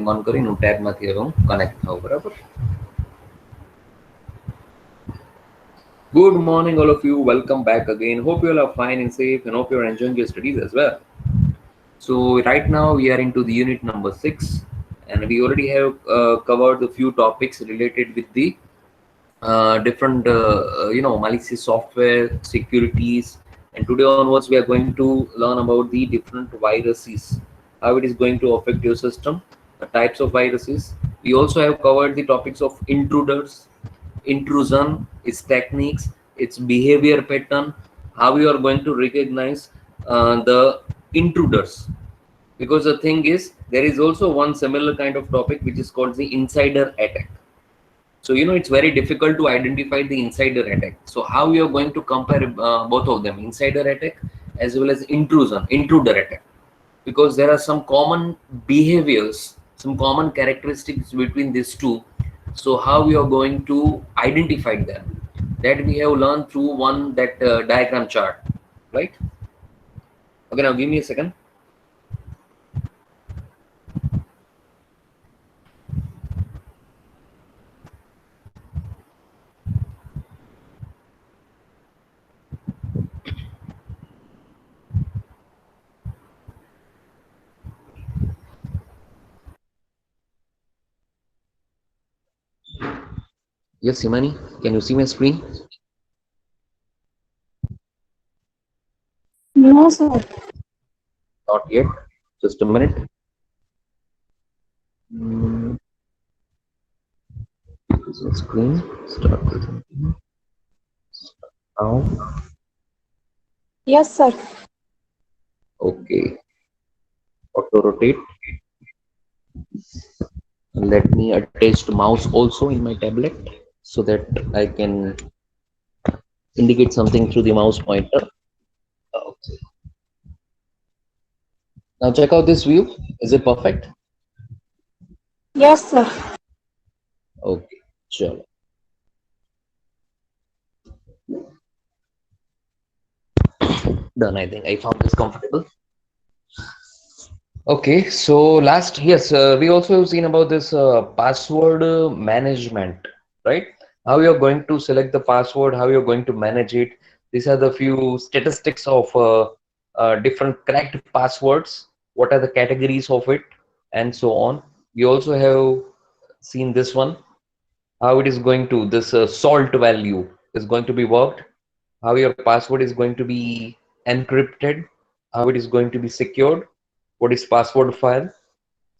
Recording on કરીને હું ટેબમાંથી હવે હું કનેક્ટ થાઉં, બરાબર? Good morning, all of you. Welcome back again. Hope you all are fine and safe, and hope you're enjoying your studies as well. So right now we are into the unit number 6, and we already have covered a few topics related with the different malicious software securities, and today onwards we are going to learn about the different viruses, how it is going to affect your system, the types of viruses. We also have covered the topics of intruders, intrusion, its techniques, its behavior pattern, how you are going to recognize the intruders. Because the thing is, there is also one similar kind of topic which is called the insider attack. So, it's very difficult to identify the insider attack. So how you are going to compare both of them, insider attack as well as intruder attack? Because there are some common behaviors, some common characteristics between these two. So how you are going to identify them? That we have learned through that diagram chart, right? Okay, now give me a second. Yes, Himani, can you see my screen? No, sir. Not yet. Just a minute. Screen. Start presenting. Now. Yes, sir. Okay. Auto rotate. Let me attach the mouse also in my tablet so that I can indicate something through the mouse pointer. Okay. Now check out this view. Is it perfect? Yes, sir. Okay. Sure. Done. I think I found this comfortable. Okay. So we also have seen about this password management, right? How you're going to select the password, how you're going to manage it. These are the few statistics of different cracked passwords. What are the categories of it, and so on. We also have seen this one, how it is going to, this salt value is going to be worked, how your password is going to be encrypted, how it is going to be secured, what is password file.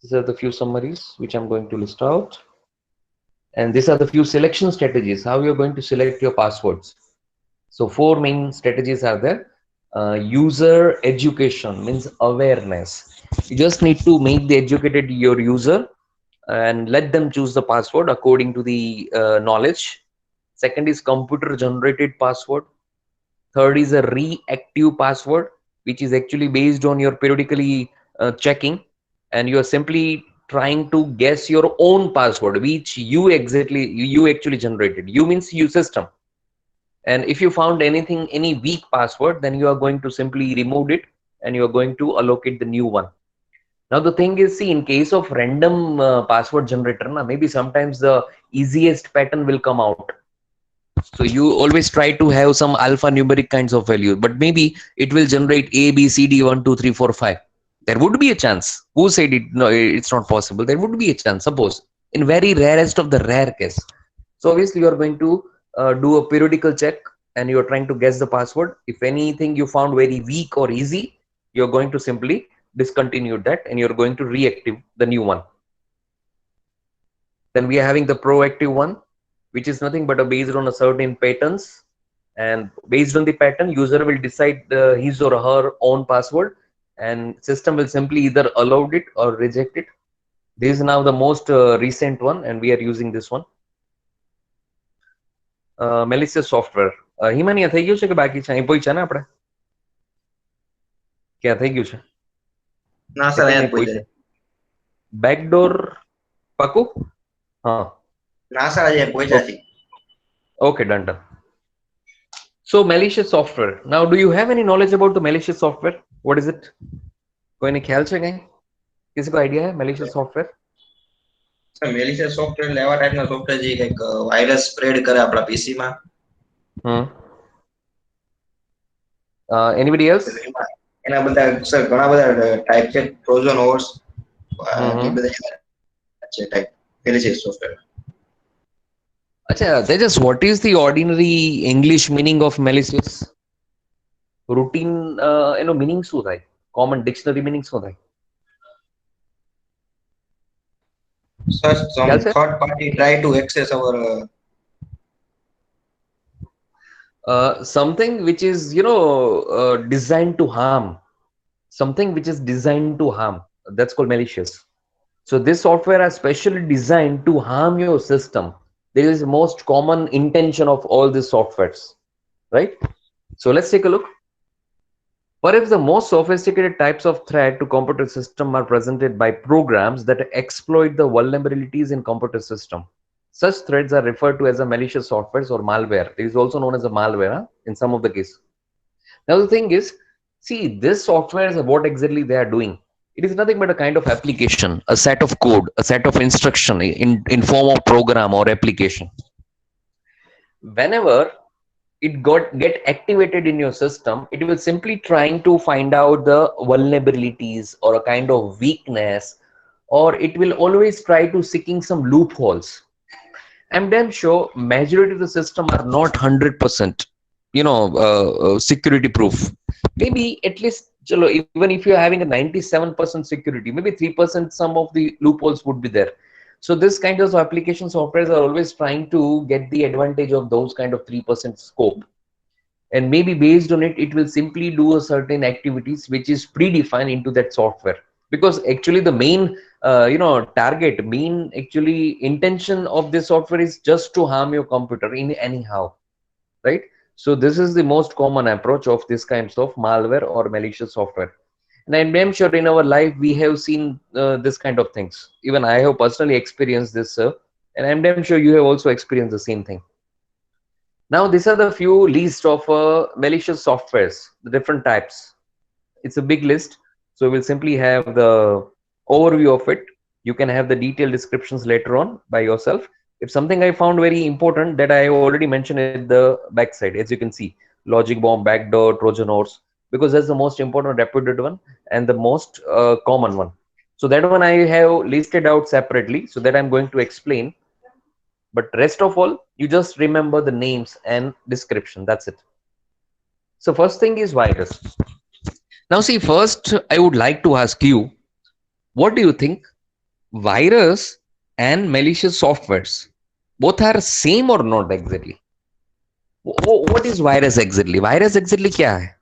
These are the few summaries which I'm going to list out. And these are the few selection strategies, how you're going to select your passwords. So 4 main strategies are there. User education means awareness. You just need to make the educated your user and let them choose the password according to the knowledge. Second is computer generated password. Third is a reactive password, which is actually based on your periodically checking, and you are simply trying to guess your own password, which you actually generated. You means you system. And if you found any weak password, then you are going to simply remove it and you are going to allocate the new one. Now the thing is, see, in case of random password generator, maybe sometimes the easiest pattern will come out. So you always try to have some alphanumeric kinds of value, but maybe it will generate A, B, C, D, 1, 2, 3, 4, 5. There would be a chance. Who said it? No, it's not possible. There would be a chance. Suppose in very rarest of the rare case. So obviously you are going to do a periodical check and you are trying to guess the password. If anything you found very weak or easy, you're going to simply discontinue that and you're going to reactive the new one. Then we are having the proactive one, which is nothing but based on a certain patterns, and based on the pattern user will decide his or her own password, and system will simply either allow it or reject it. This is now the most recent one, and we are using this one. Malicious software. Himani થઈ ગયું છે કે બાકી છે? અહીં પહોંચ્યા ને આપણે? ક્યાં થઈ ગયું છે? ના સર, અહીંયા પહોંચ્યા. બેકડોર પાકું? હા. ના સર, અહીંયા પહોંચ્યા છે. Okay, done. So malicious software. Now, do you have any knowledge about the malicious software? What is it? कोई ने ख्याल से कहीं? किसी को आइडिया है malicious software? સર મેલિશિયસ સોફ્ટવેર એવા ટાઈપના સોફ્ટવેર જે કંઈક વાયરસ સ્પ્રેડ કરે આપણા પીસી માં. Anybody else? એના બધા સર ઘણા બધા ટાઈપ છે, ટ્રોજન હોર્સ એ બધા છે type malicious software. Acha, Tejas, what is the ordinary English meaning of malicious? Routine, meaning શું થાય? Common dictionary meaning શું થાય? Sir, some ખ્યાલ છે? third party try to access our Something which is, designed to harm. Something which is designed to harm. That's called malicious. So this software is specially designed to harm your system. This is the most common intention of all these softwares, right? So let's take a look. Perhaps the most sophisticated types of threat to computer system are presented by programs that exploit the vulnerabilities in computer system. Such threats are referred to as a malicious software or malware. It is also known as a malware in some of the cases. Now the thing is, see, this software is what exactly they are doing. It is nothing but a kind of application, a set of code, a set of instruction in form of program or application. Whenever it get activated in your system, it will simply trying to find out the vulnerabilities or a kind of weakness, or it will always try to seeking some loopholes. I'm damn sure majority of the system are not 100%, security proof. Maybe at least, even if you're having a 97% security, maybe 3% some of the loopholes would be there. So this kind of application softwares are always trying to get the advantage of those kind of 3% scope. And maybe based on it, it will simply do a certain activities which is predefined into that software. Because actually the main, actually intention of this software is just to harm your computer in anyhow, right? So this is the most common approach of this kinds of malware or malicious software. And I'm damn sure in our life we have seen this kind of things. Even I have personally experienced this, sir, and I'm damn sure you have also experienced the same thing. Now these are the few list of malicious softwares, the different types. It's a big list, so we'll simply have the overview of it. You can have the detailed descriptions later on by yourself. If something I found very important that I already mentioned at the backside, as you can see, logic bomb, backdoor, Trojan horse, because that's the most important reputed one and the most common one. So that one I have listed out separately, so that I'm going to explain. But rest of all, you just remember the names and description. That's it. So first thing is virus. Now see, first I would like to ask you, what do you think? Virus and malicious softwares, both are same or not exactly? What is virus exactly? Virus exactly क्या है?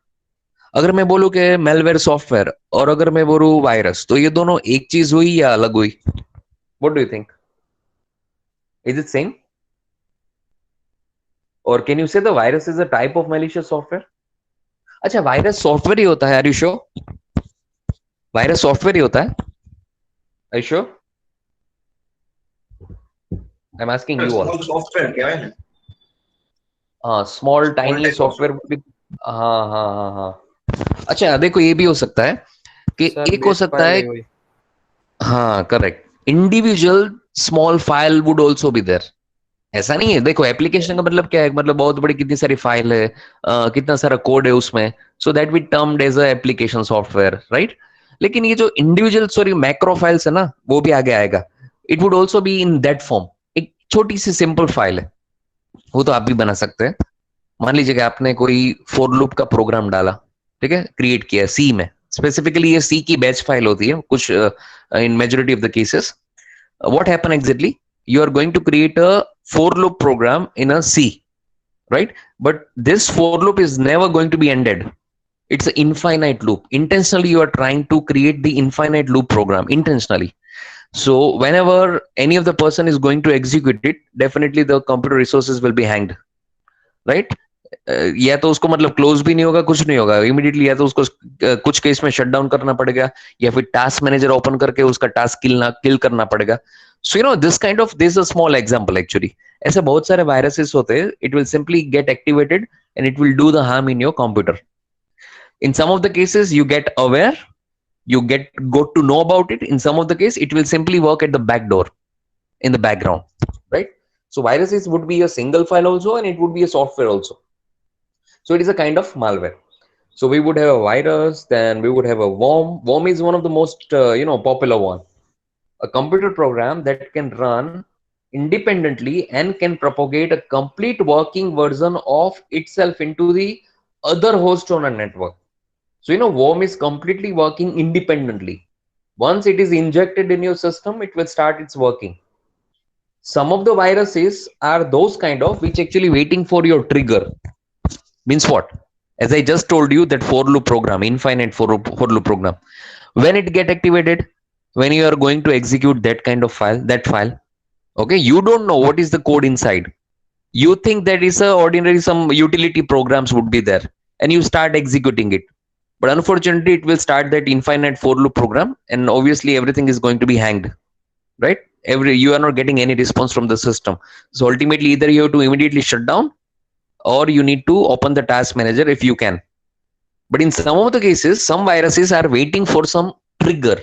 अगर मैं बोलूं कि malware software और अगर मैं बोलूं वायरस, तो ये दोनों एक चीज हुई या अलग हुई? What do you think? Is it same? Or can you say the virus is a type of malicious software? अच्छा, वायरस सॉफ्टवेयर ही होता है? Are you sure? Virus software ही होता है? Are you sure? I am asking you all. small software કહેવાય ને. हाँ, small tiny type of software भी. हाँ हाँ हाँ हाँ. अच्छा देखो, ये भी हो सकता है कि एक हो सकता है. हाँ correct, individual small file would also be there. ऐसा नहीं है. देखो, एप्लीकेशन का मतलब क्या है? मतलब बहुत बड़ी कितनी सारी फाइल है, कितना सारा कोड है उसमें, so that we termed as a application software, right? लेकिन ये जो इंडिविजुअल सॉरी मैक्रो फाइल्स है ना, वो भी आगे आएगा. It would also be in that form. एक छोटी सी सिंपल फाइल है, वो तो आप भी बना सकते हैं. मान लीजिए कि आपने कोई फॉर लूप का प्रोग्राम डाला, ठीक है, क्रिएट किया सी में. स्पेसिफिकली ये सी की बैच फाइल होती है कुछ इन majority of the cases. What happen exactly? You are going to create a for loop program in a C, right? But this for loop is never going to be ended. It's an infinite loop. Intentionally, you are trying to create the infinite loop program intentionally. So whenever any of the person is going to execute it, definitely the computer resources will be hanged, right? या तो उसको मतलब close भी नहीं होगा, कुछ नहीं होगा इमीडिएटली. या तो उसको कुछ केस में शट डाउन करना पड़ेगा, या फिर टास्क मैनेजर ओपन करके उसका टास्क किल करना पड़ेगा. So you know this kind of, this a small example actually. ऐसे बहुत सारे वायरसेस होते हैं. It will simply get activated and it will do the harm in your computer. In some of the cases you get aware, you got to know about it. In some of the case it will simply work at the back door. in the background, right? So viruses would be a single file also, and it would be a software also. So it is a kind of malware. So we would have a virus, then we would have a worm. Worm is one of the most popular one. A computer program that can run independently and can propagate a complete working version of itself into the other host on a network. So worm is completely working independently. Once it is injected in your system, it will start its working. Some of the viruses are those kind of which actually waiting for your trigger. Means what? As I just told you, that for loop program, infinite for loop program, when it get activated, when you are going to execute that kind of file, that file, okay, you don't know what is the code inside. You think that is a ordinary some utility programs would be there, and you start executing it. But unfortunately, it will start that infinite for loop program, and obviously everything is going to be hanged, right? You are not getting any response from the system. So ultimately, either you have to immediately shut down, or you need to open the task manager if you can. But in some of the cases, some viruses are waiting for some trigger.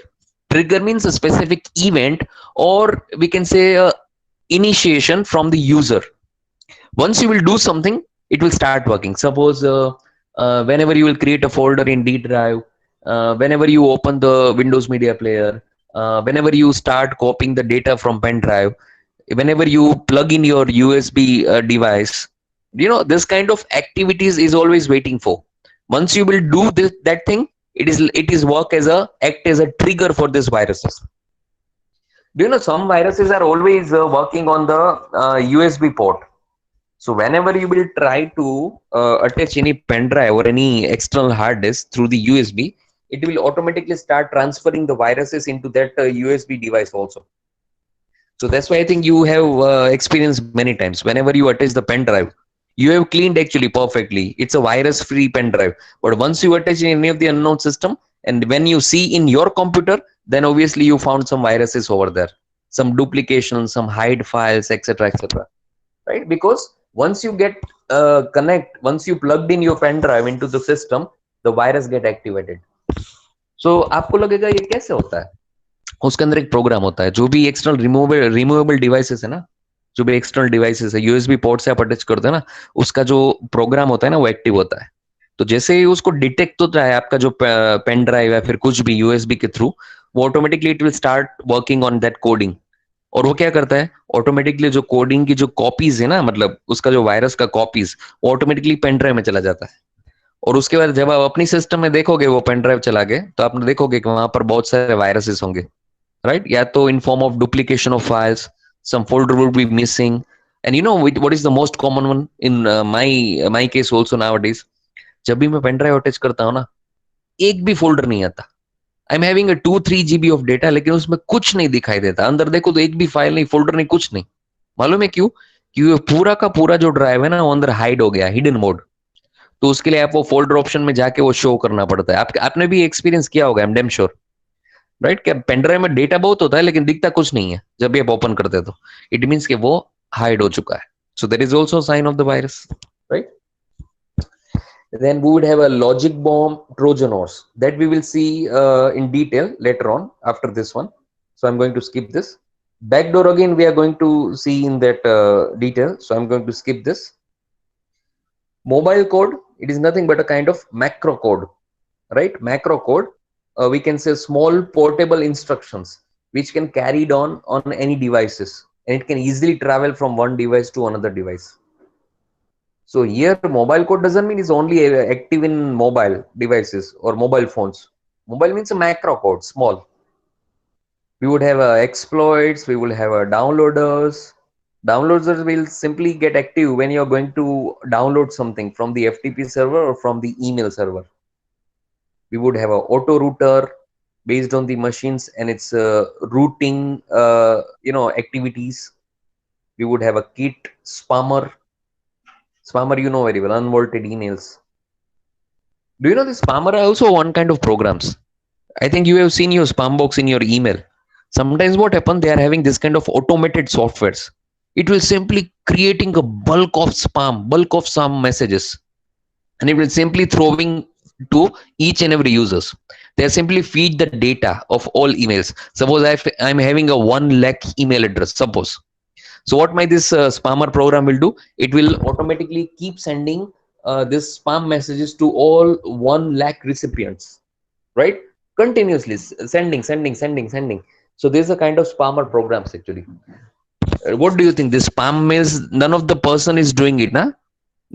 Trigger means a specific event, or we can say a initiation from the user. Once you will do something, it will start working. Suppose whenever you will create a folder in D drive, whenever you open the Windows Media Player, whenever you start copying the data from pen drive, whenever you plug in your USB device, this kind of activities is always waiting for. Once you will do that thing, it is work as a act as a trigger for this viruses. Do you know some viruses are always working on the USB port? So whenever you will try to attach any pen drive or any external hard disk through the USB, it will automatically start transferring the viruses into that USB device also. So that's why I think you have experienced many times. Whenever you attach the pen drive, you have cleaned actually perfectly. It's a virus-free pen drive. But once you attach in any of the unknown system, and when you see in your computer, then obviously you found some viruses over there, some duplication, some hide files, etc., etc. Right? Because once you get once you plugged in your pen drive into the system, the virus get activated. So आपको लगेगा ये कैसे होता है? उसके अंदर एक programme होता है, जो भी एक्सटर्नल रिमूवेबल डिवाइसेस है ना, जो भी एक्सटर्नल डिवाइसेस है, यूएसबी पोर्ट से आप अटैच करते हैं ना, उसका जो प्रोग्राम होता है ना, वो एक्टिव होता है. तो जैसे ही उसको डिटेक्ट होता है आपका जो पेन ड्राइव है, फिर कुछ भी यूएसबी के थ्रू, वो automatically it will start working on that coding. और वो क्या करता है, ऑटोमेटिकली जो कोडिंग की जो कॉपीज है ना, मतलब उसका जो वायरस का कॉपीज, वो ऑटोमेटिकली पेन ड्राइव में चला जाता है. और उसके बाद जब आप अपनी सिस्टम में देखोगे वो पेन ड्राइव चला गए, तो आप देखोगे कि वहां पर बहुत सारे वायरसेस होंगे, right? या तो in form of duplication of files, some folder will be missing. And what is the most common one in my case also nowadays? जब भी मैं पेन ड्राइव अटैच करता हूँ ना, एक भी फोल्डर नहीं आता. I am having 2-3 GB of data, लेकिन उसमें कुछ नहीं दिखाई देता. अंदर देखो तो एक भी फाइल नहीं, फोल्डर नहीं, कुछ नहीं. मालूम है क्यों? क्योंकि पूरा का पूरा जो ड्राइव है ना, वो अंदर हाइड हो गया, हिडन मोड. तो उसके लिए आप वो फोल्डर ऑप्शन में जाके वो शो करना पड़ता है. आपने भी एक्सपीरियंस किया होगा, I am damn sure, right? क्या पेन ड्राइव में डेटा बहुत होता है लेकिन दिखता कुछ नहीं है. जब भी आप ओपन करते हैं तो इट मीन्स कि वो हाइड हो चुका है. So that is also sign of the virus, right? Then we would have a logic bomb Trojan horse that we will see in detail later on after this one. So I'm going to skip this. Backdoor again we are going to see in that detail. So I'm going to skip this. Mobile code, it is nothing but a kind of macro code, right? Macro code. We can say small portable instructions which can carried on any devices, and it can easily travel from one device to another device. So here mobile code doesn't mean it's only active in mobile devices or mobile phones. Mobile means a macro code, small. We would have exploits, we will have downloaders. Downloaders will simply get active when you're going to download something from the FTP server or from the email server. We would have a auto router based on the machines and its routing activities. We would have a kit spammer. Spammer, you know very well, unwanted emails. Do you know this spammer are also one kind of programs? I think you have seen your spam box in your email. Sometimes what happens, they are having this kind of automated softwares. It will simply creating a bulk of some messages, and it will simply throwing to each and every users. They simply feed the data of all emails. Suppose I'm having a 1 lakh email address, suppose. So what my this spammer program will do, it will automatically keep sending this spam messages to all 1 lakh recipients, right? Continuously sending. So there's a kind of spammer programs actually. What do you think? This spam mails, none of the person is doing it, na?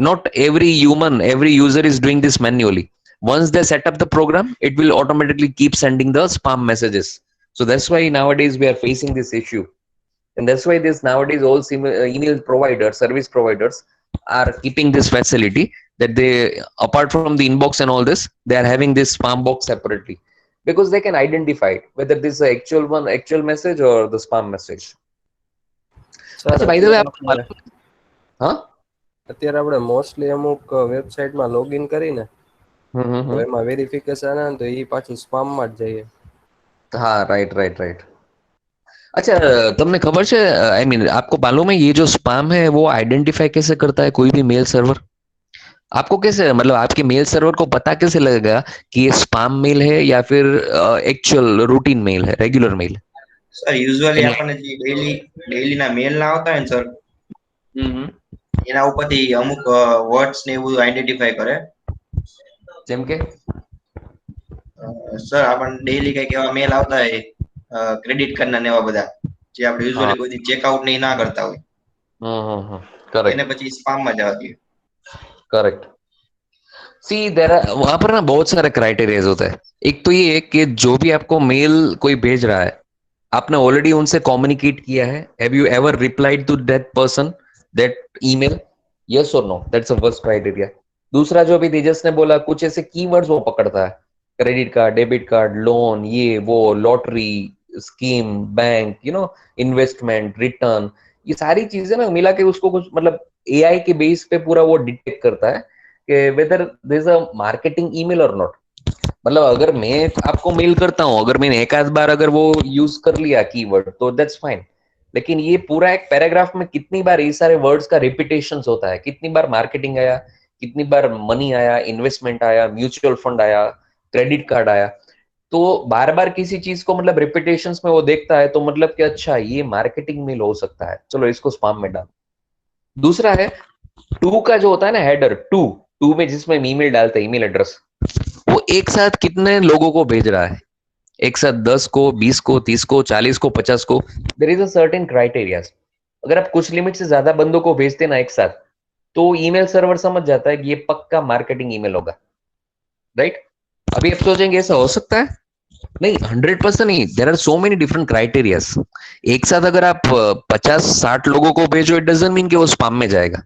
Not every human, every user is doing this manually. Once they set up the program, it will automatically keep sending the spam messages. So that's why nowadays we are facing this issue. And that's why this nowadays all email providers, service providers are keeping this facility that they, apart from the inbox and all this, they are having this spam box separately because they can identify it, whether this is the actual one, actual message or the spam message. Sir अच्छा, by the way, हाँ? અત્યારે આપણે mostly અમુક વેબસાઇટમાં login કરીને તો એમાં verification આવે ને તો એ પાછું સ્પામમાં જ જઈએ. हाँ, राइट. अच्छा, तुमने खबर है, आई मीन आपको मालूम है ये जो स्पैम है वो आइडेंटिफाई कैसे करता है कोई भी मेल सर्वर? आपको कैसे, मतलब आपके मेल सर्वर को पता कैसे लगेगा कि ये स्पैम मेल है या फिर एक्चुअल रूटीन मेल है, रेगुलर मेल? સર યુઝ્યુઅલી આપણને જે ડેઈલી ના મેલ ના આવતા હોય ને સર, એના ઉપરથી અમુક વર્ડ્સ ને એવું આઈડેન્ટિફાઈ કરે. જેમ કે સર આપણને ડેઈલી કઈક એવા મેલ આવતા હોય ક્રેડિટ કાર્ડ ના ને એવા બધા જે આપણે યુઝ્યુઅલી કોઈ ચેકઆઉટ ને ના કરતા હોય, એને પછી સ્પામ માં જવા દઈએ. करेक्ट. सी देयर आर, वहां पर ना बहुत सारे क्राइटेरियाज होते हैं. एक तो ये कि जो भी आपको मेल कोई भेज रहा है, आपने ऑलरेडी उनसे कम्युनिकेट किया है. Have you ever replied to that person, that email? Yes और no, that's the first criteria. दूसरा जो भी तेजस ने बोला, कुछ ऐसे कीवर्ड्स वो पकड़ता है, credit card, debit card, loan, ये वो, lottery, scheme, bank, investment, return, ये सारी चीजें ना मिला के उसको कुछ, मतलब एआई के बेस पे पूरा वो डिटेक्ट करता है कि whether there is a marketing email और नॉट. मतलब अगर मैं आपको मेल करता हूं, अगर मैंने एक आध बार अगर वो यूज कर लिया कीवर्ड तो दैट्स फाइन, लेकिन ये पूरा एक पैराग्राफ में कितनी बार ये सारे वर्ड्स का रिपीटेशन होता है, कितनी बार मार्केटिंग आया, कितनी बार मनी आया, इन्वेस्टमेंट आया, म्यूचुअल फंड आया, क्रेडिट कार्ड आया, तो बार बार किसी चीज को मतलब रिपीटेशंस में वो देखता है, तो मतलब कि अच्छा ये मार्केटिंग मेल हो सकता है, चलो इसको स्पैम में डाल. दूसरा है टू का जो होता है ना, हेडर टू में जिसमें ईमेल डालते हैं, ईमेल एड्रेस, वो एक साथ कितने लोगों को भेज रहा है, एक साथ 10 को, 20 को, 30 को, 40 को, 50 को. There is a certain criterias. अगर आप कुछ लिमिट से ज्यादा बंदों को भेजते ना एक साथ, तो ईमेल सर्वर समझ जाता है कि ये पक्का मार्केटिंग ईमेल होगा, राइट? अभी आप सोचेंगे ऐसा हो सकता है? नहीं, 100% नहीं. There are so many different criterias. एक साथ अगर आप 50-60 लोगों को भेजो, इट डजंट मीन कि वो स्पैम में जाएगा.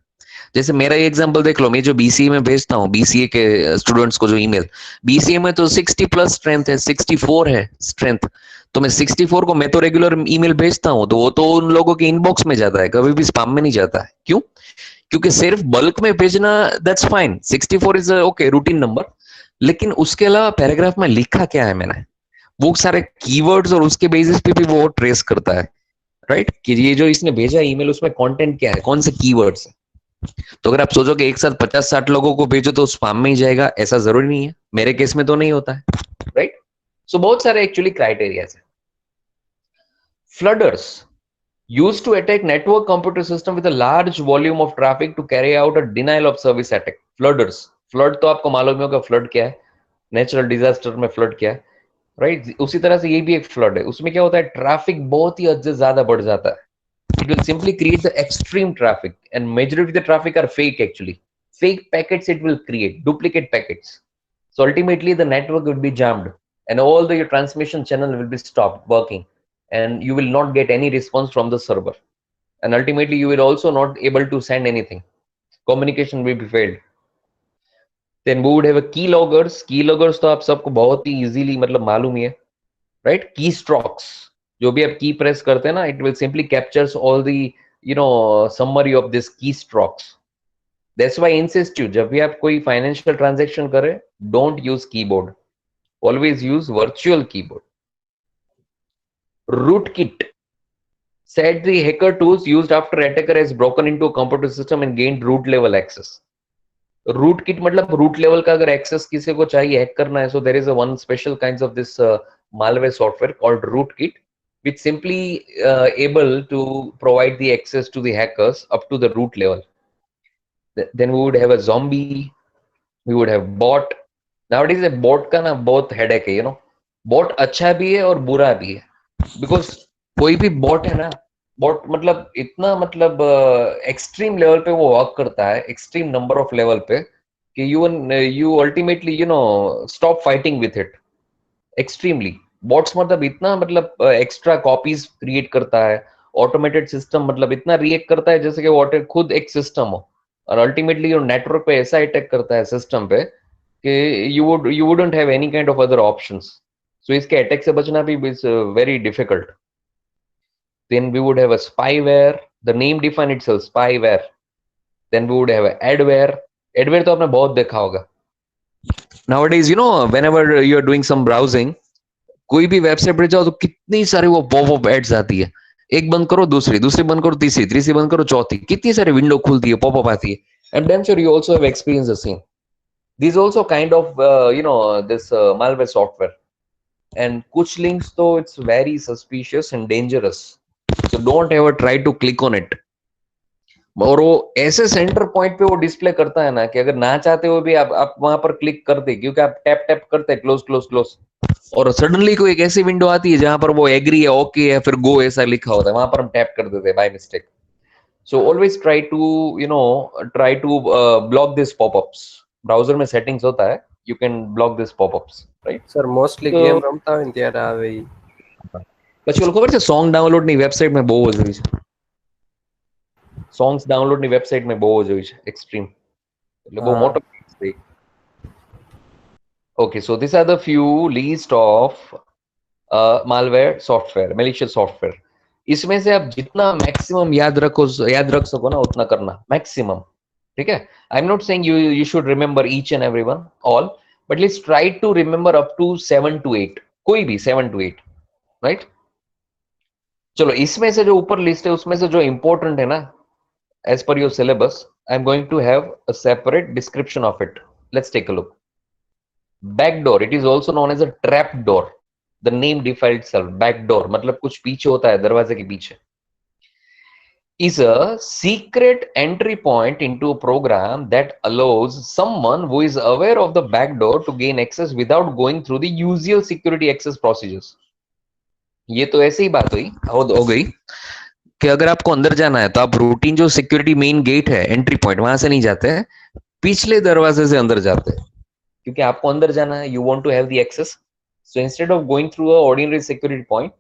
जैसे मेरा एग्जांपल देख लो, मैं जो बीसीए में भेजता हूँ, बीसीए के स्टूडेंट्स को जो ईमेल, बीसीए में तो 60+ स्ट्रेंथ है, 64 है स्ट्रेंथ, तो मैं 64 को मैं तो रेगुलर ईमेल भेजता हूँ, तो वो तो उन लोगों के इनबॉक्स में जाता है, कभी भी स्पैम में नहीं जाता है. क्यों? क्योंकि सिर्फ बल्क में भेजना that's fine, 64 is okay routine number, लेकिन उसके अलावा पैराग्राफ में लिखा क्या है मैंने, वो सारे कीवर्ड्स और उसके बेसिस पे भी वो ट्रेस करता है, राइट? कि ये जो इसने भेजा ईमेल, उसमें कंटेंट क्या है, कौन से कीवर्ड्स है. तो अगर आप सोचो कि एक साथ 50-60 लोगों को भेजो तो स्पैम में ही जाएगा, ऐसा जरूरी नहीं है. मेरे केस में तो नहीं होता है, राइट? सो बहुत सारे एक्चुअली क्राइटेरियाज है. फ्लडर्स used to attack network computer system with a large volume of traffic to carry out a denial of service attack. Flooders, flood तो आपको मालूम होगा फ्लड क्या है, नेचुरल डिजास्टर में फ्लड क्या है, राइट? उसी तरह से ये भी एक फ्लड है. उसमें क्या होता है, ट्रैफिक बहुत ही हद से ज्यादा बढ़ जाता है. It will simply create the extreme traffic, and majority of the traffic are fake actually. Fake packets it will create, duplicate packets. So ultimately the network will be jammed and all your transmission channel will be stopped working, and you will not get any response from the server. And ultimately you will also not able to send anything. Communication will be failed. Then we would have a keyloggers. Keyloggers तो आप सबको बहुत ही easily मतलब मालूम ही है, right? Keystrokes, जो भी आप की प्रेस करते हैं ना, it will simply captures all the summary of this keystrokes. That's why I insist you, जब भी आप कोई financial transaction करें, don't use keyboard, always use virtual keyboard. Rootkit set the hacker tools used after attacker has broken into a computer system and gained root level access. Rootkit मतलब root level का अगर access किसी को चाहिए hack करना है, so there is a one special kinds of this malware software called Rootkit, which simply able to provide the access to the hackers up to the root level. Then we would have a zombie, we would have bot. Nowadays a bot का ना बहुत headache है, you know. Bot अच्छा भी है और बुरा भी है, because कोई भी bot है ना, bot मतलब इतना मतलब extreme level पे वो work करता है, extreme number of level पे कि you ultimately you know stop fighting with it extremely. Bots मतलब इतना मतलब extra copies create करता है, automated system मतलब इतना react करता है जैसे कि वो खुद एक system हो, और ultimately your network पे ऐसा attack करता है system पे कि you wouldn't have any kind of other options. So इसके attack से बचना भी is very difficult. Then we would have a spyware. The name define itself, spyware. Then we would have a adware. Adware तो आपने बहुत देखा होगा. Nowadays, you know, whenever you are doing some browsing, कोई भी वेबसाइट पर जाओ तो कितनी सारी वो पॉपअप एड्स आती है. एक बंद करो दूसरी, दूसरी बंद करो तीसरी, तीसरी बंद करो चौथी, कितनी सारी विंडो खुलती है, पॉपअप आती है. And then sure you also have experienced the same. These also kind of you know this malware software. And कुछ links तो it's very suspicious and dangerous. So don't ever try to click on it. और वो ऐसे centre point पे वो display करता है ना कि अगर ना चाहते हुए भी आप वहां पर क्लिक करते, क्योंकि आप टैप टैप करते हैं क्लोज क्लोज क्लोज, और सडनली कोई एक ऐसी विंडो आती है जहां पर वो एग्री है, ओके है, फिर गो ऐसा लिखा होता है, वहां पर हम टैप कर देते हैं by mistake. So always try to you know try to block this popups. Browser में सेटिंग्स होता है, you can block this pop-ups, right? Sir mostly તો ગેમ રમતા હોય ને ત્યારે આવે ઈ. પછી ઓલું ખબર છે સોંગ ડાઉનલોડ ની વેબસાઇટ માં બહુ જ હોય છે. સોંગ્સ ડાઉનલોડ ની વેબસાઇટ માં બહુ જ હોય છે એક્સ્ટ્રીમ, એટલે બહુ મોટો. Okay, so these are the few list of malware software, malicious software. इसमें से आप जितना मैक्सिमम याद रख सको ना उतना करना, मैक्सिमम. ठीक है, I am not saying you should remember each and every one all, but let's try to remember up to 7 to 8, कोई भी 7 to 8, right? चलो इसमें से जो ऊपर लिस्ट है उसमें से जो इंपॉर्टेंट है ना, as per your syllabus, I'm going to have a separate description of it. Let's take a look. Backdoor, it is also known as a trap door. The name defines itself. Backdoor मतलब कुछ पीछे होता है, दरवाजे के पीछे. Is a secret entry point into a program that allows someone who is aware of the backdoor to gain access without going through the usual security access procedures. ये तो ऐसे ही बात हुई हो गई कि अगर आपको अंदर जाना है तो आप रूटीन जो सिक्योरिटी मेन गेट है, एंट्री पॉइंट, वहां से नहीं जाते हैं, पिछले दरवाजे से अंदर जाते हैं, क्योंकि आपको अंदर जाना है, you want to have the access. So instead of going through a ordinary security point,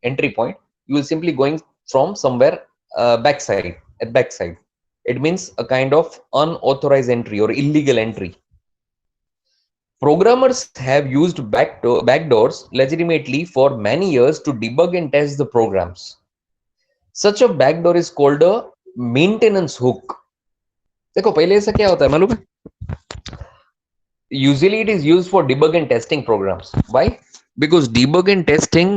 entry point, you will simply going from somewhere backside. At backside, it means a kind of unauthorized entry or illegal entry. Programmers have used backdoors legitimately for many years to debug and test the programs. Such a backdoor is called a maintenance hook. देखो पहले ऐसा क्या होता है मालूम है? Usually it is used for debug and testing programs. Why? Because debug and testing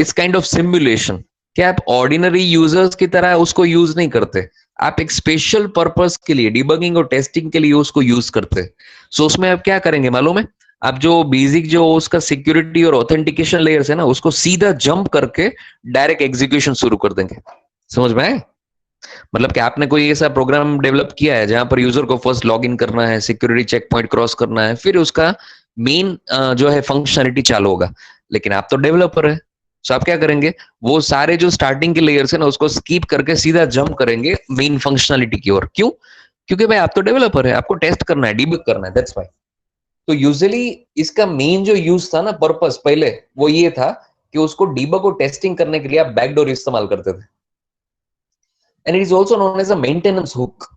is kind of simulation. क्या आप ऑर्डिनरी यूजर्स की तरह उसको यूज नहीं करते, आप एक स्पेशल पर्पस के लिए, डिबगिंग और टेस्टिंग के लिए उसको यूज करते. सो उसमें आप क्या करेंगे मालूम है? आप जो बेसिक जो उसका सिक्योरिटी और ऑथेंटिकेशन लेयर्स है ना, उसको सीधा जंप करके डायरेक्ट एग्जीक्यूशन शुरू कर देंगे. समझ में आए? मतलब कि आपने कोई ऐसा प्रोग्राम डेवलप किया है जहां पर यूजर को फर्स्ट लॉग इन करना है, सिक्योरिटी चेक पॉइंट क्रॉस करना है, फिर उसका मेन जो है फंक्शनलिटी चालू होगा. लेकिन आप तो डेवलपर है, तो आप क्या करेंगे, वो सारे जो स्टार्टिंग के लेयर्स है ना उसको स्किप करके सीधा जंप करेंगे मेन फंक्शनलिटी की ओर. क्यों? क्योंकि भाई आप तो डेवलपर है, आपको टेस्ट करना है, डिबग करना है, दैट्स व्हाई. तो यूजुअली इसका मेन जो यूज था ना, पर्पस पहले वो ये था कि उसको डिबग और टेस्टिंग करने के लिए आप बैकडोर इस्तेमाल करते थे. And it is also known as a maintenance hook.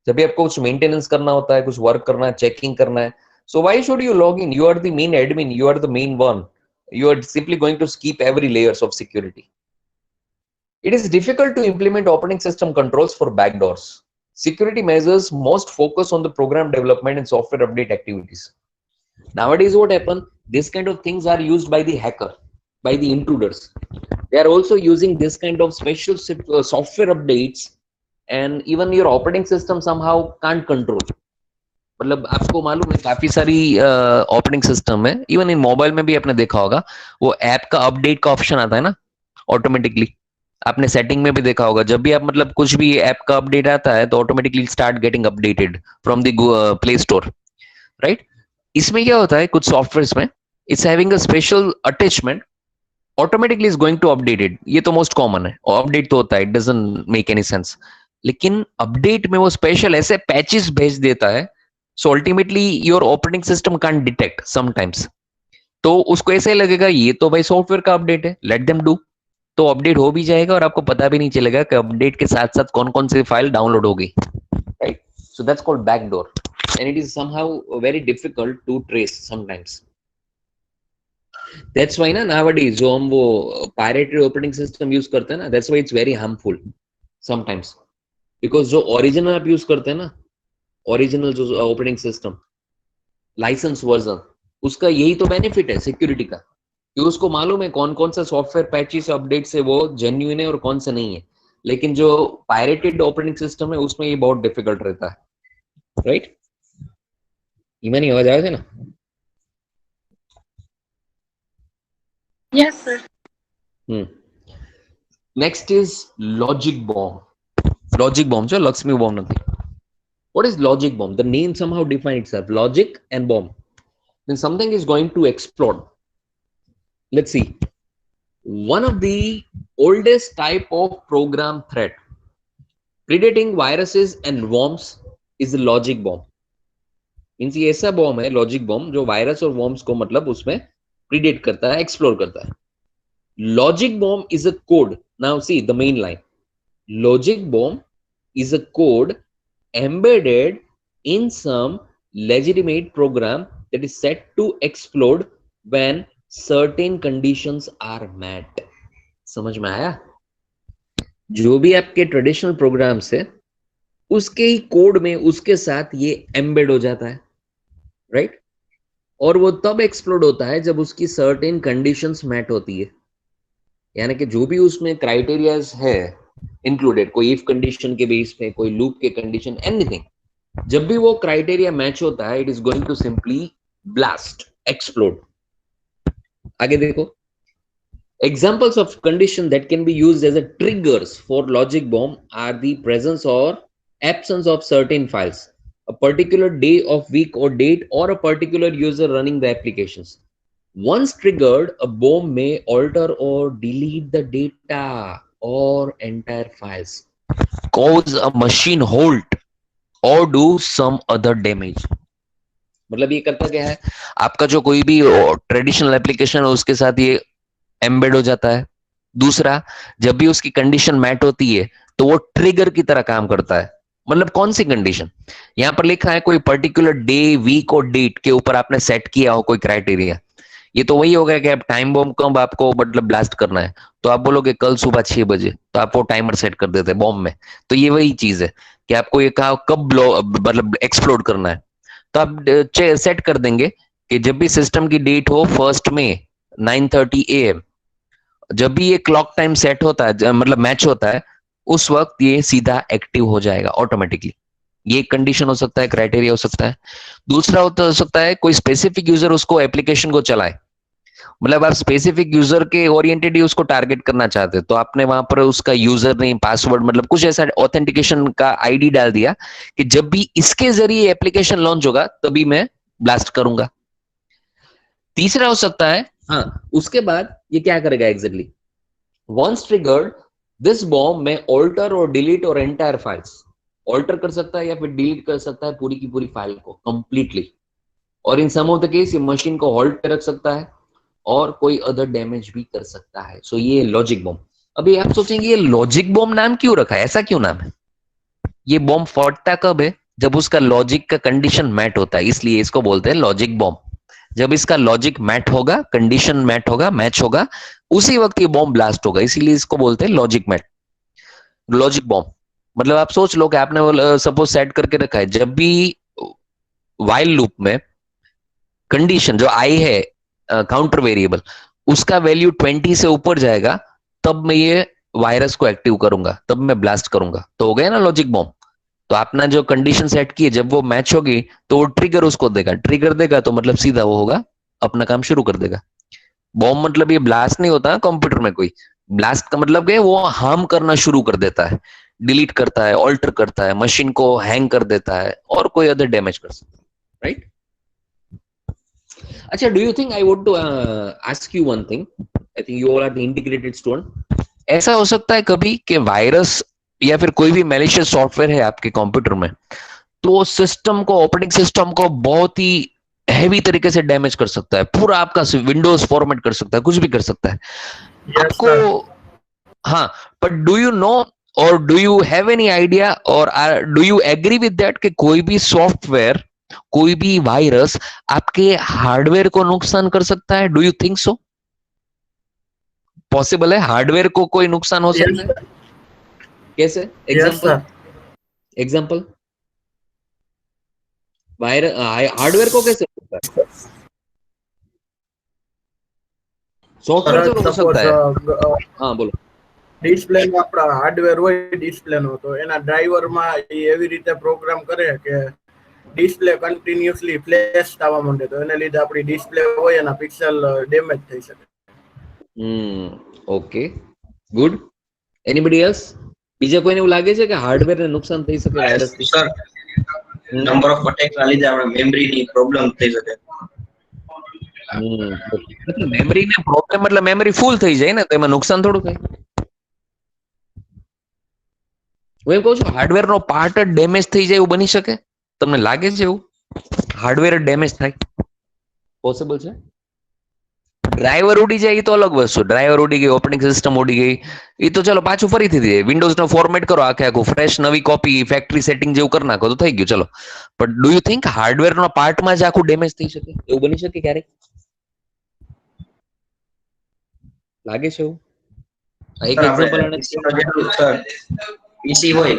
जब भी आपको कुछ मेंटेनेंस करना होता है, कुछ वर्क करना है, चेकिंग करना है, so why should you log in? You are the main admin, you are the main one. You are simply going to skip every layers of security. It is difficult to implement operating system controls for backdoors. Security measures most focus on the program development and software update activities. Nowadays what happens, this kind of things are used by the hacker, by the intruders. They are also using this kind of special software updates, and even your operating system somehow can't control. मतलब आपको मालूम है काफी सारी operating system है, even in mobile में भी आपने देखा होगा, वो ऐप का अपडेट का ऑप्शन आता है ना ऑटोमेटिकली। आपने सेटिंग में भी देखा होगा, जब भी आप मतलब कुछ भी ऐप का अपडेट आता है तो automatically start getting updated from the play store, right. इसमें क्या होता है कुछ सॉफ्टवेयर में, it's having a special attachment, automatically is going to updated. ये तो मोस्ट कॉमन है, और अपडेट तो होता है, it doesn't make any sense. लेकिन अपडेट में वो स्पेशल ऐसे पैचेस भेज देता है, so ultimately your operating system can detect sometimes. तो उसको ऐसे लगेगा ये तो भाई सॉफ्टवेयर का अपडेट है, लेट देम डू, तो अपडेट हो भी जाएगा और आपको पता भी नहीं चलेगा कि अपडेट के साथ साथ कौन कौन सी फाइल डाउनलोड हो गई, right. So that's called backdoor and it is somehow very difficult to trace sometimes. That's why ना नाउअडेज जो हम वो पायरेटेड ऑपरेटिंग सिस्टम यूज करते हैं ना, that's why it's very harmful sometimes, because जो ओरिजिनल आप यूज करते हैं ना, ओरिजिनल जो ऑपरेटिंग सिस्टम लाइसेंस वर्जन, उसका यही तो बेनिफिट है सिक्योरिटी का, कि उसको मालूम है कौन कौन सा सॉफ्टवेयर पैचेस अपडेट से वो जेन्युइन है और कौन सा नहीं है। लेकिन जो पायरेटेड ऑपरेटिंग सिस्टम है उसमें ये बहुत डिफिकल्ट रहता है, राइट। ईमानी आवाज आ रही है ना? Yes, sir. Next is logic bomb. Logic bomb जो लक्ष्मी बॉम्ब नहीं। What is logic bomb? The name somehow defines itself. Logic and bomb. When something is going to explode. Let's see. One of the oldest type of program threat predating viruses and worms is the logic bomb. Means ये ऐसा bomb है logic bomb जो virus और worms को मतलब उसमें प्रीडेट करता है, एक्सप्लोर करता है। Logic bomb is a code. Now see the main line. Logic bomb is a code embedded in some legitimate program that is set to explode when certain conditions are met. समझ में आया? जो भी आपके traditional programmes है उसके ही code में उसके साथ ये एम्बेड हो जाता है, राइट। और वो तब एक्सप्लोड होता है जब उसकी सर्टेन कंडीशंस मैट होती है, यानी कि जो भी उसमें क्राइटेरियाज है इंक्लूडेड, कोई इफ कंडीशन के बेस पे, कोई लूप के कंडीशन, एनीथिंग, जब भी वो क्राइटेरिया मैच होता है it is going to simply blast, explode. आगे देखो, examples of condition that can be used as a triggers for logic bomb are the presence or absence of certain files, a particular day of week or date, or a particular user running the applications. Once triggered, a bomb may alter or delete the data or entire files, cause a machine halt or do some other damage. मतलब ये करता क्या है, आपका जो कोई भी traditional application है उसके साथ ये एम्बेड हो जाता है। दूसरा, जब भी उसकी कंडीशन मैट होती है तो वो ट्रिगर की तरह काम करता है। मतलब कौन सी कंडीशन, यहां पर लिखा है कोई पर्टिकुलर डे, वीक और डेट के ऊपर आपने सेट किया हो कोई क्राइटेरिया, ये तो वही होगा कि आप टाइम बॉम्ब कब आपको मतलब ब्लास्ट करना है, तो आप बोलोगे कल सुबह 6 बजे, तो आप वो टाइमर सेट कर देते हैं बॉम्ब में। तो ये वही चीज है कि आपको ये कहा कब मतलब एक्सप्लोड करना है, तो आप सेट कर देंगे कि जब भी सिस्टम की डेट हो 1 मई 9:30 AM, जब भी ये क्लॉक टाइम सेट होता है मतलब मैच होता है, उस वक्त ये सीधा एक्टिव हो जाएगा ऑटोमेटिकली। ये एक कंडीशन हो सकता है, क्राइटेरिया हो सकता है। दूसरा हो सकता है कोई स्पेसिफिक यूजर उसको एप्लीकेशन को चलाए, मतलब आप स्पेसिफिक यूजर के ओरिएंटेड ही उसको टारगेट करना चाहते हैं, तो आपने वहां पर उसका यूजर नेम, पासवर्ड, मतलब कुछ ऐसा ऑथेंटिकेशन का आईडी डाल दिया कि जब भी इसके जरिए एप्लीकेशन लॉन्च होगा तभी मैं ब्लास्ट करूंगा। तीसरा हो सकता है, हाँ, उसके बाद ये क्या करेगा exactly, once triggered this bomb में ऑल्टर और डिलीट और एंटायर फाइल्स, ऑल्टर कर सकता है या फिर डिलीट कर सकता है पूरी की पूरी फाइल को कंप्लीटली, और इन सम ऑफ द केस ये मशीन को होल्ड पे रख सकता है और कोई अदर डैमेज भी कर सकता है। सो ये लॉजिक बॉम्ब। अभी आप सोचेंगे ये लॉजिक बॉम्ब नाम क्यों रखा है, ऐसा क्यों नाम है? ये बॉम्ब फटता कब है, जब उसका लॉजिक का कंडीशन मैट होता है, इसलिए इसको बोलते हैं लॉजिक बॉम्ब। जब इसका लॉजिक मैट होगा, कंडीशन मैट होगा, मैच होगा, उसी वक्त ये बॉम्ब ब्लास्ट होगा, इसीलिए इसको बोलते हैं लॉजिक मैट, लॉजिक बॉम्ब। मतलब आप सोच लो कि आपने सपोज सेट करके रखा है, जब भी व्हाइल लूप में कंडीशन जो आई है काउंटर वेरिएबल, उसका वैल्यू 20 से ऊपर जाएगा, तब मैं ये वायरस को एक्टिव करूंगा, तब मैं ब्लास्ट करूंगा, तो हो गया ना लॉजिक बॉम्ब। तो आपने जो कंडीशन सेट की है जब वो मैच होगी तो वो ट्रिगर उसको देगा, ट्रिगर देगा तो मतलब सीधा वो होगा, अपना काम शुरू कर देगा। बॉम्ब मतलब ये ब्लास्ट नहीं होता कंप्यूटर में, कोई ब्लास्ट का मतलब क्या है, वो हार्म करना शुरू कर देता है, डिलीट करता है, ऑल्टर करता है, मशीन को हैंग कर देता है और कोई अदर डैमेज कर सकता है, राइट। अच्छा, do you think, I want to ask you one thing, I think you all are the integrated student, ऐसा हो सकता है कभी कि वायरस या फिर कोई भी मैलिशियस सॉफ्टवेयर है आपके कंप्यूटर में, तो सिस्टम को, ऑपरेटिंग सिस्टम को बहुत ही हैवी तरीके से डैमेज कर सकता है, पूरा आपका विंडोज फॉर्मेट कर सकता है, कुछ भी कर सकता है आपको। हाँ, बट डू यू नो और do you have any idea और do you agree with that कि कोई भी सॉफ्टवेयर, कोई भी वायरस आपके हार्डवेयर को नुकसान कर सकता है? Do you think so? Possible है हार्डवेयर को कोई नुकसान हो सकता है? कैसे? एग्जांपल, एग्जांपल वायरस हार्डवेयर को कैसे होता है? सॉफ्टवेयर तो हो सकता है। हाँ बोलो। ડિસ્પ્લે માં આપણા હાર્ડવેર હોય ડિસ્પ્લે નો, તો એના ડ્રાઈવર માં એવી રીતે પ્રોગ્રામ કરે કે ડિસ્પ્લે કન્ટિન્યુઅસલી ફ્લેશ થવા માંડે, તો એને લીધે આપણી ડિસ્પ્લે હોય એના પિક્સેલ ડેમેજ થઈ શકે. Okay, good. Anybody else? બીજા કોઈને એવું લાગે છે કે હાર્ડવેર ને નુકસાન થઈ શકે વાયરસ થી? સર, નંબર ઓફ અટેક ના લીધે આપણે મેમરી ની પ્રોબ્લેમ થઈ શકે. મેમરી ને પ્રોબ્લેમ એટલે મેમરી ફૂલ થઈ જાય ને, તો એમાં નુકસાન થોડું થાય. હું એમ કહું છું હાર્ડવેર નો પાર્ટ જ ડેમેજ થઈ જાય એવું બની શકે? તમને લાગે છે એવું હાર્ડવેર ડેમેજ થાય? પોસિબલ છે? ડ્રાઈવર ઉડી જાય એ તો અલગ વસ્તુ, ડ્રાઈવર ઉડી ગઈ, ઓપરેટિંગ સિસ્ટમ ઉડી ગઈ, એ તો ચલો પાછું ફરીથી થઈ જાય, વિન્ડોઝ નો ફોર્મેટ કરો આખે આખું, ફ્રેશ નવી કોપી ફેક્ટરી સેટિંગ જેવું કરી નાખો તો થઈ ગયું, ચલો. But do you think hardware નો પાર્ટમાં જ આખું ડેમેજ થઈ શકે? એવું બની શકે ક્યારેક? લાગે છે એવું? એક એક્ઝામ્પલ સર, પીસી હોય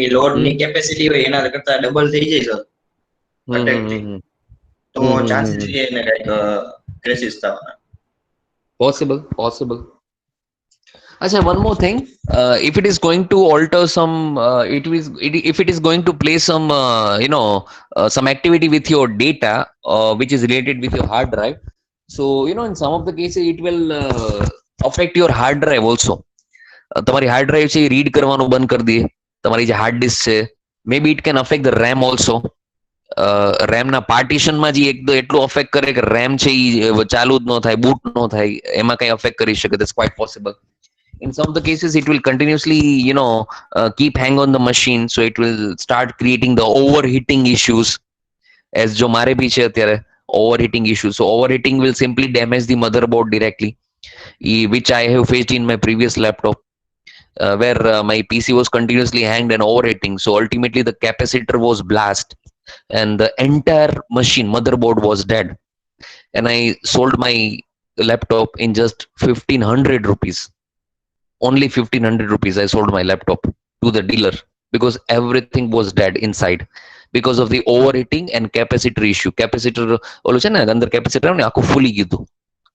એ લોડ ની કેપેસિટી હોય એના કરતા ડબલ થઈ જાય સર અટેક થી, તો ચાન્સીસ છે એને કઈક ક્રેશિસ થવાના. Possible. Acha, one more thing. If it is going to alter some, if it is going to play some, some activity with your data, which is related with your hard drive. So, in some of the cases, it will affect your hard drive also. તમારી hard drive છે A read કરવાનું બંધ કરી દે, તમારી જે hard disk છે, may be it can affect the RAM also. રેમના પાર્ટીશનમાં જે એટલું અફેક્ટ કરે કે રેમ છે એ ચાલુ જ ન થાય, બૂટ ન થાય, એમાં કઈ અફેક્ટ કરી શકે. That's quite possible. In some of the cases, it will continuously, keep hang on the machine, so it will start creating the overheating issues. As jo mare bhi che atyare overheating issues. So overheating will simply damage the motherboard directly, which I have faced in my previous laptop. Where my PC was continuously hanged and overheating. So ultimately the capacitor was blast and the entire machine motherboard was dead. And I sold my laptop in just 1,500 rupees. Only 1,500 rupees I sold my laptop to the dealer because everything was dead inside because of the overheating and capacitor issue. Capacitor ઓલું છે ને અંદર capacitor ને આખું ફૂલી ગયું હતું,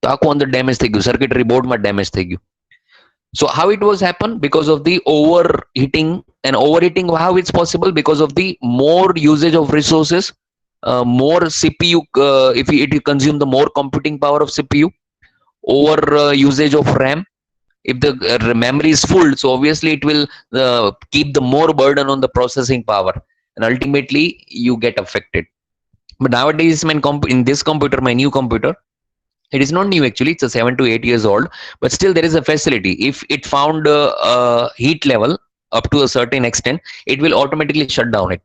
તો આખું અંદર ડેમેજ થઈ ગયું, સર્કિટરી બોર્ડમાં ડેમેજ થઈ ગયું. So how it was happen? Because of the overheating. And overheating, how it's possible? Because of the more usage of resources, more CPU, if it consume the more computing power of CPU, over usage of RAM. If the memory is full, so obviously it will keep the more burden on the processing power, and ultimately you get affected. But nowadays, in this computer, my new computer, it is not new actually, it's a 7 to 8 years old, but still there is a facility. If it found heat level up to a certain extent, it will automatically shut down it.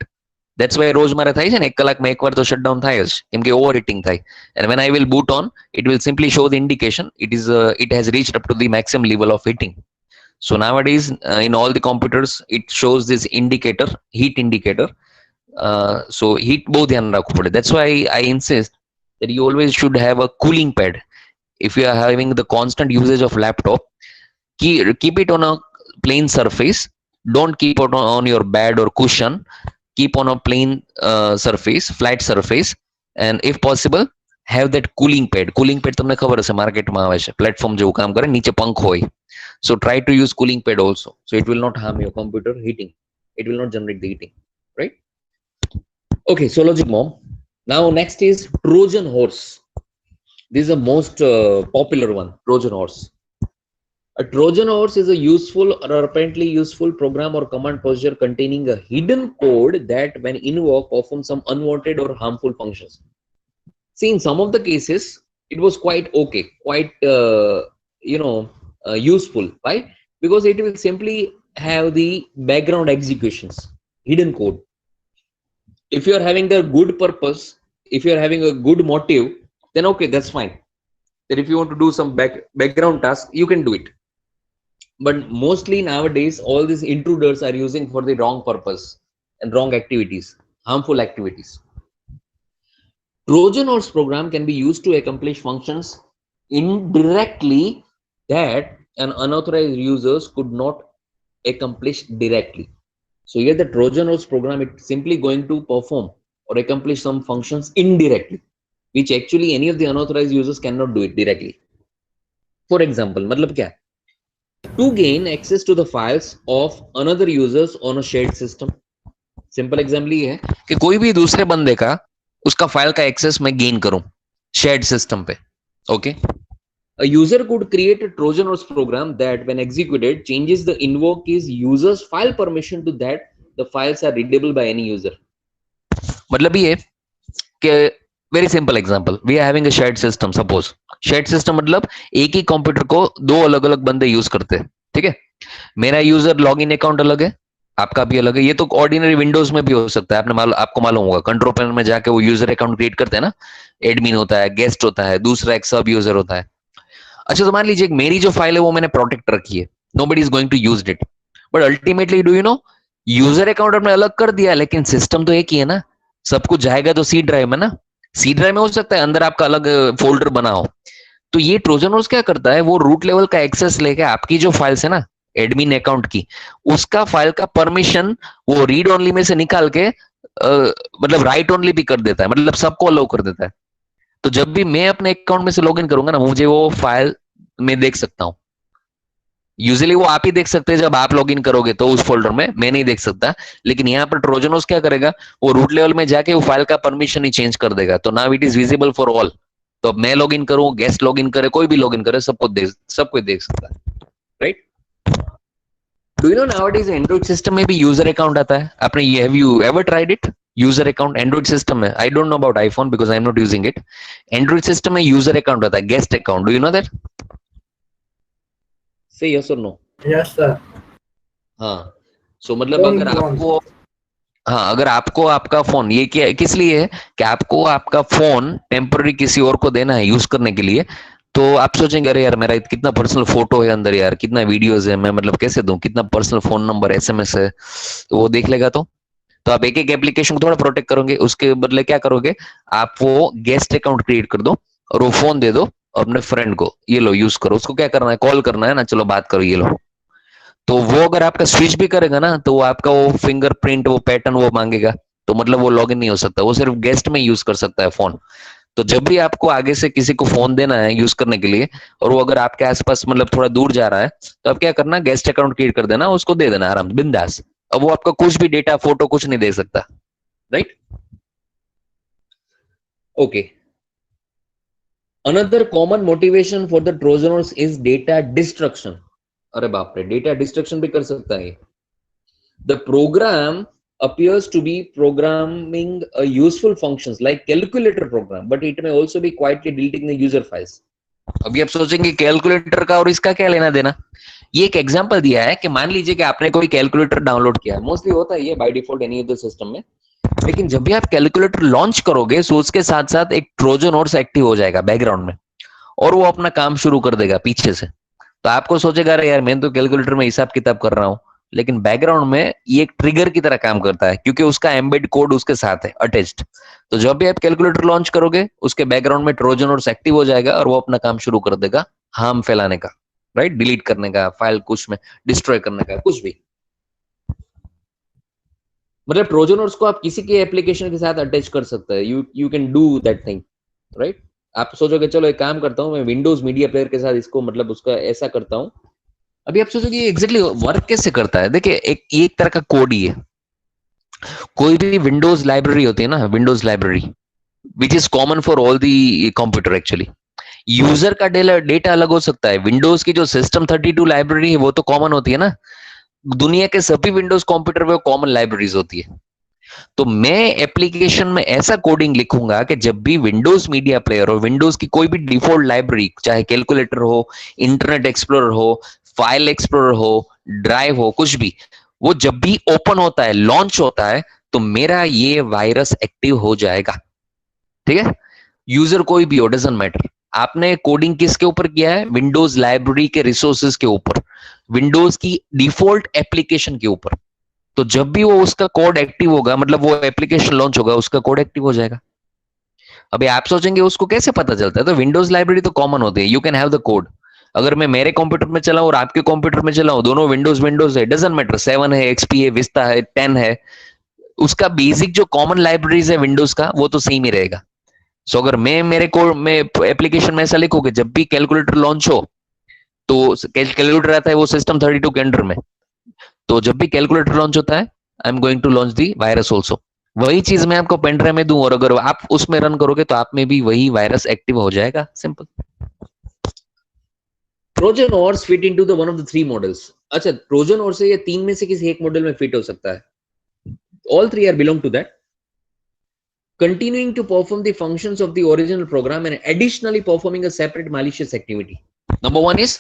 That's why રોજમારા થાય છે ને 1 કલાકમાં એકવાર તો shutdown થાય જ, કેમ કે ઓવરહીટિંગ થાય. And when I will boot on, it will simply show the indication it has reached up to the maximum level of heating. So nowadays in all the computers it shows this indicator, heat indicator. So heat બહુ ધ્યાન રાખવું પડે. That's why I insist that you always should have a cooling pad. If you are having the constant usage of laptop, keep it on a plain surface. Don't keep it on your bed or cushion. Keep on a plain surface, flat surface, and if possible have that cooling pad. Cooling pad તમને ખબર હશે માર્કેટમાં આવે છે, platform જેવું કામ કરે, નીચે પંખ હોય. So try to use cooling pad also, so it will not harm your computer heating, it will not generate the heating, right? Okay, so logic mom. Now next is Trojan horse. This is the most popular one, Trojan horse. A Trojan horse is a useful or apparently useful program or command procedure containing a hidden code that, when invoked, performs some unwanted or harmful functions. See, in some of the cases, it was quite okay, quite useful. Why? Because it will simply have the background executions, hidden code. If you are having a good purpose, if you are having a good motive, then okay, that's fine. That if you want to do some background task, you can do it. But mostly nowadays, all these intruders are using for the wrong purpose and wrong activities, harmful activities. Trojan horse program can be used to accomplish functions indirectly that an unauthorized users could not accomplish directly. So here the Trojan horse program, it's simply going to perform or accomplish some functions indirectly, which actually any of the unauthorized users cannot do it directly. For example, मतलब क्या? To gain access to the files of another users on a shared system. Simple example ये है कि कोई भी दूसरे बंदे का उसका फाइल का एक्सेस मैं गेन करूं shared system पे. Okay. A user could create a Trojan horse program that, when executed, changes the invoke is user's file permission to that the files are readable by any user. मतलब ये कि very simple example, we are having a shared system. Suppose shared system मतलब एक ही computer को दो अलग अलग बंदे यूज करते हैं. ठीक है, मेरा यूजर लॉगिन अकाउंट अलग है, आपका भी अलग है. ये तो ऑर्डिनरी विंडोज में भी हो सकता है. आपको मालूम होगा, कंट्रोल पैनल में जाके वो यूजर अकाउंट क्रिएट करते हैं ना, एडमिन होता है, गेस्ट होता है, दूसरा एक सब यूजर होता है. अच्छा, तो मान लीजिए मेरी जो फाइल है वो मैंने प्रोटेक्ट रखी है, nobody is going to use it, but ultimately do you know, user account हमने अलग कर दिया, लेकिन सिस्टम तो एक ही है ना. सब कुछ जाएगा तो सी ड्राइव में ना. सी ड्राइव में हो सकता है अंदर आपका अलग फोल्डर बना हो. तो ये ट्रोजन हॉर्स क्या करता है, वो रूट लेवल का एक्सेस लेके आपकी जो फाइल्स है ना एडमिन अकाउंट की, उसका फाइल का परमिशन वो रीड ओनली में से निकाल के मतलब राइट ओनली भी कर देता है, मतलब सबको अलाउ कर देता है. तो जब भी मैं अपने अकाउंट में से लॉगिन करूंगा ना, मुझे वो फाइल में देख सकता हूं. यूजुअली वो आप ही देख सकते हैं जब आप लॉगिन करोगे तो उस फोल्डर में, मैं नहीं देख सकता. लेकिन यहाँ पर ट्रोजन हॉर्स क्या करेगा, वो रूट लेवल में जाके वो फाइल का परमिशन ही चेंज कर देगा. तो now it is visible for all. तो अब मैं लॉगिन करूं, गेस्ट लॉगिन करे, कोई भी लॉगिन करे, सबको देख सकता है. Right? Do you know nowadays Android system में भी यूजर अकाउंट आता है. आपने ये have you ever tried it? User account Android system में, I don't know about iPhone because I am not using it. Android system में user account आता है, guest account. Do you know that? Say yes और no? Yes sir. हाँ. So मतलब अगर आपको, हाँ, अगर आपको आपका फोन, ये क्या किस लिए है कि आपको आपका फोन टेम्पररी किसी और को देना है यूज करने के लिए, तो आप सोचेंगे अरे यार मेरा कितना पर्सनल फोटो है अंदर यार, कितना वीडियोस है, मैं मतलब कैसे दूं, कितना पर्सनल फोन नंबर, एसएमएस है, वो देख लेगा. तो आप एक एक एप्लीकेशन को थोड़ा प्रोटेक्ट करोगे. उसके बदले क्या करोगे, आप वो गेस्ट अकाउंट क्रिएट कर दो और वो फोन दे दो अपने फ्रेंड को, ये लो यूज करो. उसको क्या करना है, कॉल करना है ना, चलो बात करो, ये लो. तो वो अगर आपका स्विच भी करेगा ना, तो वो आपका वो फिंगरप्रिंट, वो पैटर्न वो मांगेगा. तो मतलब वो लॉगिन नहीं हो सकता, वो सिर्फ गेस्ट में यूज कर सकता है फोन. तो जब भी आपको आगे से किसी को फोन देना है यूज करने के लिए, और वो अगर आपके आसपास मतलब थोड़ा दूर जा रहा है, तो आप क्या करना, गेस्ट अकाउंट क्रिएट कर देना, उसको दे देना आराम बिंदास. अब वो आपका कुछ भी डेटा, फोटो कुछ नहीं दे सकता. Right? Okay. Another common motivation for the Trojan horse is data destruction. अरे बाप रे, डेटा डिस्ट्रक्शन भी कर सकता है. The program appears to be programming a useful functions like calculator program, but it may also be quietly deleting the user files. अभी आप सोचेंगे कैलकुलेटर का और इसका क्या लेना देना. ये एक एग्जांपल दिया है कि मान लीजिए कि आपने कोई कैलकुलेटर डाउनलोड किया, मोस्टली होता है ये by default any other system में. लेकिन जब भी आप कैलकुलेटर लॉन्च करोगे, तो उसके साथ साथ एक ट्रोजन हॉर्स एक्टिव हो जाएगा बैकग्राउंड में, और वो अपना काम शुरू कर देगा पीछे से. तो आपको सोचेगा अरे यार मैं तो कैलकुलेटर में हिसाब किताब कर रहा हूँ, लेकिन बैकग्राउंड में ये एक ट्रिगर की तरह काम करता है, क्योंकि उसका एम्बेड कोड उसके साथ है अटैच्ड. तो जब भी आप कैलकुलेटर लॉन्च करोगे, उसके बैकग्राउंड में ट्रोजन हॉर्स एक्टिव हो जाएगा और वो अपना काम शुरू कर देगा हार्म फैलाने का. राइट? डिलीट करने का, फाइल कुछ में डिस्ट्रॉय करने का, कुछ भी. मतलब ट्रोजन हॉर्स को आप किसी के एप्लीकेशन के साथ अटैच कर सकते हैं. You can do that thing. Right? आप सोचोगे चलो एक काम करता हूं, मैं विंडोज मीडिया प्लेयर के साथ इसको मतलब उसका ऐसा करता हूं. अभी आप सोचोगे एग्जैक्टली वर्क कैसे करता है. देखिए एक तरह का कोड ही है. कोई भी विंडोज लाइब्रेरी होती है ना, Windows library which is common for all the computer actually, user का डेटा अलग हो सकता है। विंडोज की जो सिस्टम 32 लाइब्रेरी है वो तो कॉमन होती है ना, दुनिया के सभी विंडोज कंप्यूटर में कॉमन लाइब्रेरीज होती है। तो मैं एप्लीकेशन में ऐसा कोडिंग लिखूंगा कि जब भी विंडोज मीडिया प्लेयर हो, विंडोज की कोई भी डिफॉल्ट लाइब्रेरी, चाहे कैलकुलेटर हो, इंटरनेट एक्सप्लोरर हो, फाइल एक्सप्लोरर हो, ड्राइव हो, कुछ भी, वो जब भी ओपन होता है, लॉन्च होता है, तो मेरा ये वायरस एक्टिव हो जाएगा। ठीक है, यूजर कोई भी हो, डजंट मैटर। आपने कोडिंग किसके ऊपर किया है? विंडोज लाइब्रेरी के रिसोर्सेज के ऊपर, विंडोज की डिफॉल्ट एप्लीकेशन के ऊपर। तो जब भी वो उसका कोड एक्टिव होगा, मतलब वो एप्लीकेशन लॉन्च होगा, उसका कोड एक्टिव हो जाएगा। अभी आप सोचेंगे उसको कैसे पता चलता है? तो विंडोज लाइब्रेरी तो कॉमन होती है, you can have the code. अगर मैं मेरे कंप्यूटर में चलाऊं और आपके कंप्यूटर में चलाऊं, दोनों विंडोज विंडोज है, डजंट मैटर, 7 है, एक्सपी है, विस्ता है, 10 है, उसका बेसिक जो कॉमन लाइब्रेरीज है विंडोज का, वो तो सेम ही रहेगा। सो अगर मैं मेरे कोड में एप्लीकेशन में ऐसा लिखूं कि जब भी कैलकुलेटर लॉन्च हो, तो कैलकुलेटर आता है वो सिस्टम 32 के अंडर में, तो जब भी कैलकुलेटर लॉन्च होता है, I am going to launch the virus also. वही चीज मैं आपको पेन ड्राइव में दूं और अगर आप उसमें रन करोगे तो आप में भी वही वायरस एक्टिव हो जाएगा। Simple. Trojan horse fit into the one of the 3 models. अच्छा, ट्रोजन हॉर्स ये 3 में से किसी एक मॉडल में फिट हो सकता है। All 3 are belong to that, continuing to perform the functions of the original program and additionally performing a separate malicious activity. Number 1 is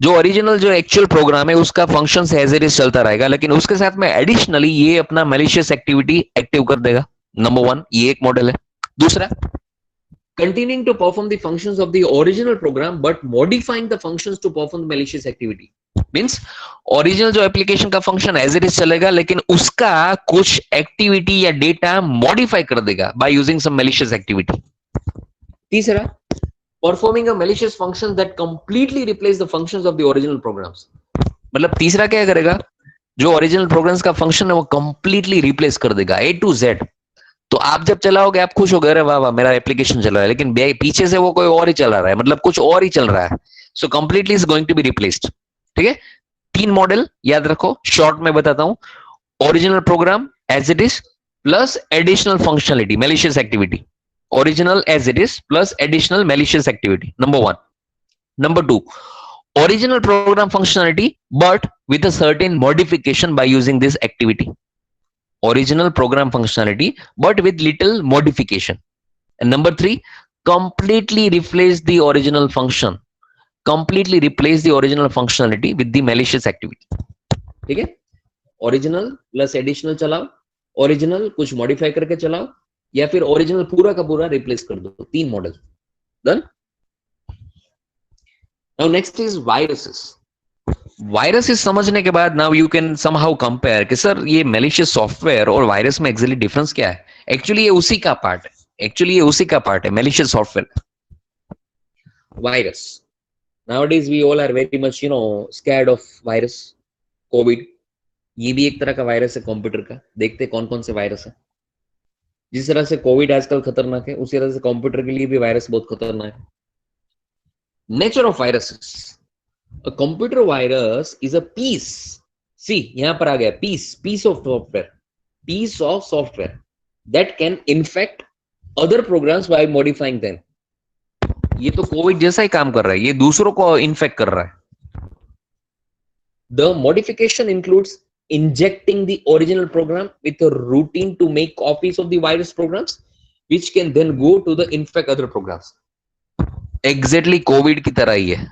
जो ओरिजिनल जो एक्चुअल प्रोग्राम है उसका फंक्शन एज इट इज चलता रहेगा, लेकिन उसके साथ में एडिशनली ये अपना मैलिशियस एक्टिविटी एक्टिव कर देगा। नंबर 1, ये एक मॉडल है। दूसरा, continuing to perform the functions of the original program but modifying the functions to perform the malicious activity means original जो एप्लीकेशन का फंक्शन एज इट इज चलेगा, लेकिन उसका कुछ एक्टिविटी या डेटा मॉडिफाई कर देगा by using some malicious activity. तीसरा, performing a malicious function that completely replace the functions of the original programs। मतलब तीसरा क्या करेगा? जो ओरिजिनल प्रोग्राम्स का फंक्शन है वो कंप्लीटली रिप्लेस कर देगा A to Z। तो आप जब चलाओगे आप खुश हो गए, अरे वाह वाह मेरा एप्लीकेशन चल रहा है, लेकिन पीछे से वो कोई और ही चला रहा है, मतलब कुछ और ही चल रहा है। So completely is going to be replaced. ठीक है, 3 मॉडल याद रखो, शॉर्ट में बताता हूं। Original program as it is plus additional functionality, malicious activity. Original as it is plus additional malicious activity. Number 1. Number 2, original program functionality but with a certain modification by using this activity. Original program functionality but with little modification. And number 3, completely replace the original function. Completely replace the original functionality with the malicious activity. ठीक है, original plus additional चलाओ, original कुछ modify करके चलाओ, या फिर original पूरा का पूरा रिप्लेस कर दो। 3 model done. Now next is viruses. Viruses समझने के बाद now you can somehow compare कि सर ये मैलिशियस सॉफ्टवेयर और वायरस में एक्चुअली डिफरेंस क्या है। एक्चुअली ये उसी का पार्ट है, malicious software. Virus, nowadays we all are very much scared of virus. Covid ये भी एक तरह का वायरस है कंप्यूटर का। देखते कौन कौन से वायरस है। जिस तरह से कोविड आजकल खतरनाक है, उसी तरह से कंप्यूटर के लिए भी वायरस बहुत खतरनाक है। Nature of viruses, a computer virus is a piece, see यहां पर आ गया piece of software that can infect other programs by modifying them. ये तो कोविड जैसा ही काम कर रहा है, ये दूसरों को इन्फेक्ट कर रहा है। The modification includes injecting the original program with a routine to make copies of the virus programs which can then go to the infect other programs। Exactly Covid की तरह ही है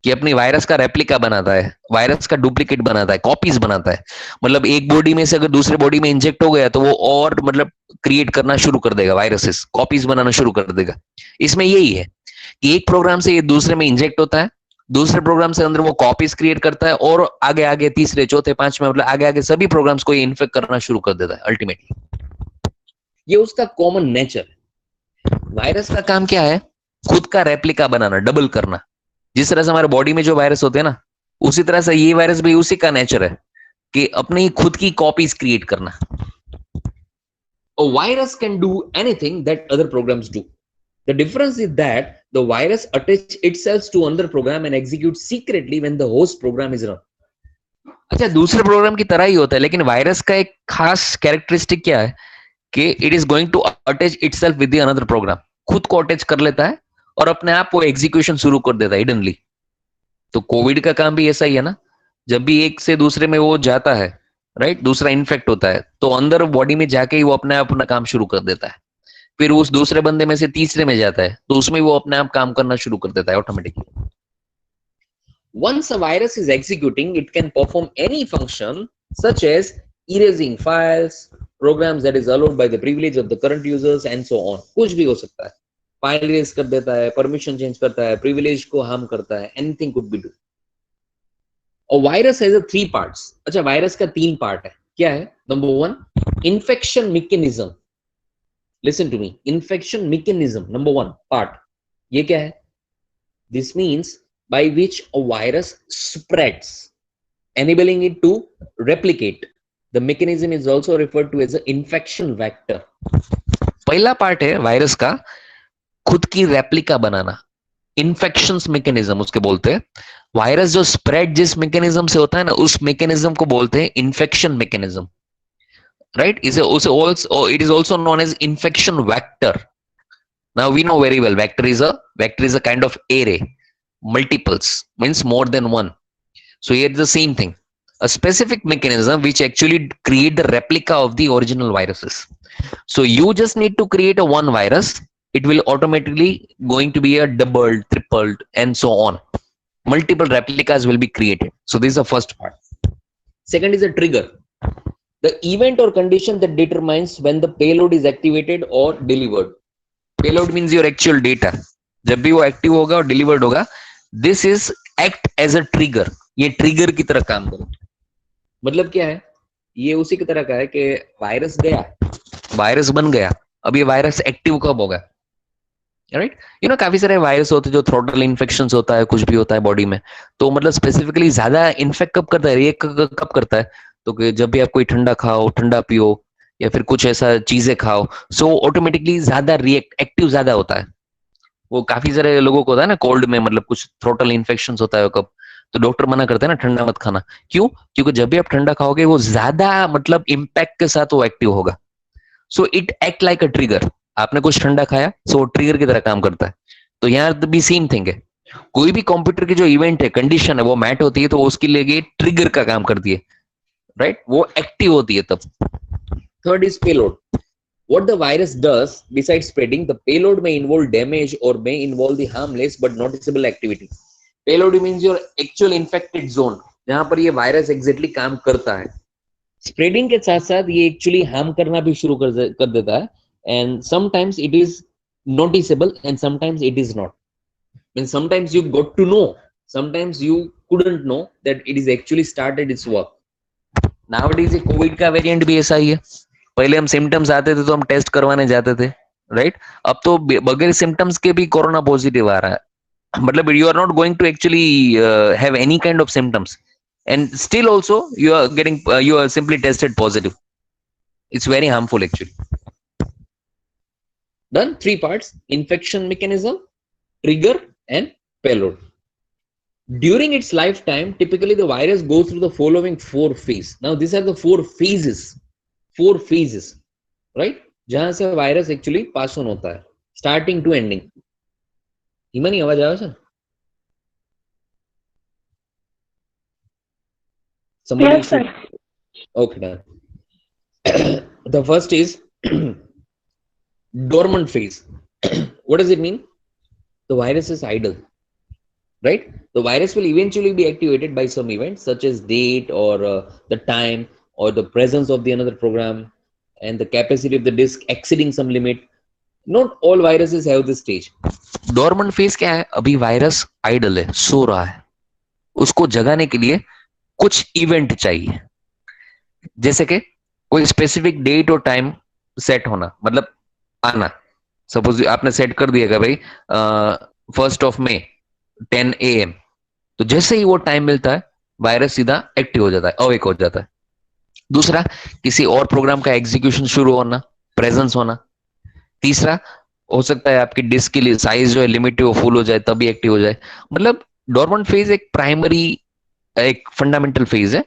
कि अपनी वायरस का रेप्लिका बनाता है, वायरस का duplicate बनाता है, कॉपीज बनाता है। मतलब एक बॉडी में से अगर दूसरे बॉडी में इंजेक्ट हो गया तो वो और मतलब क्रिएट करना शुरू कर देगा, वायरसेस कॉपीज बनाना शुरू कर देगा। इसमें यही है कि एक प्रोग्राम से ये दूसरे में इंजेक्ट होता है, दूसरे प्रोग्राम से अंदर वो कॉपीज क्रिएट करता है और आगे आगे तीसरे चौथे पांचवें मतलब आगे आगे सभी प्रोग्राम्स को ये इन्फेक्ट करना शुरू कर देता है अल्टीमेटली। ये उसका कॉमन नेचर है। वायरस का काम क्या है? खुद का रेप्लिका बनाना, डबल करना। जिस तरह से हमारे बॉडी में जो वायरस होते हैं ना, उसी तरह से ये वायरस भी उसी का नेचर है कि अपनी खुद की कॉपीज क्रिएट करना। A virus can do anything that other programs do. The difference is that the virus attaches itself to another program and executes secretly when the host program is run. अच्छा, दूसरे programme की तरह ही होता है, लेकिन virus का एक खास कैरेक्टरिस्टिक क्या है कि it is going to attach itself with the another program, खुद को अटैच कर लेता है और अपने आप वो एग्जीक्यूशन शुरू कर देता है हिडनली। तो कोविड का काम भी ऐसा ही है ना, जब भी एक से दूसरे में वो जाता है, राइट, दूसरा इन्फेक्ट होता है, तो अंदर बॉडी में जाके ही वो अपने आप अपना काम शुरू कर देता है। फिर उस दूसरे बंदे में से तीसरे में जाता है, तो उसमें वो अपने आप काम करना शुरू कर देता है automatically. Once a virus is executing, it can perform any function such as erasing files, programs that is allowed by the privilege of the current users and so on. कुछ भी हो सकता है, फाइल रेज कर देता है, permission change करता है, प्रिविलेज को हार्म करता है, एनीथिंग कुड बी डू। और वायरस हैज थ्री पार्ट्स। अच्छा, वायरस का तीन पार्ट है, क्या है? Number one, infection mechanism. Listen to me, infection mechanism number one part, ये क्या है? This means by which a virus spreads, enabling it to replicate. The mechanism is also referred to as an infection vector. पहला part है virus का खुद की replica बनाना, infection mechanism उसके बोलते हैं। वायरस जो स्प्रेड जिस मैकेनिज्म से होता है ना, उस मैकेनिज्म को बोलते हैं infection mechanism, right? It is also known as infection vector. Now we know very well vector is a kind of array. Multiples means more than one. So here is the same thing, a specific mechanism which actually create the replica of the original viruses. So you just need to create a one virus, it will automatically going to be a doubled, tripled and so on. Multiple replicas will be created. So this is the first part. Second is a trigger, the event or condition that determines when the payload is activated or delivered. Payload means your actual data. जब भी वो active होगा और delivered होगा, this is act as a trigger, ये trigger की तरह काम करेगा। मतलब क्या है? ये उसी की तरह का है कि वायरस गया, वायरस बन गया, अब ये वायरस एक्टिव कब होगा, राइट? यू नो, काफी सारे वायरस होते हैं जो थ्रोटल इन्फेक्शन होता है, कुछ भी होता है बॉडी में, तो मतलब स्पेसिफिकली ज्यादा इन्फेक्ट कब करता है, रिएक्ट कब करता है? तो जब भी आप कोई ठंडा खाओ, ठंडा पियो या फिर कुछ ऐसा चीजें खाओ, सो ऑटोमेटिकली ज्यादा रिएक्ट एक्टिव ज्यादा होता है। वो काफी सारे लोगों को होता है ना कोल्ड में, मतलब कुछ थ्रोटल इन्फेक्शन होता है कब, तो डॉक्टर मना करते हैं ना ठंडा मत खाना। क्यों? क्योंकि जब भी आप ठंडा खाओगे वो ज्यादा मतलब इम्पैक्ट के साथ वो एक्टिव होगा। So it act like a trigger. आपने कुछ ठंडा खाया, सो ट्रिगर की तरह काम करता है। तो यहाँ भी सेम थिंग है, कोई भी कंप्यूटर की जो इवेंट है, कंडीशन है, वो मैट होती है तो उसके लिए ट्रिगर का काम करती है, राइट? वो एक्टिव होती है तब। Third is payload. What the virus does besides spreading, the payload may involve damage or may involve the harmless but noticeable activity. Payload means your actual infected zone, जहां पर ये वायरस एग्जैक्टली काम करता है। Spreading के साथ साथ ये एक्चुअली हार्म करना भी शुरू कर देता है, and sometimes it is noticeable and sometimes it is not. Mean sometimes you got to know, sometimes you couldn't know that it is actually started its work. Nowadays ये कोविड का variant भी ऐसा ही है। पहले हम सिम्टम्स आते थे तो हम टेस्ट करवाने जाते थे, राइट? अब तो बगैर सिम्टम्स के भी कोरोना पॉजिटिव आ रहा है। मतलब you are not going to actually have any kind of symptoms and still also you are simply tested positive. It's very harmful actually. Done. Three parts: infection mechanism, trigger and payload. During its lifetime, typically the virus goes through the following four phases. Now these are the four phases, right? जहां से virus actually pass on होता है, starting to ending. Himani आवाज आवे छे? Somebody Yes, sir. Okay, done. The first is dormant phase. What does it mean? The virus is idle, right? The virus will eventually be activated by some event such as date or the time or the presence of the another program and the capacity of the disk exceeding some limit. Not all viruses have this stage. Dormant phase क्या है? अभी virus idle है, सो रहा है, उसको जगाने के लिए कुछ इवेंट चाहिए, जैसे कि कोई स्पेसिफिक डेट और टाइम सेट होना, मतलब आना। सपोज आपने सेट कर दिया कि भाई 1 मई 10 AM, तो जैसे ही वो टाइम मिलता है वायरस सीधा एक्टिव हो जाता है, अवेक हो जाता है। दूसरा, किसी और प्रोग्राम का एग्जीक्यूशन शुरू होना, प्रेजेंस होना। तीसरा, हो सकता है आपकी डिस्क की साइज जो है लिमिट वो फुल हो जाए, तभी एक्टिव हो जाए। मतलब डोरमेंट फेज एक प्राइमरी, एक फंडामेंटल फेज है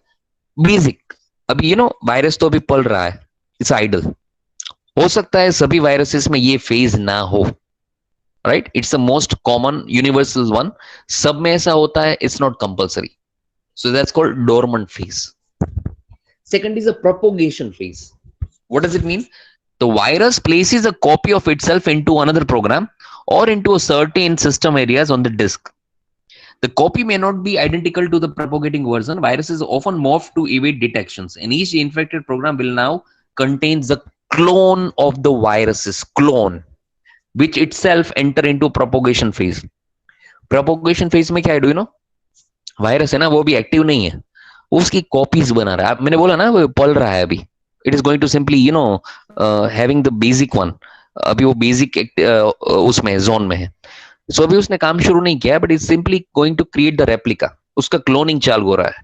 बेसिक। अभी वायरस तो अभी पल रहा है, इट्स आइडल। हो सकता है सभी वायरसेस में ये फेज ना हो, right? It's the most common universal one. सब में ऐसा होता है, it's not compulsory. So that's called dormant phase. Second is a propagation phase. What does it mean? The virus places a copy of itself into another program or into a certain system areas on the disk. The copy may not be identical to the propagating version. Viruses often morph to evade detections, and each infected program will now contain the clone of the virus's clone, which itself enter into propagation phase. Propagation phase में क्या है, do you know? Virus है ना, वो भी active नहीं है, वो उसकी कॉपीज बना रहा है। मैंने बोला ना वो पल रहा है अभी। It is going to simply having the basic one. अभी वो बेसिक उसमें जोन में है। सो अभी उसने काम शुरू नहीं किया, but is simply going to create the replica. उसका क्लोनिंग चालू हो रहा है,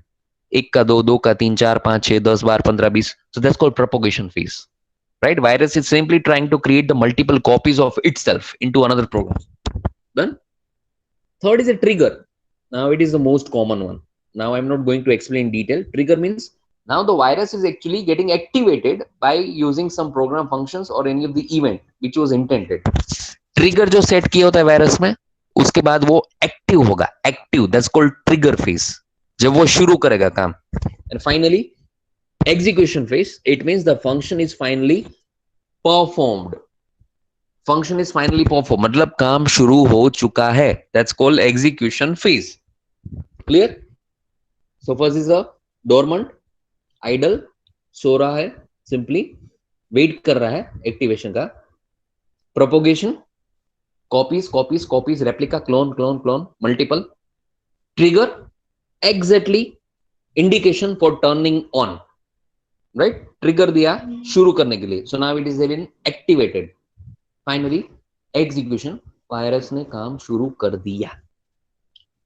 1 का 2, 2 का 3, 4 5 6 10 12 15 20। So that's called propagation phase, right? Virus is simply trying to create the multiple copies of itself into another program. Done. Third is a trigger. Now it is the most common one. Now I'm not going to explain in detail. Trigger means now the virus is actually getting activated by using some program functions or any of the event which was intended. Trigger जो set किया होता है virus में, उसके बाद वो active होगा। Active, that's called trigger phase, जब वो शुरू करेगा काम। And finally execution phase. It means the function is finally performed. Function is finally perform, मतलब काम शुरू हो चुका है। That's called execution phase. Clear? So first is a dormant, idle, सो रहा है, सिंपली वेट कर रहा है एक्टिवेशन का। Propagation, copies copies copies, replica, clone clone clone, multiple. Trigger, exactly indication for turning on, right? Trigger दिया शुरू करने के लिए। So now it is been activated. Finally execution, virus ने काम शुरू कर दिया।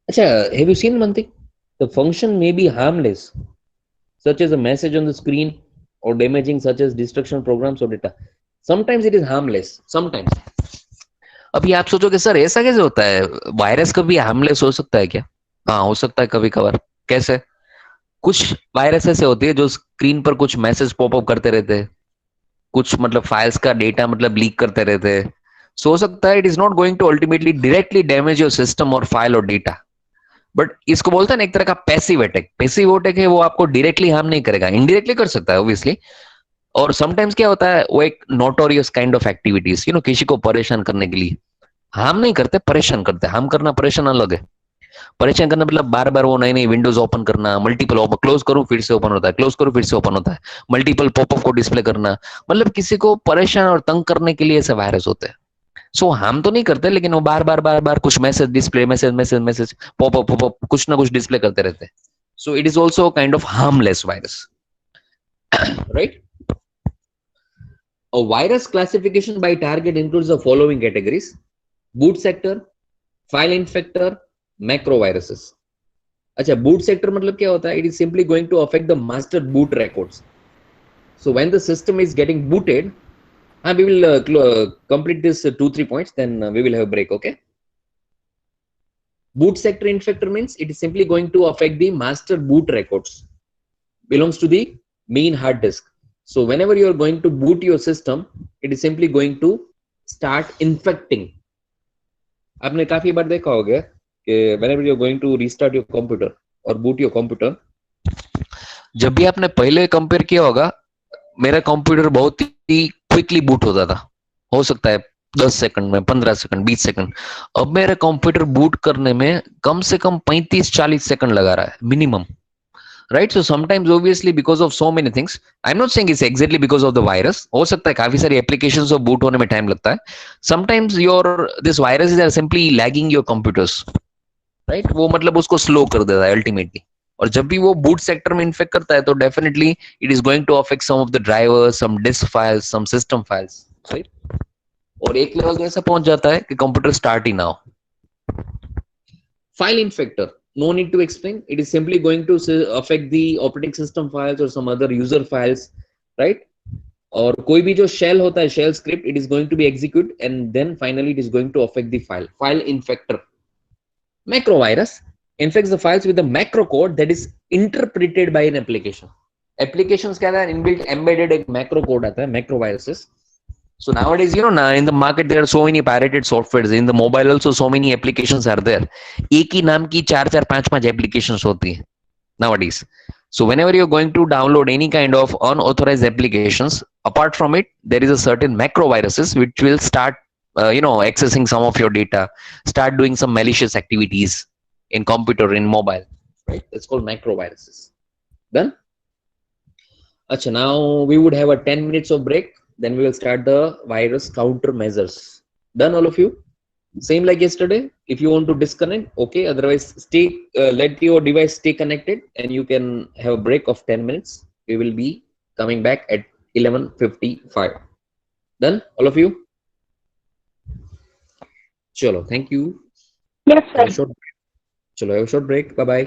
अच्छा, have you seen one thing? The function may be harmless such as a message on the screen or damaging such as destruction programs or data. Sometimes it is harmless, sometimes. अभी आप सोचोगे sir ऐसा कैसे होता है, virus कभी harmless हो सकता है क्या? हाँ, हो सकता है कभी कभार। कैसे? कुछ वायरस ऐसे होते हैं जो स्क्रीन पर कुछ मैसेज पॉपअप करते रहते हैं, कुछ मतलब फाइल्स का डेटा मतलब लीक करते रहते हैं। सो हो सकता है it is not going to ultimately directly damage your system और फाइल और डेटा, बट इसको बोलते हैं ना एक तरह का पैसिव अटैक। पैसिव अटैक है, वो आपको डायरेक्टली हार्म नहीं करेगा, इनडायरेक्टली कर सकता है ऑब्वियसली। और समटाइम्स क्या होता है, वो एक नोटोरियस काइंड ऑफ एक्टिविटीज, किसी को परेशान करने के लिए। हार्म नहीं करते, परेशान करते। हार्म करना, परेशान अलग है। परेशान करना मतलब बार बार वो नई नई विंडोज ओपन करना, मल्टीपल ओपन, क्लोज करूं फिर से ओपन होता है, क्लोज करूं फिर से ओपन होता है, मल्टीपल पॉपअप को डिस्प्ले करना, मतलब किसी को परेशान और तंग करने के लिए ऐसे वायरस होते हैं। सो हम तो नहीं करते, लेकिन वो बार बार कुछ message display, message popup popup कुछ ना कुछ डिस्प्ले करते रहते हैं। So it is also kind of harmless virus, right? A virus classification by target includes the following categories: boot sector, file infector, macroviruses. अच्छा, boot sector मतलब क्या होता है? It is simply going to affect the master boot records. So when the system is getting booted, and we will complete this 2-3 points, then we will have a break. Okay? Boot sector infector means it is simply going to affect the master boot records, belongs to the main hard disk. So whenever you are going to boot your system, it is simply going to start infecting. आपने काफी बार देखा होगा कि whenever you are going to restart your computer or boot your computer, जब भी आपने पहले compare किया होगा, मेरा कंप्यूटर बहुत ही क्विकली बूट होता था। हो सकता है 10 सेकंड में, 15 सेकंड, 20 सेकंड। अब मेरा कंप्यूटर बूट करने में कम से कम 35-40 सेकंड लगा रहा है minimum, right? So sometimes obviously because of so many things, I'm not saying it's exactly because of the virus. हो सकता है काफी सारी एप्लीकेशंस को बूट होने में टाइम लगता है। Sometimes this viruses are simply lagging your computers, right? वो मतलब उसको स्लो कर देता है अल्टीमेटली। और जब भी वो बूट सेक्टर में इन्फेक्ट करता है तो definitely it is going to affect some of the drivers, some disk files, some system files, right? और एक लेवल में ऐसा पहुंच जाता है कि कंप्यूटर स्टार्ट ही ना हो। File infector, no need to explain, it is simply going to affect the operating system files or some other user files, right? और कोई भी जो shell होता है, shell script, it is going to be executed and then finally it is going to affect the file infector. Macrovirus infects the files with a macro code that is interpreted by an application. Applications के अंदर inbuilt embedded एक macro code आता है, macro viruses. So nowadays, in the market there are so many pirated softwares. In the mobile also so many applications are there. एक ही नाम की 4-4 5-5 applications होती है nowadays. So whenever you're going to download any kind of unauthorized applications, apart from it, there is a certain macro viruses which will start, accessing some of your data, start doing some malicious activities in computer, in mobile, right? It's called macro viruses. Done? Acha, now we would have a 10 minutes of break. Then we will start the virus countermeasures. Done, all of you? Same like yesterday. If you want to disconnect, okay. Otherwise, stay. Let your device stay connected, and you can have a break of 10 minutes. We will be coming back at 11:55. Done, all of you? Chalo. Thank you. Yes, Have a sir. short. Chalo. Have a short break. Bye bye.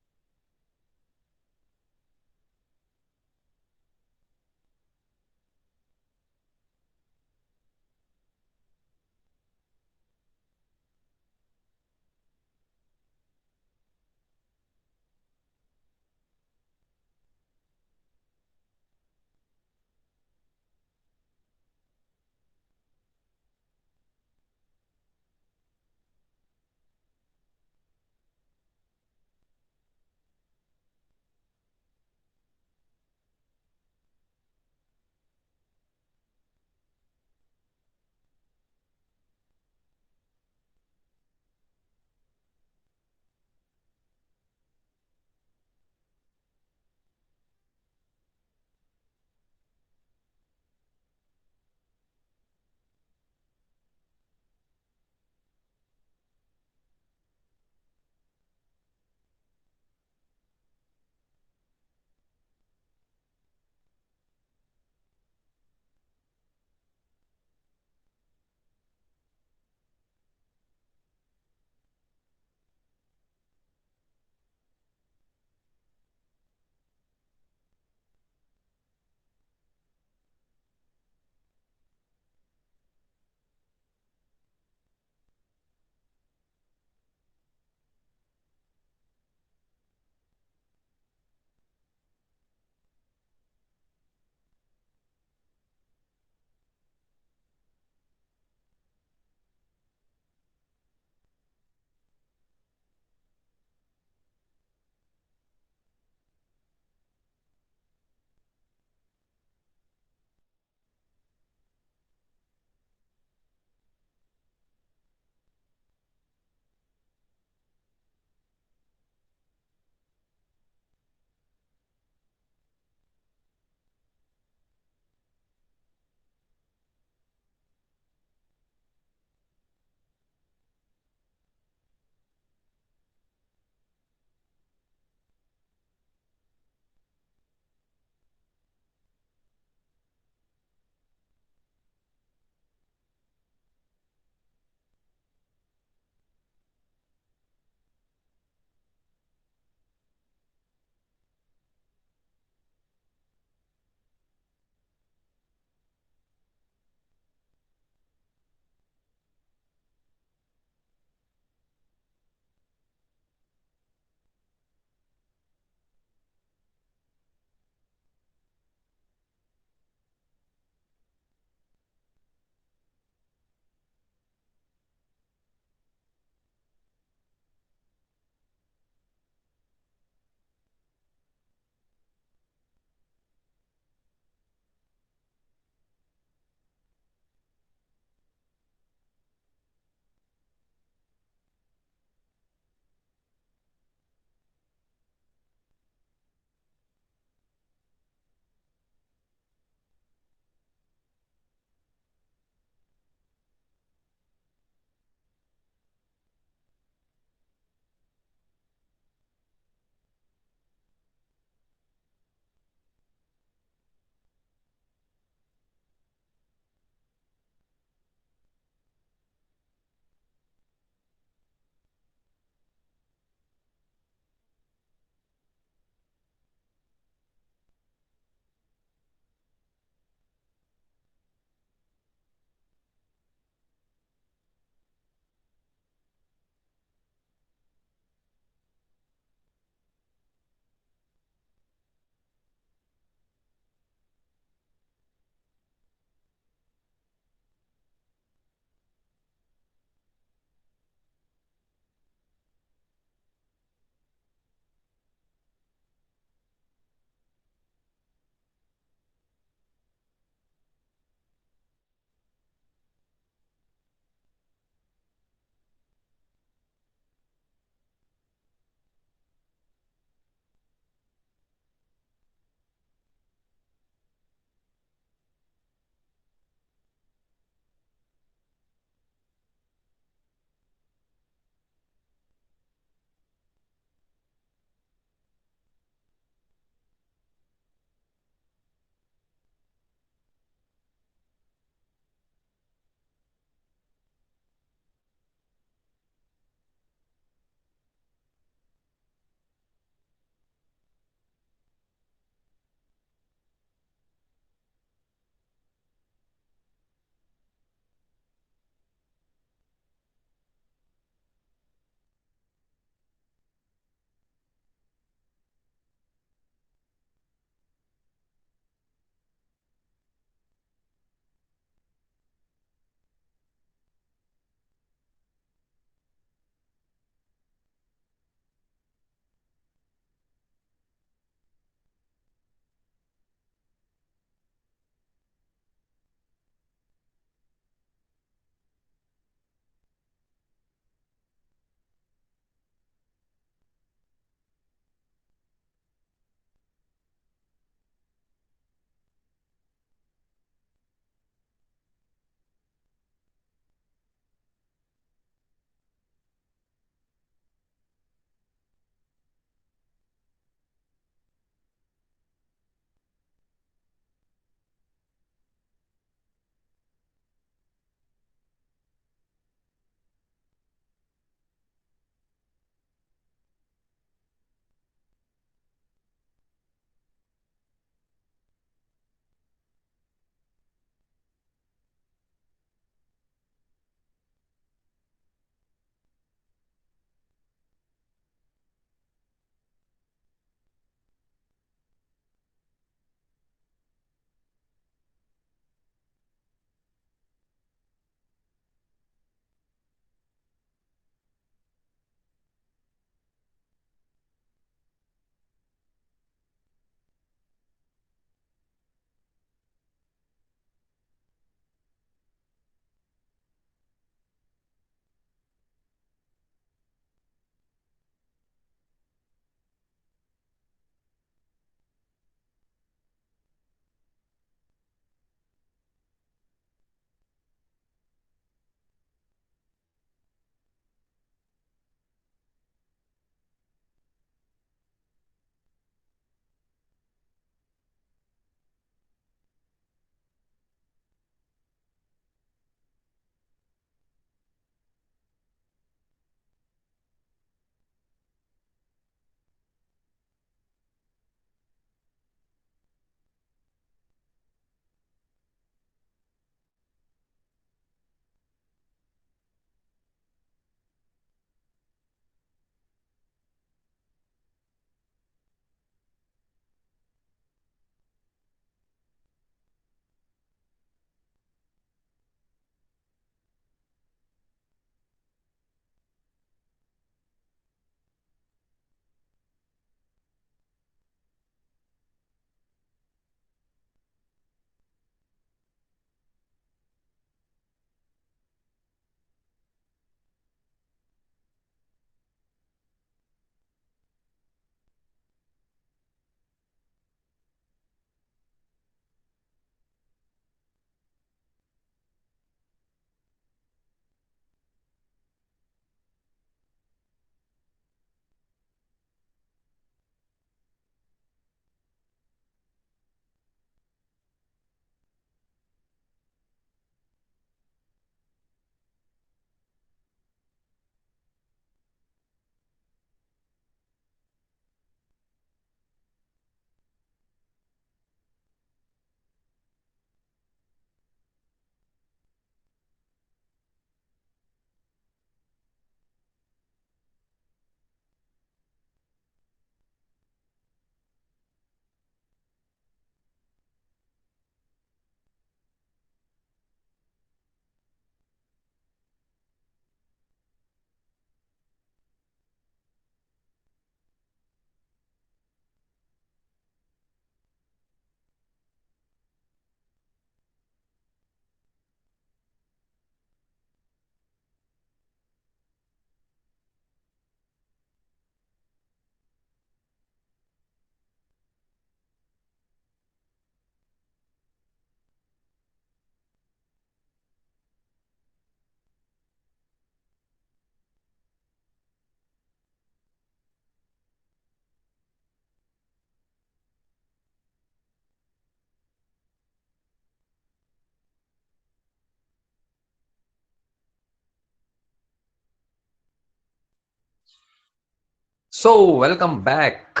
So welcome back.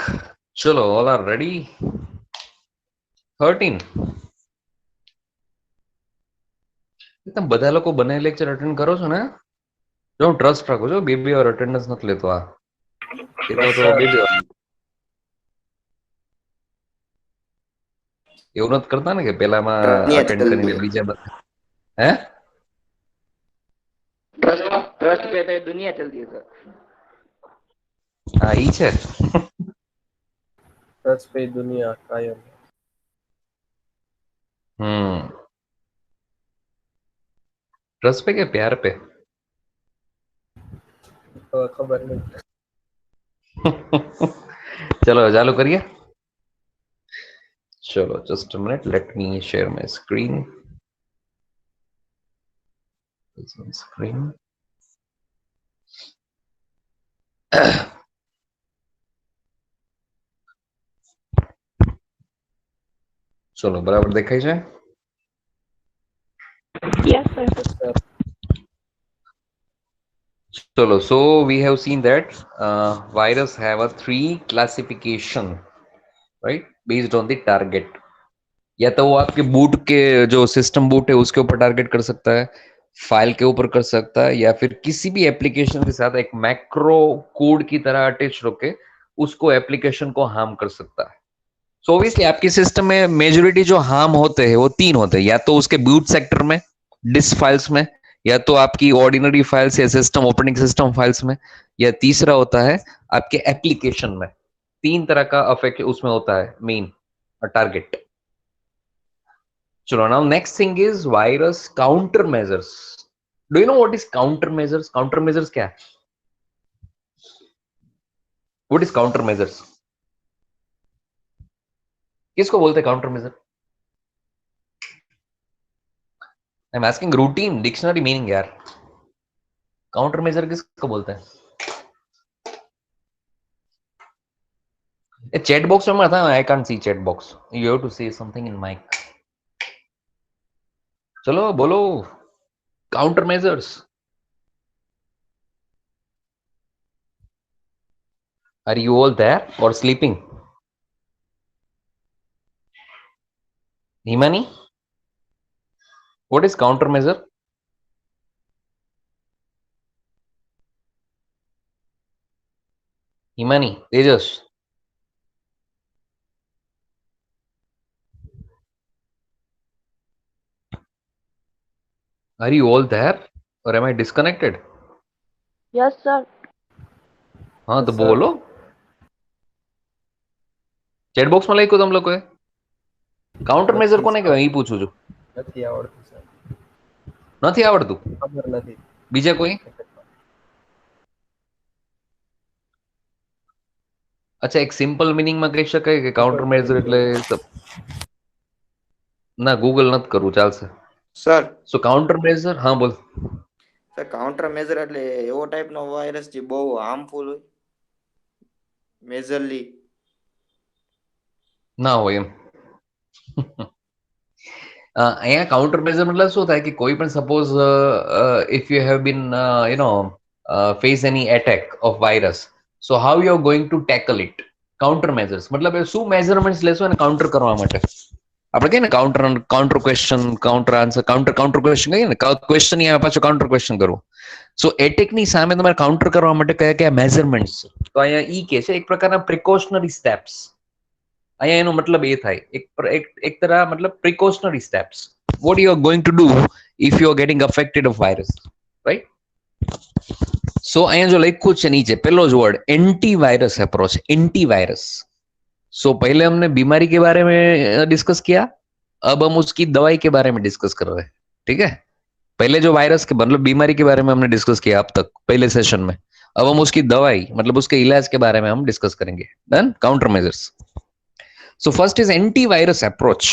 Chalo, all are ready. 13. તમે બધા લોકો બને lecture attend કરો છો ને? જો હું trust રાખું છું, બે વાર અટેન્ડન્સ નથી લેતો આ. એ તો બે વાર. એવું નથી કરતા ને કે પેલામાં અટેન્ડ કરીને બીજા બધા. હે? ट्रस्ट पे तो दुनिया चलती है सर. હા ઈ છે. ट्रस्ट पे दुनिया कायम. ट्रस्ट पे के प्यार पे? खबर नहीं. चलो चालू करिए. चलो just a minute, let me share my screen. This on screen. चलो बराबर देखाय છે? Yes, sir. चलो, so we have seen that virus have a 3 classification, right, based on the target. या तो वो आपके बूट के जो सिस्टम बूट है उसके ऊपर टारगेट कर सकता है, फाइल के ऊपर कर सकता है, या फिर किसी भी एप्लीकेशन के साथ एक मैक्रो कोड की तरह अटैच होके उसको एप्लीकेशन को हार्म कर सकता है. सो ऑब्वियसली आपके सिस्टम में मेजोरिटी जो हार्म होते हैं वो 3 होते हैं, या तो उसके बूट सेक्टर में, डिस्क फाइल्स में, या तो आपकी ऑर्डिनरी फाइल्स या सिस्टम ऑपरेटिंग सिस्टम फाइल्स में, या तीसरा होता है आपके एप्लीकेशन में. 3 तरह का अफेक्ट उसमें होता है मेन टारगेट. चलो, now next thing is virus countermeasures. Do you know what is countermeasures? Countermeasures क्या है? What is countermeasures? किसको बोलते हैं countermeasure? I am asking routine dictionary meaning यार. काउंटर मेजर किसको बोलते हैं? चैट बॉक्स में था. I can't see chat box. You have to say something in mic. चलो बोलो. Countermeasures. Are you all there और sleeping? Himani, what is countermeasure? Himani, Tejas. Are you all there or am I disconnected? Yes, sir. हाँ तो Yes, sir. बोलो. Chat box में લખ્યું તમે લોકોએ? કાઉન્ટર મેજર કોને કહેવાય એ પૂછું છું. નથી આવડતું સર. નથી આવડતું? ખબર નથી. બીજા કોઈ? अच्छा, एक सिंपल मीनिंग में કહી શકાય કે કાઉન્ટર મેજર એટલે ના ગૂગલ નથી કરવું ચાલશે. સર સો કાઉન્ટર મેજર, હા બોલ. સર કાઉન્ટર મેજર એટલે એવો ટાઈપનો વાયરસ જે બહુ હાર્મફુલ હોય મેજરલી ના હોય એમ. અહીંયા કાઉન્ટર મેજર મતલબ શું થાય કે કોઈ પણ suppose if you have been you know face any attack of virus, so how you are going to tackle it. Countermeasures મતલબ શું મેઝરમેન્ટ્સ લેશો એને કાઉન્ટર કરવા માટે. આપણે કહીએ ને counter question, counter answer, counter question કહીએ ને, ક્વેશ્ચન અહીંયા પાછો કાઉન્ટર ક્વેશ્ચન કરવું. સો એટેકની સામે તમારે કાઉન્ટર કરવા માટે કયા કયા મેઝરમેન્ટ્સ છે, તો અહીંયા ઈ કે છે એક પ્રકારના પ્રિકોશનરી સ્ટેપ્સ. અહીંયા એનો મતલબ એ થાય એક તરહ મતલબ precautionary steps. What you are going to do if you are getting affected of virus, right? So અહીંયા જો લખ્યું છે નીચે पहलो જ word antivirus approach. Antivirus. So पहले हमने बीमारी के बारे में डिस्कस किया, अब हम उसकी दवाई के बारे में डिस्कस कर रहे हैं. ठीक है, पहले जो वायरस के मतलब बीमारी के बारे में हमने डिस्कस किया अब तक पहले सेशन में, अब हम उसकी दवाई मतलब उसके इलाज के बारे में हम डिस्कस करेंगे. Done? Counter measures. So first is antivirus approach.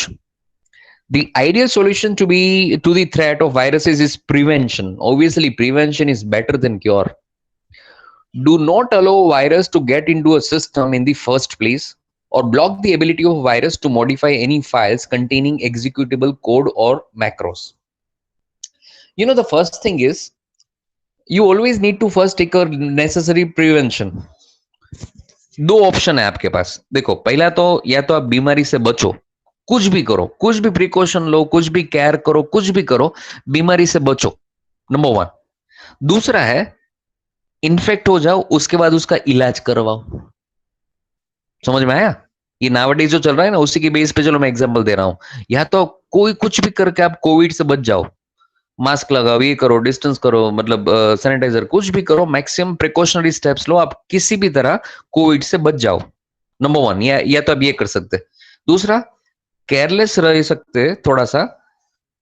The ideal solution to the threat of viruses is prevention. Obviously, prevention is better than cure. Do not allow virus to get into a system in the first place, or block the ability of virus to modify any files containing executable code or macros. You know, the first thing is you always need to first take a necessary prevention. दो option है आपके पास। देखो, पहला तो या तो आप बीमारी से बचो, कुछ भी करो, कुछ भी प्रिकॉशन लो, कुछ भी केयर करो, कुछ भी करो, बीमारी से बचो, नंबर 1। दूसरा है इन्फेक्ट हो जाओ, उसके बाद उसका इलाज करवाओ। समझ में आया? ये नावडेज जो चल रहा है ना, उसी की बेस पे चलो मैं एग्जांपल दे रहा हूं। या तो कोई कुछ भी करके आप कोविड से बच जाओ, मास्क लगाओ, ये करो, डिस्टेंस करो, मतलब सैनिटाइजर, कुछ भी करो, मैक्सिमम प्रिकॉशनरी स्टेप्स लो, आप किसी भी तरह कोविड से बच जाओ, नंबर 1। या तो आप ये कर सकते। दूसरा, केयरलेस रह सकते थोड़ा सा,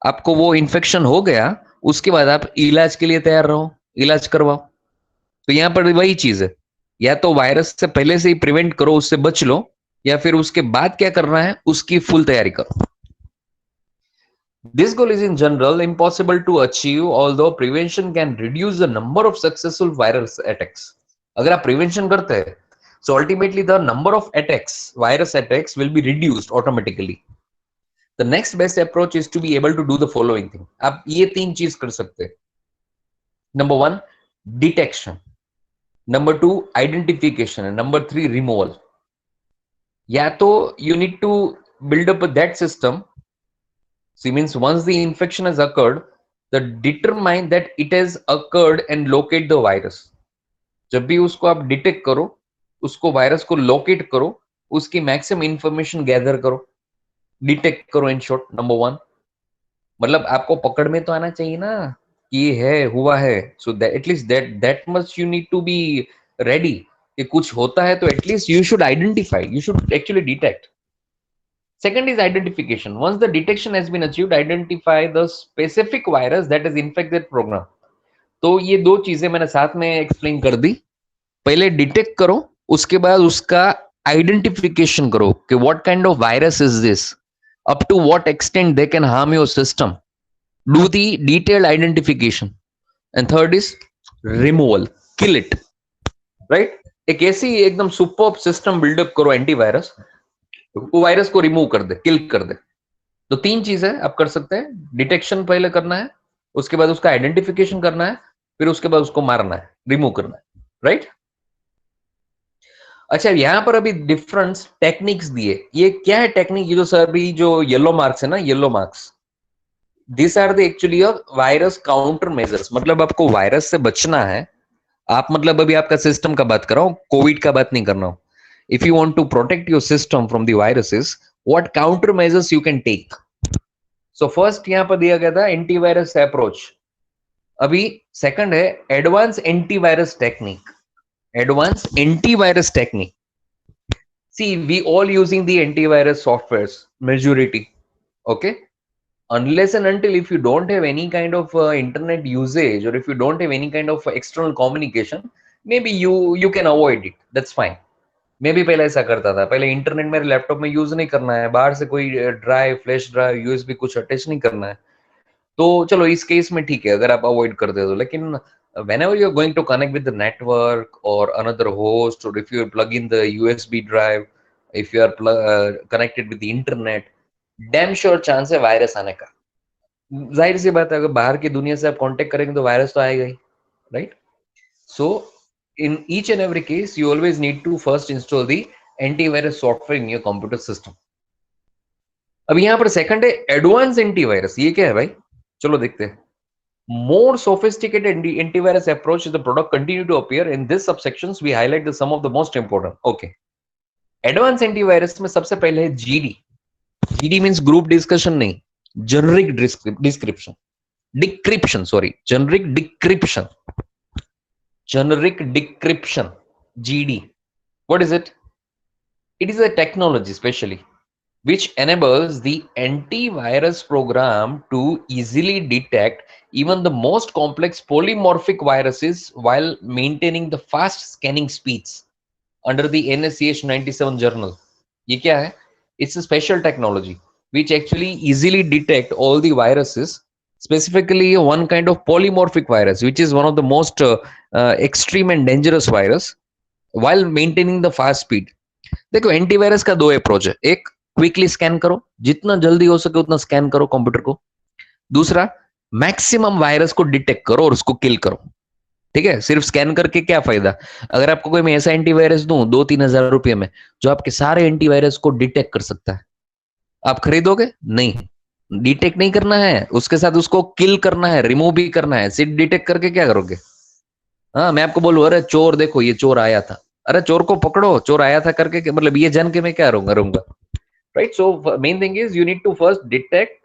आपको वो इन्फेक्शन हो गया, उसके बाद आप इलाज के लिए तैयार रहो, इलाज करवाओ। तो यहां पर वही चीज है, या तो वायरस से पहले से ही प्रिवेंट करो, उससे बच लो, या फिर उसके बाद क्या करना है उसकी फुल तैयारी करो। This goal is in general impossible to achieve, although prevention can reduce the number of successful virus attacks. अगर आप प्रिवेंशन करते हैं, so ultimately the number of attacks, virus attacks, will be reduced automatically. The next best approach is to be able to do the following thing. आप ये 3 चीज कर सकते हैं। Number 1, detection. Number 2, identification. And number 3, removal. या तो you need to build up that system. See, means once the infection has occurred, the determine that it has occurred and locate the virus. जब भी उसको आप detect करो, उसको virus को locate करो, उसकी मैक्सिमम इंफॉर्मेशन गैदर करो, डिटेक्ट करो, इन शॉर्ट, नंबर 1। मतलब आपको पकड़ में तो आना चाहिए ना कि ये है, हुआ है। So at least that much you need to be ready कि कुछ होता है तो at least you should identify, you should actually detect. Second is identification. Once the detection has been achieved, identify the specific virus that has infected program. तो ये 2 चीजें मैंने साथ में एक्सप्लेन कर दी। पहले डिटेक्ट करो, उसके बाद उसका आइडेंटिफिकेशन करो कि what kind of virus is this, up to what extent they can harm your system, do the detailed identification. And third is removal, kill it, right? एक ऐसी एकदम सुपर्ब सिस्टम बिल्डअप करो एंटीवायरस, वो virus को remove कर दे, किल कर दे। तो 3 चीजें आप कर सकते हैं। डिटेक्शन पहले करना है, उसके बाद उसका आइडेंटिफिकेशन करना है, फिर उसके बाद उसको मारना है, रिमूव करना है, राइट? अच्छा, यहां पर अभी डिफरेंस टेक्निक्स दिए। ये क्या है टेक्निक? ये जो सर अभी जो येलो मार्क्स है ना, yellow marks, this are the actually virus countermeasures. मतलब आपको वायरस से बचना है, आप मतलब अभी आपका सिस्टम का बात कर रहा हूं, कोविड का बात नहीं कर रहा हूं। If you want to protect your system from the viruses, what countermeasures you can take? So first यहाँ पर दिया गया था एंटीवायरस अप्रोच। अभी सेकंड है advance antivirus technique. Advance antivirus technique, see, we all using the antivirus softwares majority, okay? Unless and until if you don't have any kind of internet usage, or if you don't have any kind of external communication, maybe you can avoid it, that's fine. मैं भी पहले ऐसा करता था। पहले internet मेरे laptop में use नहीं करना है, बाहर से कोई ड्राइव, फ्लैश ड्राइव, यूएसबी कुछ अटैच नहीं करना है, तो चलो इस केस में ठीक है अगर आप अवॉइड कर दे तो। लेकिन whenever you're going to connect with the network or another host, or if you plug in the USB drive, if you are connected with the internet, damn sure chance है virus आने का। जाहिर सी बात है, अगर बाहर की दुनिया से आप कांटेक्ट करेंगे तो वायरस तो आएगा ही, right? So in each and every case, you always need to first install the antivirus software in your computer system. अब यहाँ पर सेकंड है एडवांस एंटीवायरस। ये क्या है भाई? चलो देखते हैं। More sophisticated antivirus approach is the product continue to appear. In this subsections, we highlight the some of the most important. Okay. Advanced antivirus में सबसे पहले है GD. GD means group discussion नहीं, generic description, decryption. Sorry, generic decryption. Generic decryption, GD. What is it? It is a technology specially which enables the antivirus program to easily detect even the most complex polymorphic viruses while maintaining the fast scanning speeds under the NSCH 97 journal. ये क्या है? It's a special technology which actually easily detect all the viruses, specifically one kind of polymorphic virus, which is one of the most extreme and dangerous virus, while maintaining the fast speed. देखो, antivirus का 2 approach है। एक, quickly scan करो, जितना जल्दी हो सके उतना स्कैन करो कंप्यूटर को। दूसरा, मैक्सिमम वायरस को डिटेक्ट करो और उसको किल करो। ठीक है, सिर्फ स्कैन करके क्या फायदा? अगर आपको कोई मैं ऐसा एंटीवायरस दूं 2-3 हजार रुपये में जो आपके सारे एंटीवायरस को डिटेक्ट कर सकता है, आप खरीदोगे? नहीं, डिटेक्ट नहीं करना है, उसके साथ उसको किल करना है, रिमूव भी करना है। सिर्फ डिटेक्ट करके क्या करोगे? हाँ, मैं आपको बोलूं अरे चोर देखो ये चोर आया था, अरे चोर को पकड़ो, चोर आया था करके मतलब ये जान के मैं क्या रहूंगा? Right? So main thing is you need to first detect,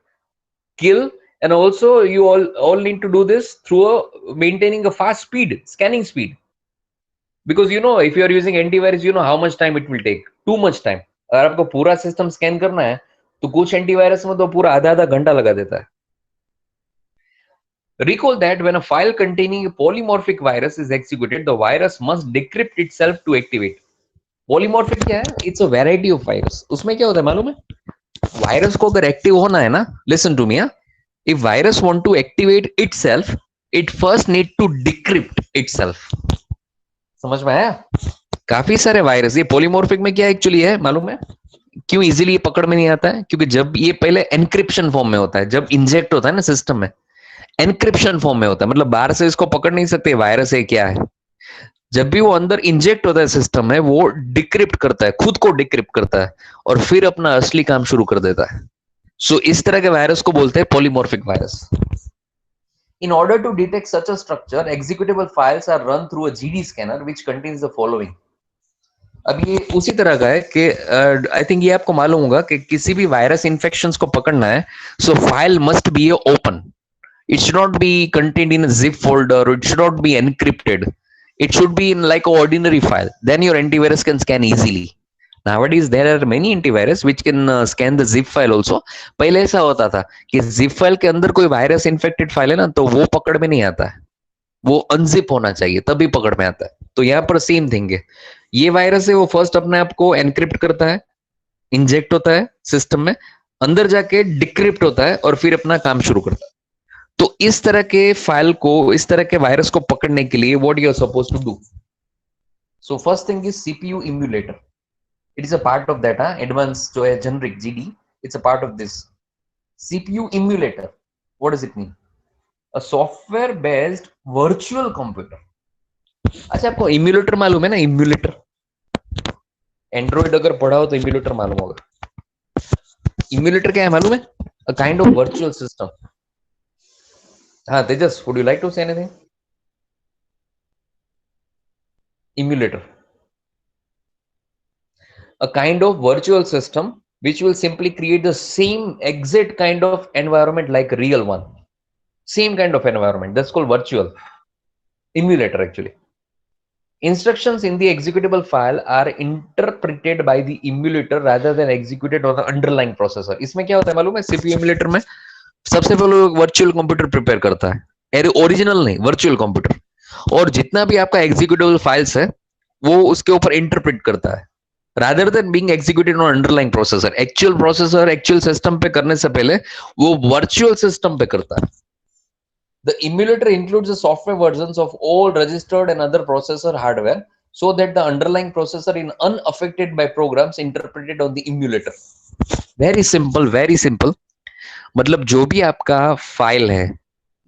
kill, and also you all need to do this through maintaining a fast speed, scanning speed, because you know if you are using antivirus, you know how much time it will take, too much time. अगर आपको पूरा system scan करना है तो कुछ antivirus में तो पूरा आधा घंटा लगा देता है. Recall that when a file containing a polymorphic virus is executed, the virus must decrypt itself to activate. Polymorphic क्या है? It's a variety of virus. उसमें क्या होता है मालूम है? वायरस को अगर एक्टिव होना है ना, listen to me, if virus want to activate itself, it first need to decrypt itself. समझ में आया? काफी सारे वायरस, ये पॉलीमॉर्फिक में क्या एक्चुअली है मालूम है? क्यों इजीली ये पकड़ में नहीं आता है? क्योंकि जब ये पहले एनक्रिप्शन फॉर्म में होता है, जब इंजेक्ट होता है ना सिस्टम में, एनक्रिप्शन फॉर्म में होता है, मतलब बाहर से इसको पकड़ नहीं सकते वायरस है क्या है. जब भी वो अंदर इंजेक्ट होता है सिस्टम में, वो डिक्रिप्ट करता है, खुद को डिक्रिप्ट करता है और फिर अपना असली काम शुरू कर देता है. सो इस तरह के वायरस को बोलते हैं polymorphic virus. In order to detect such a structure, executable files are run through a GD scanner which contains the following. अब ये उसी तरह का है कि आई थिंक ये आपको मालूम होगा कि किसी भी वायरस इन्फेक्शंस को पकड़ना है, so file must be open. It should not be contained in a zip folder. It should not be encrypted. It should be in like an ordinary file. Then your antivirus can scan easily. Nowadays there are many antivirus which can scan the zip file also. पहले ऐसा होता था कि zip file के अंदर कोई virus infected file है ना, तो वो पकड़ में नहीं आता है, वो अनजिप होना चाहिए तभी पकड़ में आता है. तो यहाँ पर सेम थिंग है. ये वायरस है वो फर्स्ट अपने आप को एनक्रिप्ट करता है, इंजेक्ट होता है सिस्टम में, अंदर जाके डिक्रिप्ट होता है और फिर अपना काम शुरू करता है. तो इस तरह के फाइल को, इस तरह के वायरस को पकड़ने के लिए what you are suppose to do. So first thing is CPU emulator. It is a part of that. Advance जो है generic GD, it's a part of this. CPU emulator, what does it mean? A software based virtual computer. अच्छा, आपको emulator मालूम है ना? Emulator Android अगर पढ़ा हो तो इम्यूलेटर मालूम होगा. इम्यूलेटर क्या है मालूम है? A kind of virtual system. हाँ तेजस, would you like to say anything? Emulator, a kind of virtual system which will simply create the same exact kind of environment like a real one. Same kind of environment. That's called virtual emulator actually. Instructions in the executable file are interpreted by the emulator rather than executed on the underlying processor. इसमें क्या होता है मालूम है? CPU emulator में सबसे पहले virtual computer prepare करता है, ओरिजिनल नहीं, वर्चुअल कंप्यूटर. और जितना भी आपका एग्जीक्यूटेबल फाइल्स है वो उसके ऊपर इंटरप्रेट करता है rather than being executed on underlying processor. Actual processor actual system पे करने से पहले वो वर्चुअल सिस्टम पे करता है. The emulator includes the software versions of all registered and other processor hardware so that the underlying processor is unaffected by programs interpreted on the emulator. Very simple, very simple. मतलब जो भी आपका file है,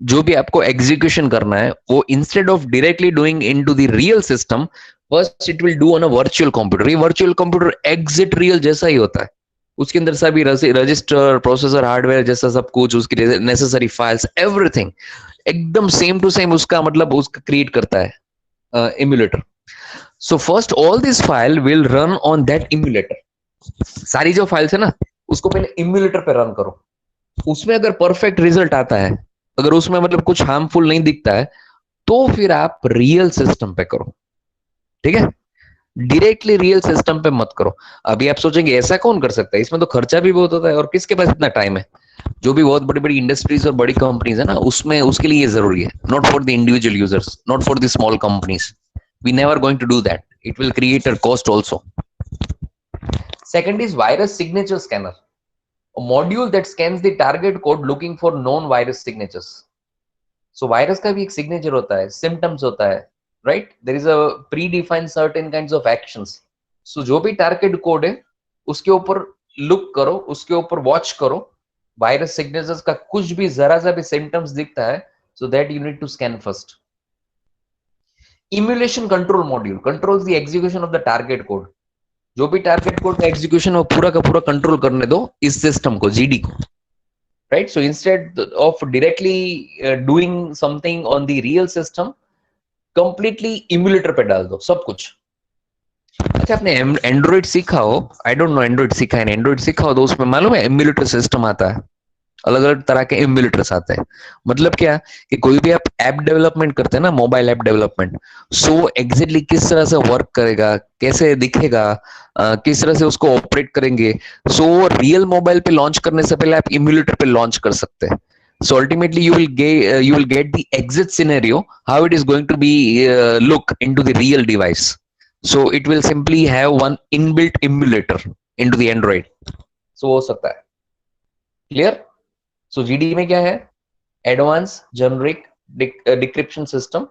जो भी आपको execution करना है, वो instead of directly doing into the real system, first it will do on a virtual computer. ये वर्चुअल कंप्यूटर एग्जिट रियल जैसा ही होता है. उसके अंदर सभी रजिस्टर, प्रोसेसर, हार्डवेयर जैसा सब कुछ, उसकी नेसेसरी फाइल्स, एवरीथिंग एकदम सेम टू सेम उसका मतलब उसका क्रिएट करता है emulator. So first all this file will run on that emulator. सारी जो फाइल्स है ना उसको पहले इम्यूलेटर पे रन करो. उसमें अगर परफेक्ट रिजल्ट आता है, अगर उसमें मतलब कुछ हार्मफुल नहीं दिखता है, तो फिर आप रियल सिस्टम पे करो. ठीक है, डायरेक्टली रियल सिस्टम पे मत करो. अभी आप सोचेंगे ऐसा कौन कर सकता है, इसमें तो खर्चा भी बहुत होता है और किसके पास इतना टाइम है. जो भी बहुत बड़ी बड़ी इंडस्ट्रीज और बड़ी कंपनीज है ना, उसमें उसके लिए ये जरूरी है. Not for the individual users, not for the small companies. We never going to do that. It will create a cost also. Second is virus signature scanner, a module that scans the target code looking for known virus signatures. So virus का भी एक signature होता है, symptoms होता है, right? There is a predefined certain kinds of actions. So जो भी target code है उसके ऊपर look करो, उसके ऊपर watch करो. Virus signatures का कुछ भी जरा सा भी symptoms दिखता है, so that you need to scan first. Emulation control module controls the execution of the target code. जो भी टारगेट कोड का एग्जीक्यूशन वो पूरा का पूरा कंट्रोल करने दो इस सिस्टम को, जीडी को, right. So instead of directly doing something on the real system, completely emulator पे डाल दो सब कुछ। अच्छा, आपने एंड्रॉइड सीखा हो, आई डोंट नो एंड्रॉइड सीखा है, एंड्रॉइड सीखा हो तो उसमें मालूम है इम्यूलेटर सिस्टम आता है, अलग अलग तरह के इम्यूलेटर्स आते हैं। मतलब क्या कि कोई भी आप ऐप डेवलपमेंट करते हैं ना, mobile app development, so exactly किस तरह से वर्क करेगा, कैसे दिखेगा, किस तरह से उसको ऑपरेट करेंगे, सो रियल मोबाइल पे लॉन्च करने से पहले आप इम्यूलेटर पे लॉन्च कर सकते हैं। So ultimately you will get the exit scenario how it is going to be look into the real device. So it will simply have one inbuilt emulator into the Android. So हो सकता है, clear? So GD में क्या है? Advanced Generic Decryption System.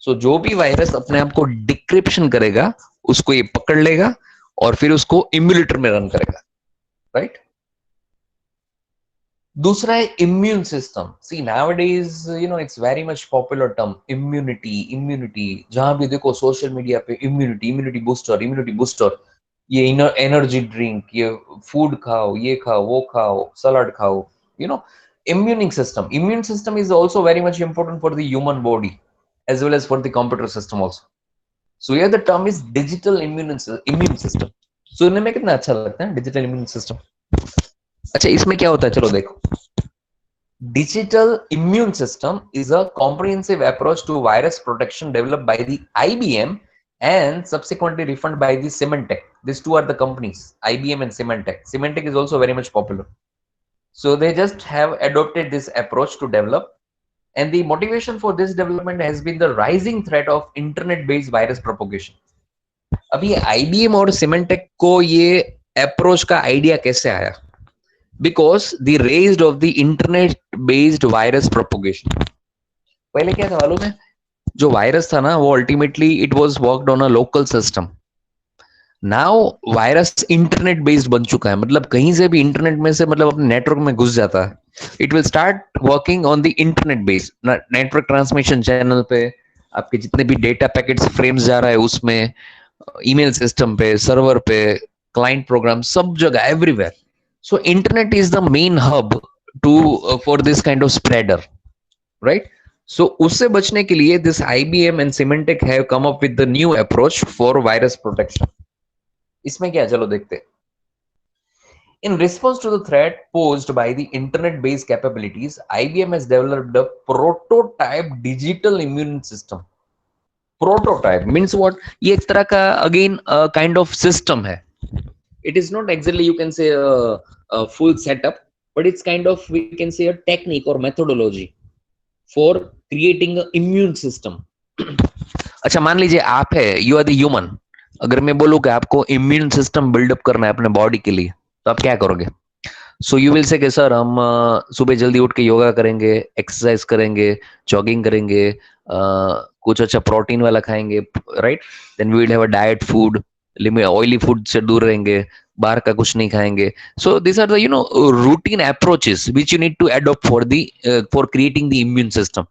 So जो भी virus अपने आप को डिक्रिप्शन करेगा उसको ये पकड़ लेगा और फिर उसको इम्यूलेटर में रन करेगा, राइट? दूसरा है immune system. See nowadays it's very much popular term immunity. जहां भी देखो सोशल मीडिया पे इम्यूनिटी बूस्टर, ये एनर्जी ड्रिंक, ये फूड खाओ, ये खाओ, वो खाओ, सलाड खाओ, immune system is also very much important for the human body as well as for the computer system also. So here the term is digital immune system. So इन्हें में कितना अच्छा लगता है डिजिटल इम्यून सिस्टम। अच्छा, इसमें क्या होता है, चलो देखो। Digital immune system is a comprehensive approach to virus protection developed by the IBM and subsequently refined by the Symantec. These two are the companies, IBM and Symantec. Symantec is also very much popular. So they just have adopted this approach to develop, and the motivation for this development has been the rising threat of internet-based virus propagation. अभी IBM और Symantec को ये approach का idea कैसे आया? Because the rise of the internet-based virus propagation. पहले क्या था मालूम है? जो वायरस था ना वो ultimately it was worked on a local system. Now virus internet based बन चुका है, मतलब कहीं से भी इंटरनेट में से मतलब अपने नेटवर्क में घुस जाता है। It will start working on the internet based network transmission channel पे, आपके जितने भी डेटा पैकेट्स फ्रेम्स जा रहा है उसमें, ईमेल सिस्टम पे, सर्वर पे, क्लाइंट प्रोग्राम, सब जगह, everywhere. So internet is the main hub to for this kind of spreader, right? So उससे बचने के लिए this IBM and Symantec have come up with the new approach for virus protection. इसमें क्या, चलो देखते हैं। In response to the threat posed by the internet-based capabilities, IBM has developed a prototype digital immune system. Prototype means what? ये एक तरह का again kind of system है। It is not exactly you can say a full setup, but it's kind of, we can say, a technique or methodology for creating an immune system. अच्छा, मान लीजिए आप है, you are the human. अगर मैं बोलूँ कि आपको इम्यून सिस्टम बिल्डअप करना है अपने बॉडी के लिए, तो आप क्या करोगे? सो यू विल से कि सर हम सुबह जल्दी उठ के योगा करेंगे, एक्सरसाइज करेंगे, जॉगिंग करेंगे, कुछ अच्छा प्रोटीन वाला खाएंगे, right? Then we will have a diet food, oily food से दूर रहेंगे, बाहर का कुछ नहीं खाएंगे। So this are the routine approaches which you need to adopt for creating the immune system.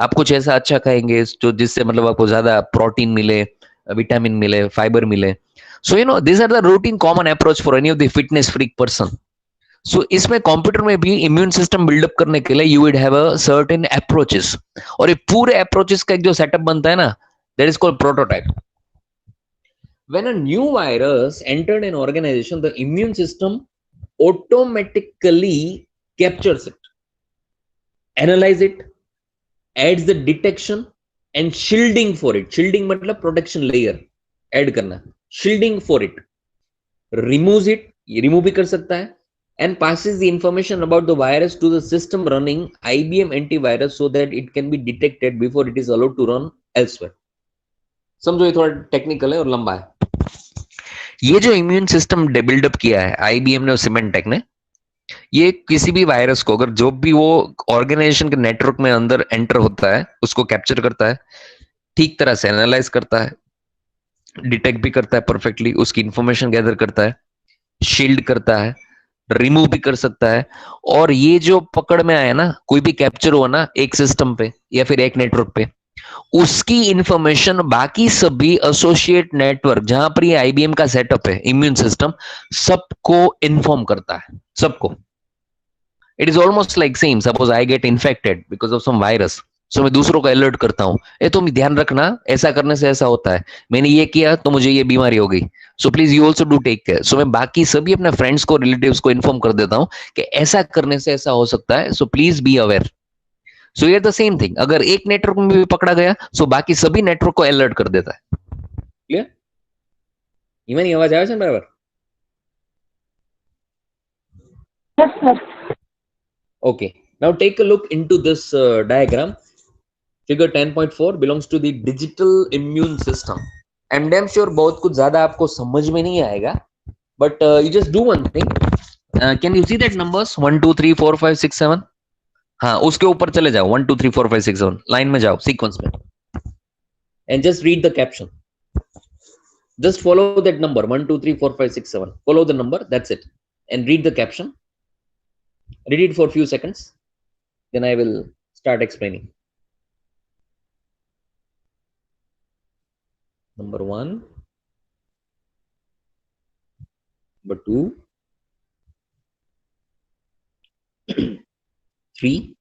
आप कुछ ऐसा अच्छा खाएंगे जो जिससे मतलब आपको ज्यादा प्रोटीन मिले, विटामिन मिले, फाइबर मिले। So this are the routine common approach for any of the fitness freak person. So इसमें कंप्यूटर में भी इम्यून सिस्टम बिल्डअप करने के लिए you will have a certain approaches, और ये पूरे अप्रोचेस का एक जो सेटअप बनता है ना, that is called prototype. When a new virus entered an organization, the immune system automatically captures it, analyze it, adds the detection and shielding for it. Shielding मतलब protection layer add करना, shielding for it, removes it, ये remove भी कर सकता है, and passes the information about the virus to the system running IBM antivirus so that it can be detected before it is allowed to run elsewhere. समझो ये थोड़ा technical है और लंबा है। ये जो इम्यून सिस्टम बिल्डअप किया है आईबीएम ने और सिमेंटेक ने, ये किसी भी वायरस को अगर जो भी वो ऑर्गेनाइजेशन के नेटवर्क में अंदर एंटर होता है उसको कैप्चर करता है, ठीक तरह से एनालाइज करता है, डिटेक्ट भी करता है परफेक्टली, उसकी इंफॉर्मेशन गैदर करता है, शील्ड करता है, रिमूव भी कर सकता है। और ये जो पकड़ में आया ना, कोई भी कैप्चर हुआ ना एक सिस्टम पे या फिर एक नेटवर्क पे, उसकी इंफॉर्मेशन बाकी सभी एसोसिएट नेटवर्क जहां पर ये आईबीएम का सेटअप है, इम्यून सिस्टम, सबको इन्फॉर्म करता है, सबको. It is almost like same. Suppose I get infected because of some virus, so मैं दूसरों को अलर्ट करता हूं, ए तुम ध्यान रखना, ऐसा करने से ऐसा होता है, मैंने ये किया तो मुझे ये बीमारी हो गई, so please you also do take care. So मैं बाकी सभी अपने फ्रेंड्स को, रिलेटिव्स को इन्फॉर्म कर देता हूं कि ऐसा करने से ऐसा हो सकता है, सो प्लीज बी अवेयर. सो ये द सेम थिंग. अगर एक नेटवर्क में भी पकड़ा गया, सो बाकी सभी नेटवर्क को अलर्ट कर देता है. क्लियर? ઈમાની અવાજ આવે છે ને બરાબર? Yes, sir. Okay. Now take a look into this diagram. Figure 10.4 belongs to the digital immune system. I'm damn sure बहुत कुछ ज्यादा आपको समझ में नहीं आएगा, but you just do one thing. Can you see that numbers 1 2 3 4 5 6 7? हाँ, उसके ऊपर चले जाओ. 1 2 3 4 5 6 7 लाइन में जाओ, सीक्वेंस में, and just read the caption. Just follow that number 1 2 3 4 5 6 7. Follow the number, that's it, and read the caption. Read it for a few seconds, then I will start explaining. Number 1, number 2, 3,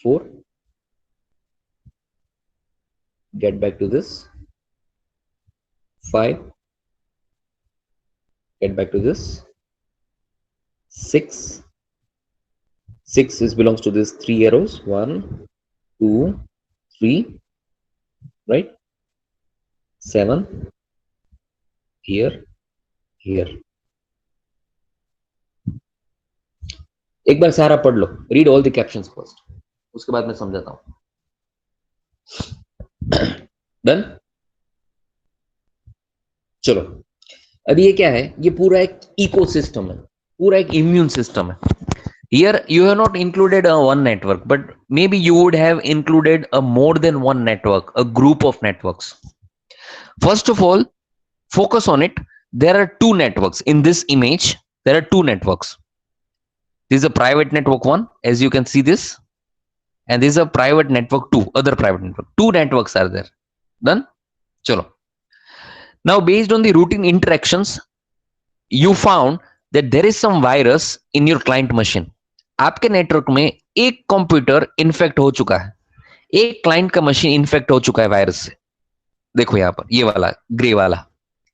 4. Get back to this. 5. Get back to this. 6. 6 belongs to this 3 arrows. 1, 2, 3. Right? 7. Here. Here. एक बार सारा पढ़ लो. Read all the captions first. उसके बाद मैं समझाता हूं. Done? चलो. अभी ये क्या है? ये पूरा एक इकोसिस्टम है, पूरा एक इम्यून सिस्टम है. Here you have not included a one network, but maybe you would have included a more than one network, a group of networks. First of all, focus on it. There are two networks in this image. There are two networks. This is a private network 1, as you can see this, and this is a private network 2, other private network. Two networks are there. Done? Chalo. Now, based on the routine interactions, you found that there is some virus in your client machine. आपके network में एक computer infect हो चुका है, एक client का machine infect हो चुका है वायरस से. देखो यहां पर ये वाला ग्रे वाला.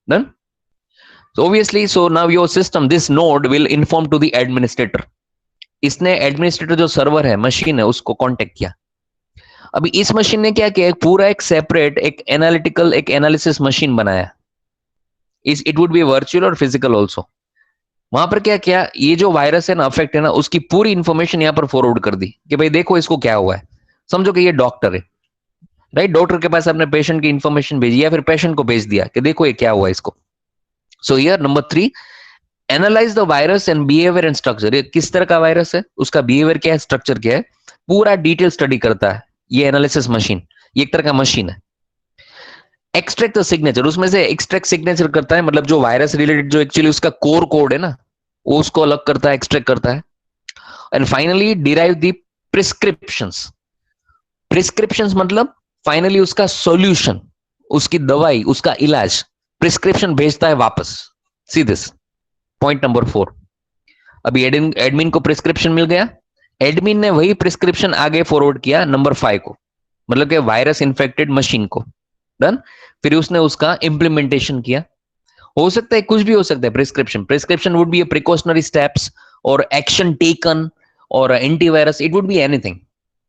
Done? So obviously, so now your system, this node will inform to the administrator. इसने एडमिनिस्ट्रेटर जो सर्वर है, मशीन है, उसको कांटेक्ट किया. अभी इस मशीन ने क्या किया? पूरा एक सेपरेट, एक एनालिटिकल, एक एनालिसिस मशीन बनाया. इट वुड बी वर्चुअल और फिजिकल ऑल्सो. वहां पर क्या किया? ये जो वायरस है ना, अफेक्ट है ना, उसकी पूरी इंफॉर्मेशन यहाँ पर फॉरवर्ड कर दी कि भाई देखो इसको क्या हुआ है. समझो कि ये डॉक्टर है, राइट? डॉक्टर के पास अपने पेशेंट की इंफॉर्मेशन भेजी, या फिर पेशेंट को भेज दिया कि देखो ये क्या हुआ इसको. So here number 3, analyse the virus and behaviour and structure. ये किस तरह का वायरस है, उसका बिहेवियर क्या है, स्ट्रक्चर क्या है, पूरा डिटेल स्टडी करता है ये एनालिसिस मशीन. ये एक तरह का मशीन है. एक्सट्रैक्ट द सिग्नेचर, उसमें से एक्सट्रैक्ट सिग्नेचर करता है, मतलब जो वायरस रिलेटेड जो एक्चुअली उसका कोर कोड है ना, वो उसको अलग करता है, एक्सट्रैक्ट करता है. And finally derive the prescriptions. Prescriptions मतलब फाइनली उसका सॉल्यूशन, उसकी दवाई, उसका इलाज, प्रिस्क्रिप्शन भेजता है वापस. See this point number 4. अभी एडमिन को प्रिस्क्रिप्शन मिल गया, एडमिन ने वही प्रिस्क्रिप्शन आगे फॉरवर्ड किया नंबर 5 को, मतलब कि वायरस इन्फेक्टेड मशीन को. डन? फिर उसने उसका इंप्लीमेंटेशन किया. हो सकता है कुछ भी हो सकता है. Prescription would be a precautionary steps और एक्शन टेकन और antivirus, it would be anything,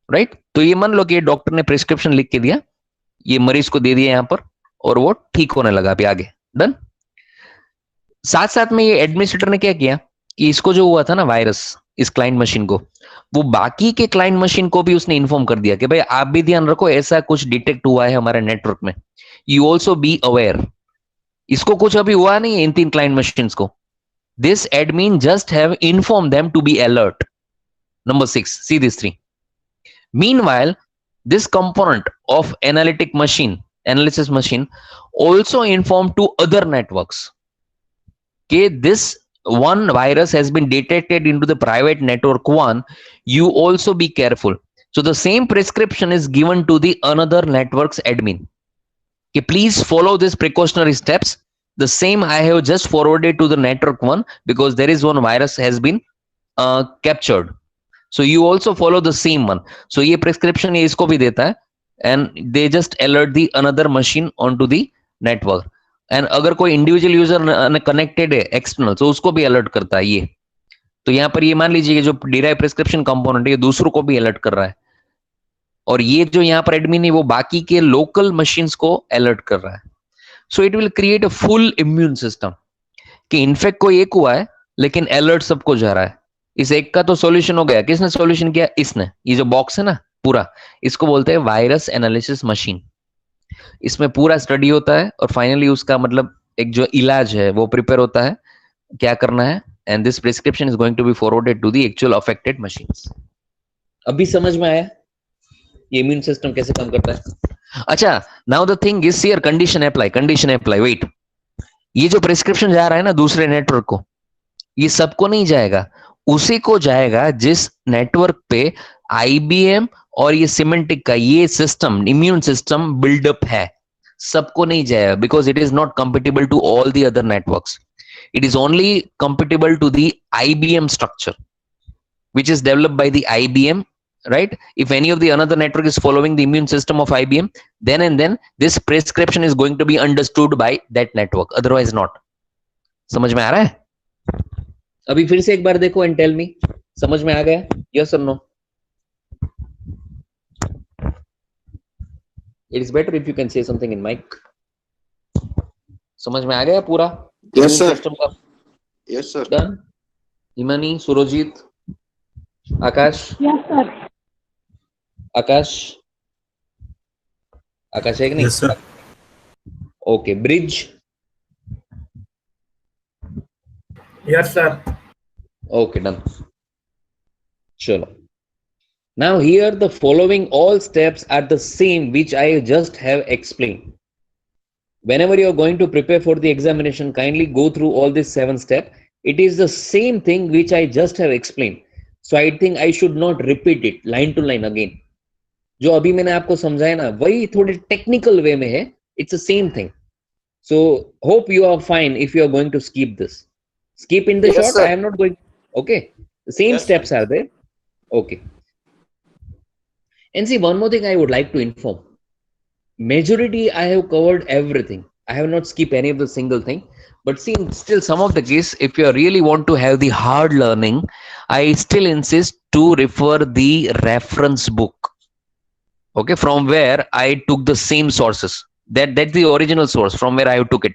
right? तो ये मान लो कि डॉक्टर ने प्रिस्क्रिप्शन लिख के दिया, ये मरीज को दे दिया यहां पर, और वो ठीक होने लगा अभी आगे. डन? साथ साथ में ये एडमिनिस्ट्रेटर ने क्या किया कि इसको जो हुआ था ना वायरस, इस क्लाइंट मशीन को, वो बाकी के क्लाइंट मशीन को भी उसने इन्फॉर्म कर दिया कि भाई आप भी ध्यान रखो, ऐसा कुछ डिटेक्ट हुआ है हमारे नेटवर्क में, यू ऑल्सो बी अवेयर. इसको कुछ अभी हुआ नहीं है इन 3 क्लाइंट मशीन को. This admin just have inform them to be alert. Number 6, see this 3. Meanwhile, this component of analysis machine also informed to other networks. Okay, this one virus has been detected into the private network one, you also be careful. So the same prescription is given to the another network's admin. Okay, please follow these precautionary steps. The same I have just forwarded to the network one because there is one virus has been captured. So you also follow the same one. So ये prescription ये इसको भी देता है and they just alert the another machine onto the network. And अगर कोई individual user connected है external तो उसको भी अलर्ट करता है ये. तो यहाँ पर ये मान लीजिए जो डिराइव प्रिस्क्रिप्शन कंपोनेंट है ये दूसरों को भी अलर्ट कर रहा है और ये जो यहाँ पर एडमिन है वो बाकी के लोकल मशीन्स को अलर्ट कर रहा है. So it will create a full immune system कि इन्फेक्ट कोई एक हुआ है लेकिन अलर्ट सबको जा रहा है. इस एक का तो सॉल्यूशन हो गया. किसने सॉल्यूशन किया? इसने. ये जो बॉक्स है ना पूरा, इसको बोलते हैं वायरस एनालिसिस मशीन. इसमें पूरा स्टडी होता है और फाइनली उसका मतलब एक जो इलाज है वो प्रिपेयर होता है क्या करना है. And this prescription is going to be forwarded to the actual affected machines. अभी समझ में आया ये इम्यून सिस्टम कैसे काम करता है? अच्छा, now the thing is here condition apply. Wait, ये जो प्रिस्क्रिप्शन जा रहा है ना दूसरे नेटवर्क को, ये सबको नहीं जाएगा, उसी को जाएगा जिस नेटवर्क पे आईबीएम और ये सिमेंटिक का ये सिस्टम इम्यून सिस्टम बिल्डअप है. सबको नहीं जाएगा because it is not compatible to all the other networks. It is only compatible to the IBM structure which is developed by the IBM, right? If any of the another network is following the immune system of IBM, then and then this prescription is going to be understood by that network, otherwise not. समझ में आ रहा है? अभी फिर से एक बार देखो and tell me, समझ में आ गया? Yes or no? It is better if you can say something in mic. समझ में आ गया पूरा? Yes sir. System का? Yes sir. Done? Himani, Surjit, आकाश. Yes, sir. आकाश है कि नहीं? Yes, sir. Okay. Bridge. Yes, sir. Okay, done. Chalo. Now here the following all steps are the same which I just have explained. Whenever you are going to prepare for the examination, kindly go through all these 7 steps. It is the same thing which I just have explained. So I think I should not repeat it line to line again. जो अभी मैंने आपको समझाया ना वही थोड़े technical way में है. It's the same thing. So hope you are fine if you are going to skip this. Skip in the Yes, short. sir. I am not going. Okay. The same Yes, steps are there. Okay. And see, one more thing I would like to inform. Majority I have covered everything. I have not skipped any of the single thing. But see, still some of the case, if you really want to have the hard learning, I still insist to refer the reference book. Okay, from where I took the same sources. That's the original source from where I took it.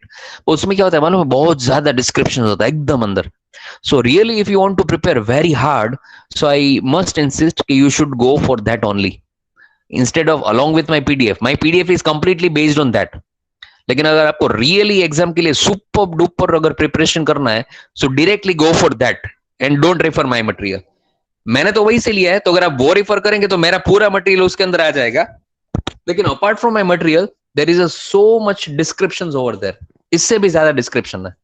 उसमें क्या होता है मालूम है? बहुत ज्यादा description होता है एकदम अंदर. So really, if you want to prepare very hard, so I must insist that you should go for that only. Instead of along with my PDF. My PDF is completely based on that. लेकिन अगर आपको really exam के लिए super duper अगर preparation करना है, सो directly go for that and don't refer my material. मैंने तो वही से लिया है, तो अगर आप वो रेफर करेंगे तो मेरा पूरा मटेरियल उसके अंदर आ जाएगा. लेकिन apart from my material there is so much descriptions over there. इससे भी ज्यादा डिस्क्रिप्शन है,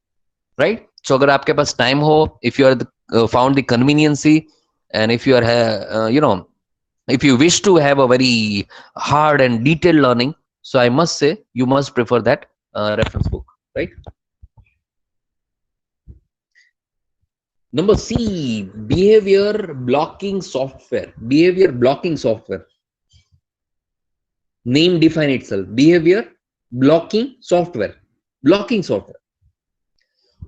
राइट? सो अगर आपके पास टाइम हो, if you are found the convenience and if you are you know if you wish to have a very hard and detailed learning, so I must say you must prefer that reference book, right? Number C, behavior blocking software. Name define itself. Behavior blocking software.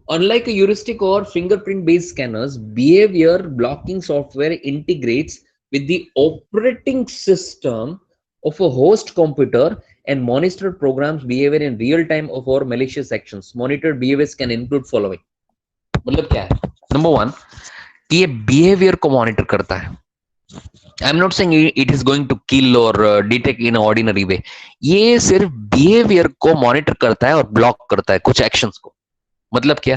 Unlike a heuristic or fingerprint based scanners, behavior blocking software integrates with the operating system of a host computer and monitor programs behavior in real time of our malicious actions. Monitored behaviors can include following. मतलब क्या है? Number 1, कि ये behavior को monitor करता है. I'm not saying it is going to kill or detect in an ordinary way. ये सिर्फ behavior को monitor करता है और block करता है कुछ actions को. मतलब क्या?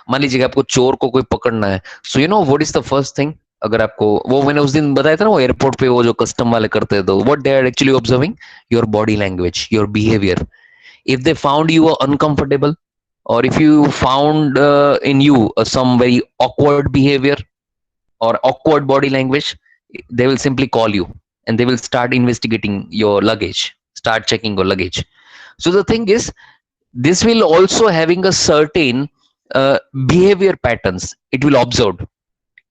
मान लीजिए आपको चोर को कोई पकड़ना है. So you know what is the first thing? अगर आपको वो मैंने उस दिन बताया था ना वो एयरपोर्ट पे वो जो कस्टम वाले करते हैं, तो what they are actually observing? Your body language, your behaviour. If they found you uncomfortable, or if you found in you some very awkward behavior or awkward body language, they will simply call you and they will start investigating your luggage, start checking your luggage. So the thing is, this will also having a certain behavior patterns it will observe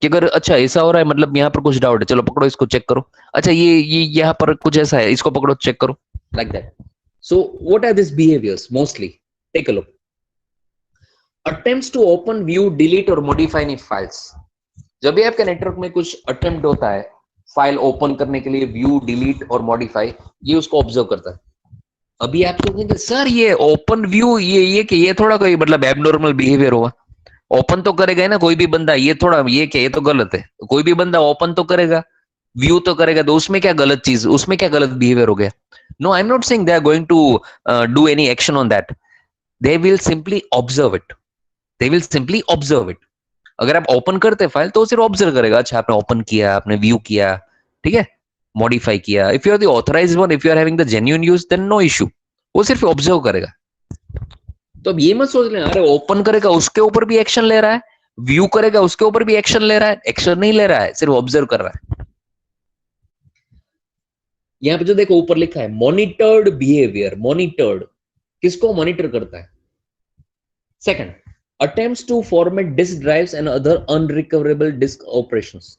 कि अगर अच्छा ऐसा हो रहा है, मतलब यहाँ पर कुछ डाउट है, चलो पकड़ो इसको चेक करो, अच्छा ये यहाँ पर कुछ ऐसा है, इसको पकड़ो चेक करो, like that. So what are this behaviours? Mostly take a look. Attempts to open, view, delete और मॉडिफाई एनी फाइल्स. जब भी आपके नेटवर्क में कुछ अटेम्प्ट होता है फाइल ओपन करने के लिए, व्यू, डिलीट और मॉडिफाई, ये उसको ऑब्जर्व करता है. अभी आप सोचेंगे सर ये ओपन व्यू ये थोड़ा कोई मतलब एबनॉर्मल बिहेवियर हुआ. ओपन तो करेगा ना कोई भी बंदा, ये थोड़ा ये क्या, ये तो गलत है. कोई भी बंदा ओपन तो करेगा, व्यू तो करेगा, तो उसमें क्या गलत चीज, उसमें क्या गलत बिहेवियर हो गया? No, I am not saying they are going to do any action on that. They will simply observe it. They will simply observe it. अगर आप ओपन करते फाइल तो सिर्फ ऑब्जर्व करेगा, अच्छा आपने ओपन किया, आपने व्यू किया, ठीक है, मॉडिफाई किया. If you are the authorised one, if you are having the genuine use, then no issue. वो सिर्फ ऑब्जर्व करेगा. तो अब ये मत सोच लेना अरे ओपन करेगा उसके ऊपर भी एक्शन ले रहा है, व्यू करेगा उसके ऊपर भी एक्शन ले रहा है. एक्शन नहीं ले रहा है, सिर्फ ऑब्जर्व कर रहा है. यहां पे जो देखो ऊपर लिखा है मॉनिटर्ड बिहेवियर. मॉनिटर्ड किसको मॉनिटर करता है? Second, attempts to format disk drives and other unrecoverable disk operations.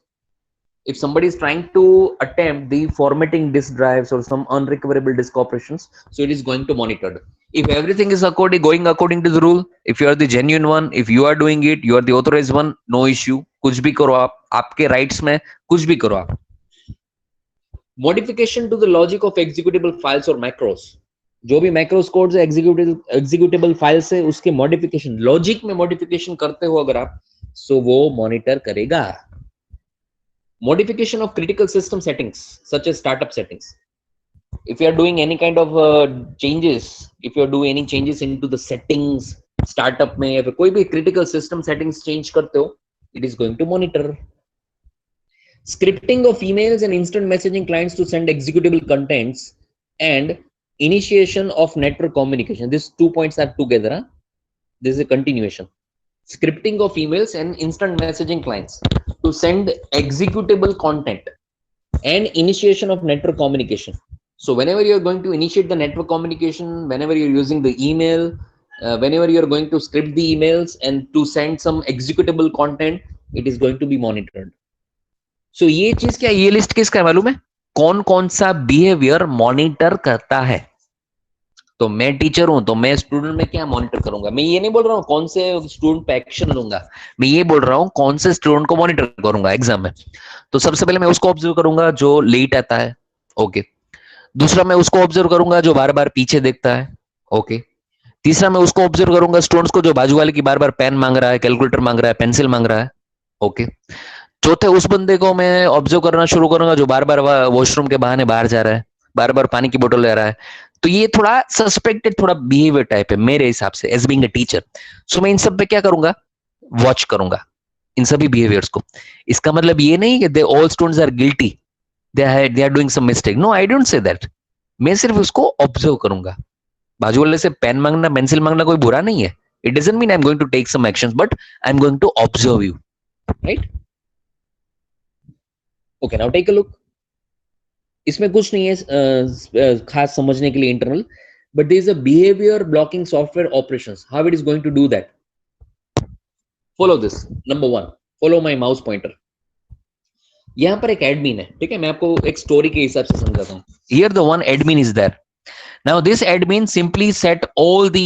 If somebody is trying to attempt the formatting disk drives or some unrecoverable disk operations, so it is going to monitor. If everything is going according to the rule, if you are the genuine one, if you are doing it, you are the authorized one, no issue. कुछ भी करो आप, आपके rights में कुछ भी करो आप. Modification to the logic of executable files or macros. जो भी मैक्रोस कोड्स एग्जीक्यूटेबल फाइल्स है उसके मॉडिफिकेशन, लॉजिक में मॉडिफिकेशन करते हो अगर आप, सो वो मॉनिटर करेगा. Modification of critical system settings such as startup settings. If you are doing any kind of changes, if you are doing any changes into the settings startup में, या फिर कोई भी क्रिटिकल सिस्टम सेटिंग्स चेंज करते हो, it is going to monitor. Scripting of emails and instant messaging clients to send executable contents and initiation of network communication. These 2 points are together. Huh? This is a continuation. Scripting of emails and instant messaging clients to send executable content and initiation of network communication. So whenever you are going to initiate the network communication, whenever you're using the email, whenever you're going to script the emails and to send some executable content, it is going to be monitored. So ये चीज क्या, ये list किसका है मालूम है? कौन कौन सा बिहेवियर मॉनिटर करता है. तो मैं टीचर हूं तो मैं स्टूडेंट में क्या मॉनिटर करूंगा. मैं ये नहीं बोल रहा हूँ कौन से स्टूडेंट पे एक्शन लूंगा, मैं ये बोल रहा हूँ कौन से स्टूडेंट को मॉनिटर करूंगा एग्जाम में. तो सबसे पहले मैं उसको ऑब्जर्व करूंगा जो लेट आता है. ओके. दूसरा मैं उसको ऑब्जर्व करूंगा जो बार बार पीछे देखता है. ओके. तीसरा मैं उसको ऑब्जर्व करूंगा स्टूडेंट्स को जो बाजू वाले की बार बार पेन मांग रहा है, कैलकुलेटर मांग रहा है, पेंसिल मांग रहा है. ओके. चौथे उस बंदे को मैं ऑब्जर्व करना शुरू करूंगा जो बार बार वॉशरूम के बहाने बाहर जा रहा है, बार बार पानी की बोतल ले रहा है. तो ये थोड़ा सस्पेक्टेड थोड़ा बिहेवियर टाइप है मेरे हिसाब से एज बीइंग अ टीचर. सो मैं इन सब पे क्या करूंगा, वॉच करूंगा इन सभी बिहेवियर्स को. इसका मतलब ये नहीं कि they all students are guilty, they are doing some mistake. No, I don't say that. मैं सिर्फ उसको ऑब्जर्व करूंगा. बाजू वाले से पेन मांगना, पेंसिल मांगना कोई बुरा नहीं है. It doesn't mean I am going to take some actions, but I am going to observe you. Right. Okay, now take a look. इसमें कुछ नहीं है खास समझने के लिए internal, but there is a behaviour blocking software operations. How it is going to do that? Follow this. Number 1, follow my mouse pointer. यहां पर एक एडमिन है, ठीक है, मैं आपको एक स्टोरी के हिसाब से समझाता हूं. Here the one admin is there. Now this admin simply set all the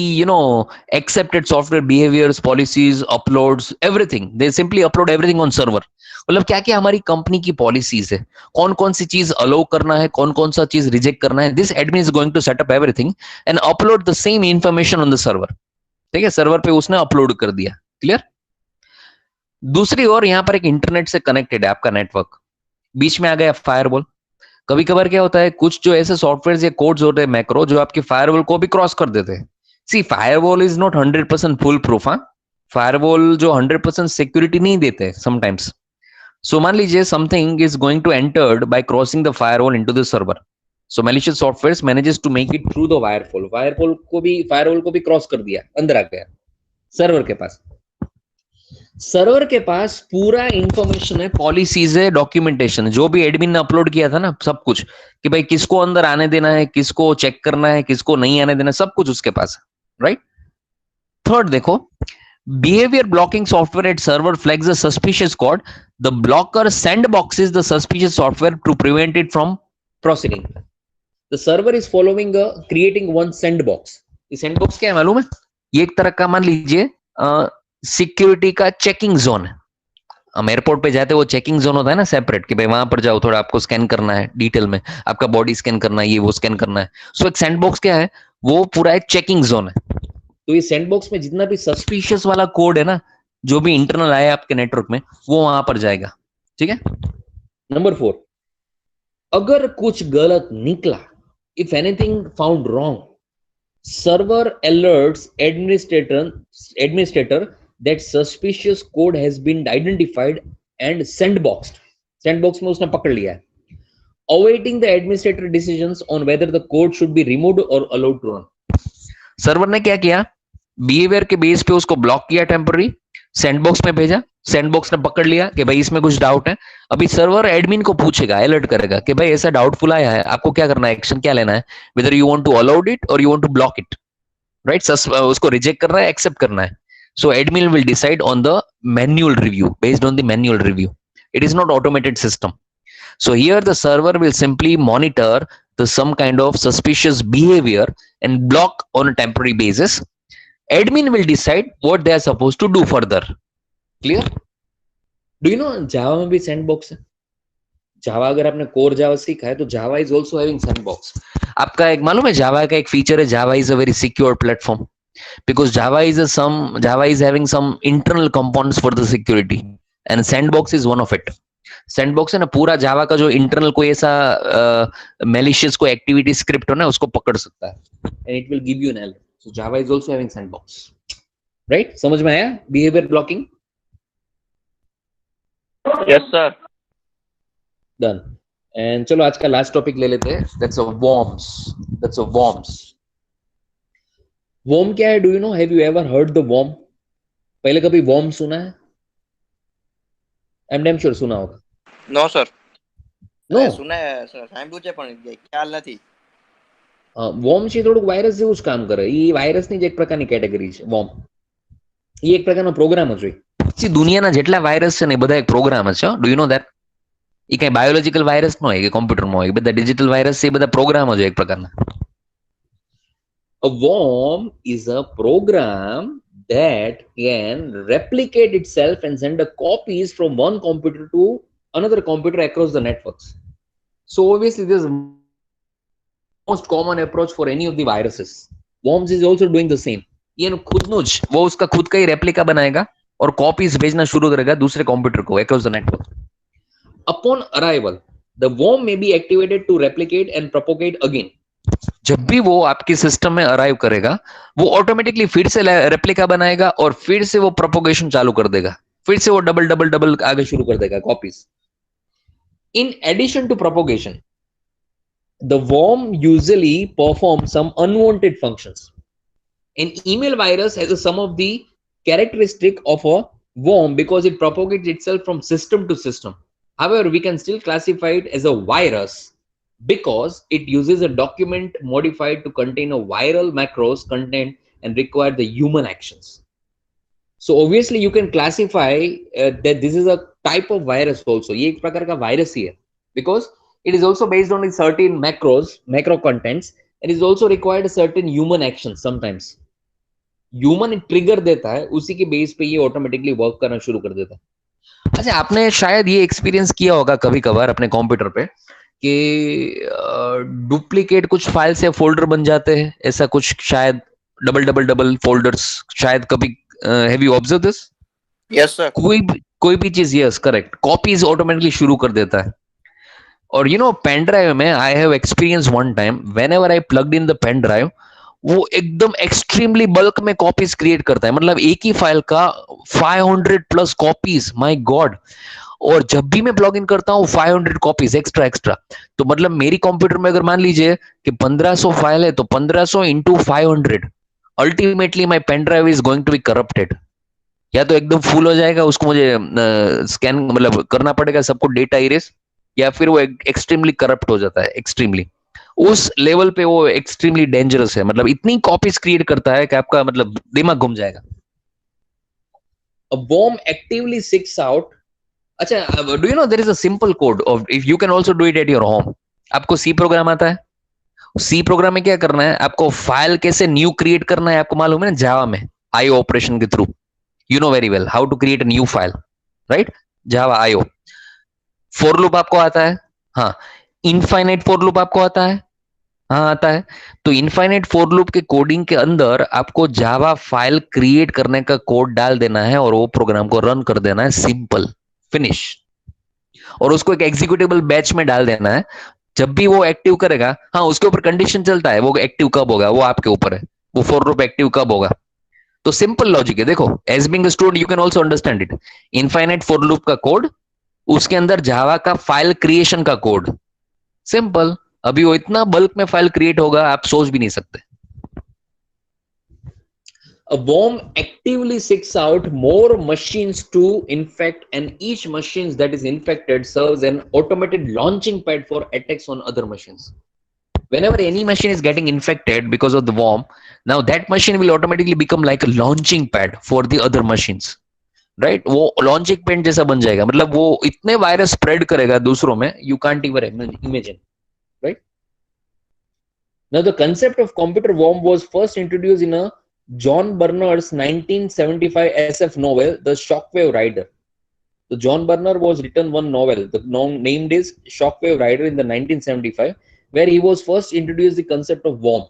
accepted software behaviors, policies, uploads, everything. They simply upload everything on server. मतलब क्या क्या हमारी कंपनी की पॉलिसीज है, कौन कौन सी चीज अलाउ करना है, कौन कौन सा चीज रिजेक्ट करना है. This admin is going to set up everything and upload the same information on the server. ठीक है, सर्वर पे उसने अपलोड कर दिया. क्लियर. दूसरी ओर यहाँ पर एक इंटरनेट से कनेक्टेड है आपका नेटवर्क, बीच में आ गया फायरवॉल. कभी कभार क्या होता है, कुछ जो ऐसे सॉफ्टवेयर या कोड्स होते हैं मैक्रो जो आपकी फायरवॉल को भी क्रॉस कर देते हैं. See, firewall is not 100% full proof. हाँ, फायरवॉल जो 100% सिक्योरिटी नहीं देते समटाइम्स. सो मान लीजिए something is going to entered by crossing the firewall into the server. So malicious software manages to make it through the firewall को भी cross कर दिया, अंदर आ गया. सर्वर के पास, सर्वर के पास पूरा इंफॉर्मेशन है, पॉलिसीज है, डॉक्यूमेंटेशन है, जो भी एडमिन ने अपलोड किया था ना, सब कुछ, कि भाई किसको अंदर आने देना है, किसको चेक करना है, किसको नहीं आने देना, सब कुछ उसके पास है, राइट। थर्ड देखो, behavior blocking software at server flags a suspicious code. The blocker sandboxes the suspicious software to prevent it from proceeding. The server is following a creating one sandbox. ये sandbox क्या है मालूम है? ये एक तरह का मान लीजिए सिक्योरिटी का चेकिंग जोन है। हम एयरपोर्ट पे जाते हैं, वो चेकिंग जोन होता है ना सेपरेट, कि भाई वहां पर जाओ, थोड़ा आपको स्कैन करना है डिटेल में, आपका बॉडी स्कैन करना है, ये वो स्कैन करना है। सो एक सैंडबॉक्स क्या है, वो पूरा एक चेकिंग जोन है। तो ये सैंडबॉक्स में जितना भी सस्पिशियस वाला कोड है ना, जो भी इंटरनल आया आपके नेटवर्क में, वो वहां पर जाएगा, ठीक है। नंबर 4, अगर कुछ गलत निकला, if anything found wrong, server alerts administrator that suspicious code has been identified and sandboxed. Sandbox में उसने पकड़ लिया है, awaiting the administrator decisions on whether the code should be removed or allowed to run. Server ने क्या किया, behaviour के base पे उसको ब्लॉक किया, टेम्पररी सैंडबॉक्स में भेजा, सैंडबॉक्स ने पकड़ लिया कि भाई इसमें कुछ डाउट है। अभी सर्वर एडमिन को पूछेगा, अलर्ट करेगा कि भाई ऐसा डाउटफुल आया है, आपको क्या करना है, एक्शन क्या लेना है, whether you want to allow it or you want to block it, right? उसको रिजेक्ट करना है, एक्सेप्ट करना है। So admin will decide on the manual review, based on the manual review. It is not automated system. So here the server will simply monitor the some kind of suspicious behavior and block on a temporary basis. Admin will decide what they are supposed to do further. Clear? Do you know Java में भी sandbox है? Java अगर आपने core Java सीखा है तो Java is also having sandbox. आपका एक मालूम है Java का एक feature है, Java is a very secure platform. Because Java is having some internal components for the security and sandbox is one of it. Sandbox है ना, पूरा Java का जो internal कोई ऐसा malicious कोई activity script हो ना, उसको पकड़ सकता है and it will give you an alert. So Java is also having sandbox, right? समझ में आया behavior blocking? Yes sir. Done. And चलो आज का last topic ले लेते हैं. That's a worms. worm क्या है? Do you know? Have you ever heard the worm? पहले कभी worm सुना है? I'm damn sure सुना होगा. No sir. No. સુને સાંભળ્યું છે પણ ખ્યાલ નથી. worm છે થોડુંક વાયરસ જેવું જ કામ કરે. એ વાયરસની જ એક પ્રકારની કેટેગરી છે worm. એ એક પ્રકારનો પ્રોગ્રામ જ હોય. દુનિયાના જેટલા વાયરસ છે ને એ બધા એક પ્રોગ્રામ જ છે. Do you know that? એ કઈ બાયોલોજીકલ વાયરસ ન હોય કે કોમ્પ્યુટરમાં હોય, બધા ડિજિટલ વાયરસ છે, એ બધા પ્રોગ્રામ જ હોય એક પ્રકારના. A worm is a program that can replicate itself and send copies from one computer to another computer across the networks. So obviously this is the most common approach for any of the viruses. Worms is also doing the same. ये खुद वो उसका खुद का ही replica बनाएगा और copies भेजना शुरू करेगा दूसरे कंप्यूटर को across the network. Upon arrival, the worm may be activated to replicate and propagate again. जब भी वो आपके सिस्टम में अराइव करेगा, वो ऑटोमेटिकली फिर से रेप्लिका बनाएगा और फिर से वो प्रोपोगेशन चालू कर देगा, फिर से वो डबल आगे शुरू कर देगा copies. In addition to propagation, the worm usually performs some unwanted functions. An email virus has some of the characteristic of a worm because it propagates itself from system to system. However, we can still classify it as a virus because it uses a document modified to contain a viral macros content and require the human actions. So obviously you can classify that this is a type of virus also. ये एक प्रकार का virus ही है because it is also based on certain macro contents and is also required a certain human actions sometimes. Human trigger देता है, उसी के base पे ये ऑटोमेटिकली वर्क करना शुरू कर देता है. अच्छा, आपने शायद ये एक्सपीरियंस किया होगा कभी कभार अपने कंप्यूटर पे कि डुप्लीकेट कुछ फाइल से फोल्डर बन जाते हैं, ऐसा कुछ शायद डबल फोल्डर्स शायद कभी. Have you observe this? Yes sir. कोई भी चीज, यस करेक्ट, कॉपीज ऑटोमेटिकली शुरू कर देता है. और यू नो पेन ड्राइव में I have experience one time, whenever I plugged in the pen drive, वो एकदम एक्सट्रीमली बल्क में कॉपीज क्रिएट करता है. मतलब एक ही फाइल का 500 प्लस कॉपीज, माय गॉड. और जब भी मैं प्लग इन करता हूँ 500 कॉपीज एक्स्ट्रा. तो मतलब मेरी कंप्यूटर में अगर मान लीजिए कि 1500 फाइल है तो 1500 into 500, ultimately my pen drive is going to be corrupted. या तो एकदम फुल हो जाएगा, उसको मुझे स्कैन मतलब करना पड़ेगा सबको डेटा इरेज, या फिर वो एक्सट्रीमली करप्ट हो जाता है, एक्सट्रीमली उस लेवल पे वो एक्सट्रीमली डेंजरस है, मतलब इतनी कॉपीज क्रिएट करता है कि आपका मतलब दिमाग घूम जाएगा। A bomb actively seeks out, अच्छा do you know there is a simple code of if you can also do it at your home। आपको सी प्रोग्राम आता है, सी प्रोग्राम में क्या करना है, आपको फाइल कैसे न्यू क्रिएट करना है आपको मालूम है ना, जावा में आईओ ऑपरेशन के through, you know very well how to create a new file, right, Java IO. For loop आपको आता है, हाँ। इनफाइनाइट फॉर लूप आपको आता है, हाँ आता है। तो इनफाइनाइट फॉर लूप के कोडिंग के अंदर आपको जावा फाइल क्रिएट करने का कोड डाल देना है और वो प्रोग्राम को रन कर देना है, सिंपल, फिनिश। और उसको एक एग्जीक्यूटेबल बैच में डाल देना है, जब भी वो एक्टिव करेगा, हाँ उसके ऊपर कंडीशन चलता है, वो एक्टिव कब होगा वो आपके ऊपर है, वो फॉर लूप एक्टिव कब होगा। तो सिंपल लॉजिक है, देखो as being a student you can also understand it. Infinite for loop का कोड, उसके अंदर जावा का फाइल क्रिएशन का कोड, सिंपल। अभी वो इतना बल्क में फाइल क्रिएट होगा आप सोच भी नहीं सकते। A bomb actively seeks out more machines to infect, and each machine that is infected serves an automated launching pad for attacks on other machines. Whenever any machine is getting infected because of the worm, now that machine will automatically become like a launching pad for the other machines, right? वो launching pad जैसा बन जाएगा, मतलब वो इतने virus spread करेगा दूसरों में, you can't even imagine, right? Now the concept of computer worm was first introduced in a John Bernard's 1975 SF novel, The Shockwave Rider. So John Bernard was written one novel, the named is Shockwave Rider in the 1975, where he was first introduced the concept of worm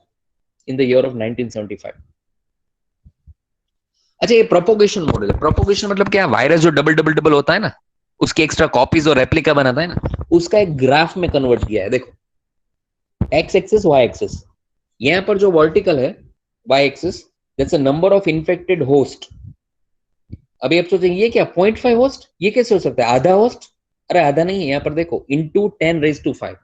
in the year of 1975. अच्छा, ये propagation model है। Propagation मतलब क्या, virus जो double double double होता है ना, उसके एक्स्ट्रा कॉपीज और रेप्लिका बनाता है ना, उसका एक ग्राफ में कन्वर्ट किया है। देखो एक्स एक्सिस वाई एक्सिस, यहां पर जो वर्टिकल है Y axis, that's a number of infected host. अभी आप सोचेंगे ये क्या 0.5 होस्ट, ये कैसे हो सकता है, आधा होस्ट? अरे आधा नहीं है, यहाँ पर देखो into 10⁻⁵।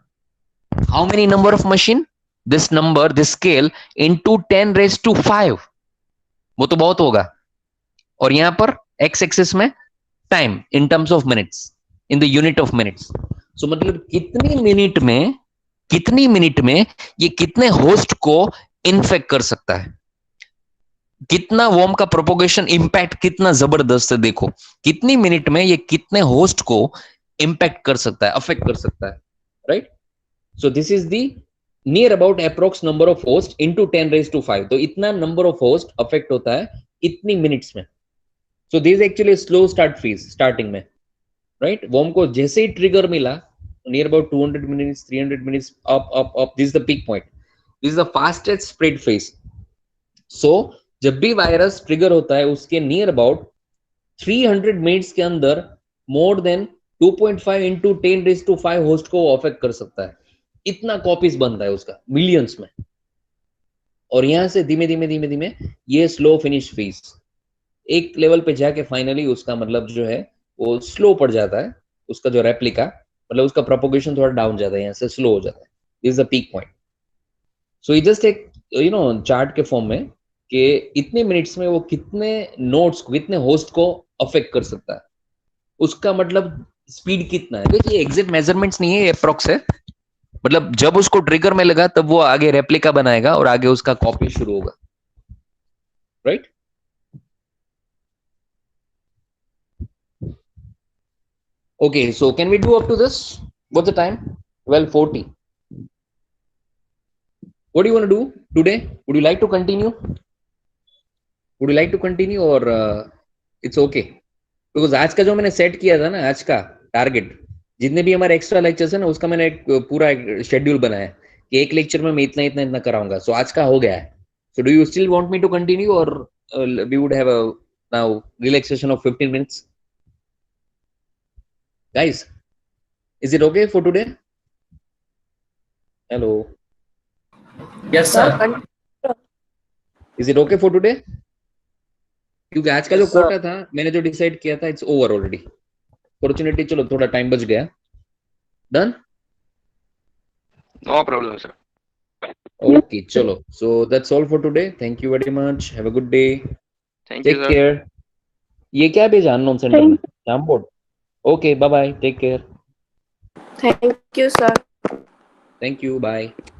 How many number of machine, this number, this scale into 10⁻⁵, वो तो बहुत होगा। और यहां पर एक्स एक्सिस में time in terms of minutes, in the unit of minutes. So मतलब कितनी मिनट में ये कितने होस्ट को इन्फेक्ट कर सकता है, कितना वर्म का प्रोपोगेशन इंपैक्ट कितना जबरदस्त है। देखो कितनी मिनट में ये कितने होस्ट को इंपैक्ट कर सकता है, अफेक्ट कर सकता है, राइट। So this is the near about approx number of host into 10⁻⁵। तो इतना नंबर ऑफ होस्ट अफेक्ट होता है इतनी मिनट्स में। So this actually slow start phase, starting में, राइट। वर्म को जैसे ही ट्रिगर मिला, near about 200 minutes 300 minutes up, this is the peak point, this is the fastest spread phase. So जब भी वायरस ट्रिगर होता है उसके नियर अबाउट 300 मिनट्स के अंदर मोर देन 2.5 इंटू 10⁵ होस्ट को अफेक्ट कर सकता है। इतना कॉपीज बनता है उसका मिलियंस में। और यहां से धीमे धीमे ये स्लो फिनिश फेज, एक लेवल पे जाके फाइनली उसका मतलब जो है वो स्लो पड़ जाता है, उसका जो रेप्लिका मतलब उसका प्रोपोगेशन थोड़ा डाउन जाता है, यहाँ से स्लो हो जाता है। This is the peak point. So ये जस्ट एक चार्ट के फॉर्म में कि इतने मिनट्स में वो कितने नोड्स को, कितने होस्ट को अफेक्ट कर सकता है, उसका मतलब स्पीड कितना है। देखिए एग्जैक्ट मेजरमेंट्स नहीं है, ये अप्रॉक्स है। मतलब जब उसको ट्रिगर में लगा तब वो आगे रेप्लिका बनाएगा और आगे उसका कॉपी शुरू होगा, right. Okay, so can we do up to this? What's the time? 12:40. What do you want to do today? Would you like to continue? Would you like to continue or it's okay? Because आज का जो मैंने set किया था ना, आज का target, जितने भी हमारे एक्स्ट्रा लेक्चर्स है ना, उसका मैंने एक पूरा शेड्यूल बनाया कि एक लेक्चर में मैं इतना कराऊंगा। सो आज का हो गया है। So do you still want me to continue और we would have a now relaxation of 15 minutes? Guys, is it okay for today? Hello. Yes, sir. Is it okay for today? क्योंकि आज का जो कोटा था मैंने जो डिसाइड किया था, इट्स ओवर ऑलरेडी। फॉर्चुनेटली चलो थोड़ा टाइम बच गया। Done? No problem sir. Okay, chalo. So that's all for today. Thank you very much. Have a good day. Thank you Take sir care. ये क्या भेजा अननोन सेंटर Thank ने? जामबोर्ड. Okay, bye bye. Take care. Thank you, sir. Thank you. Bye.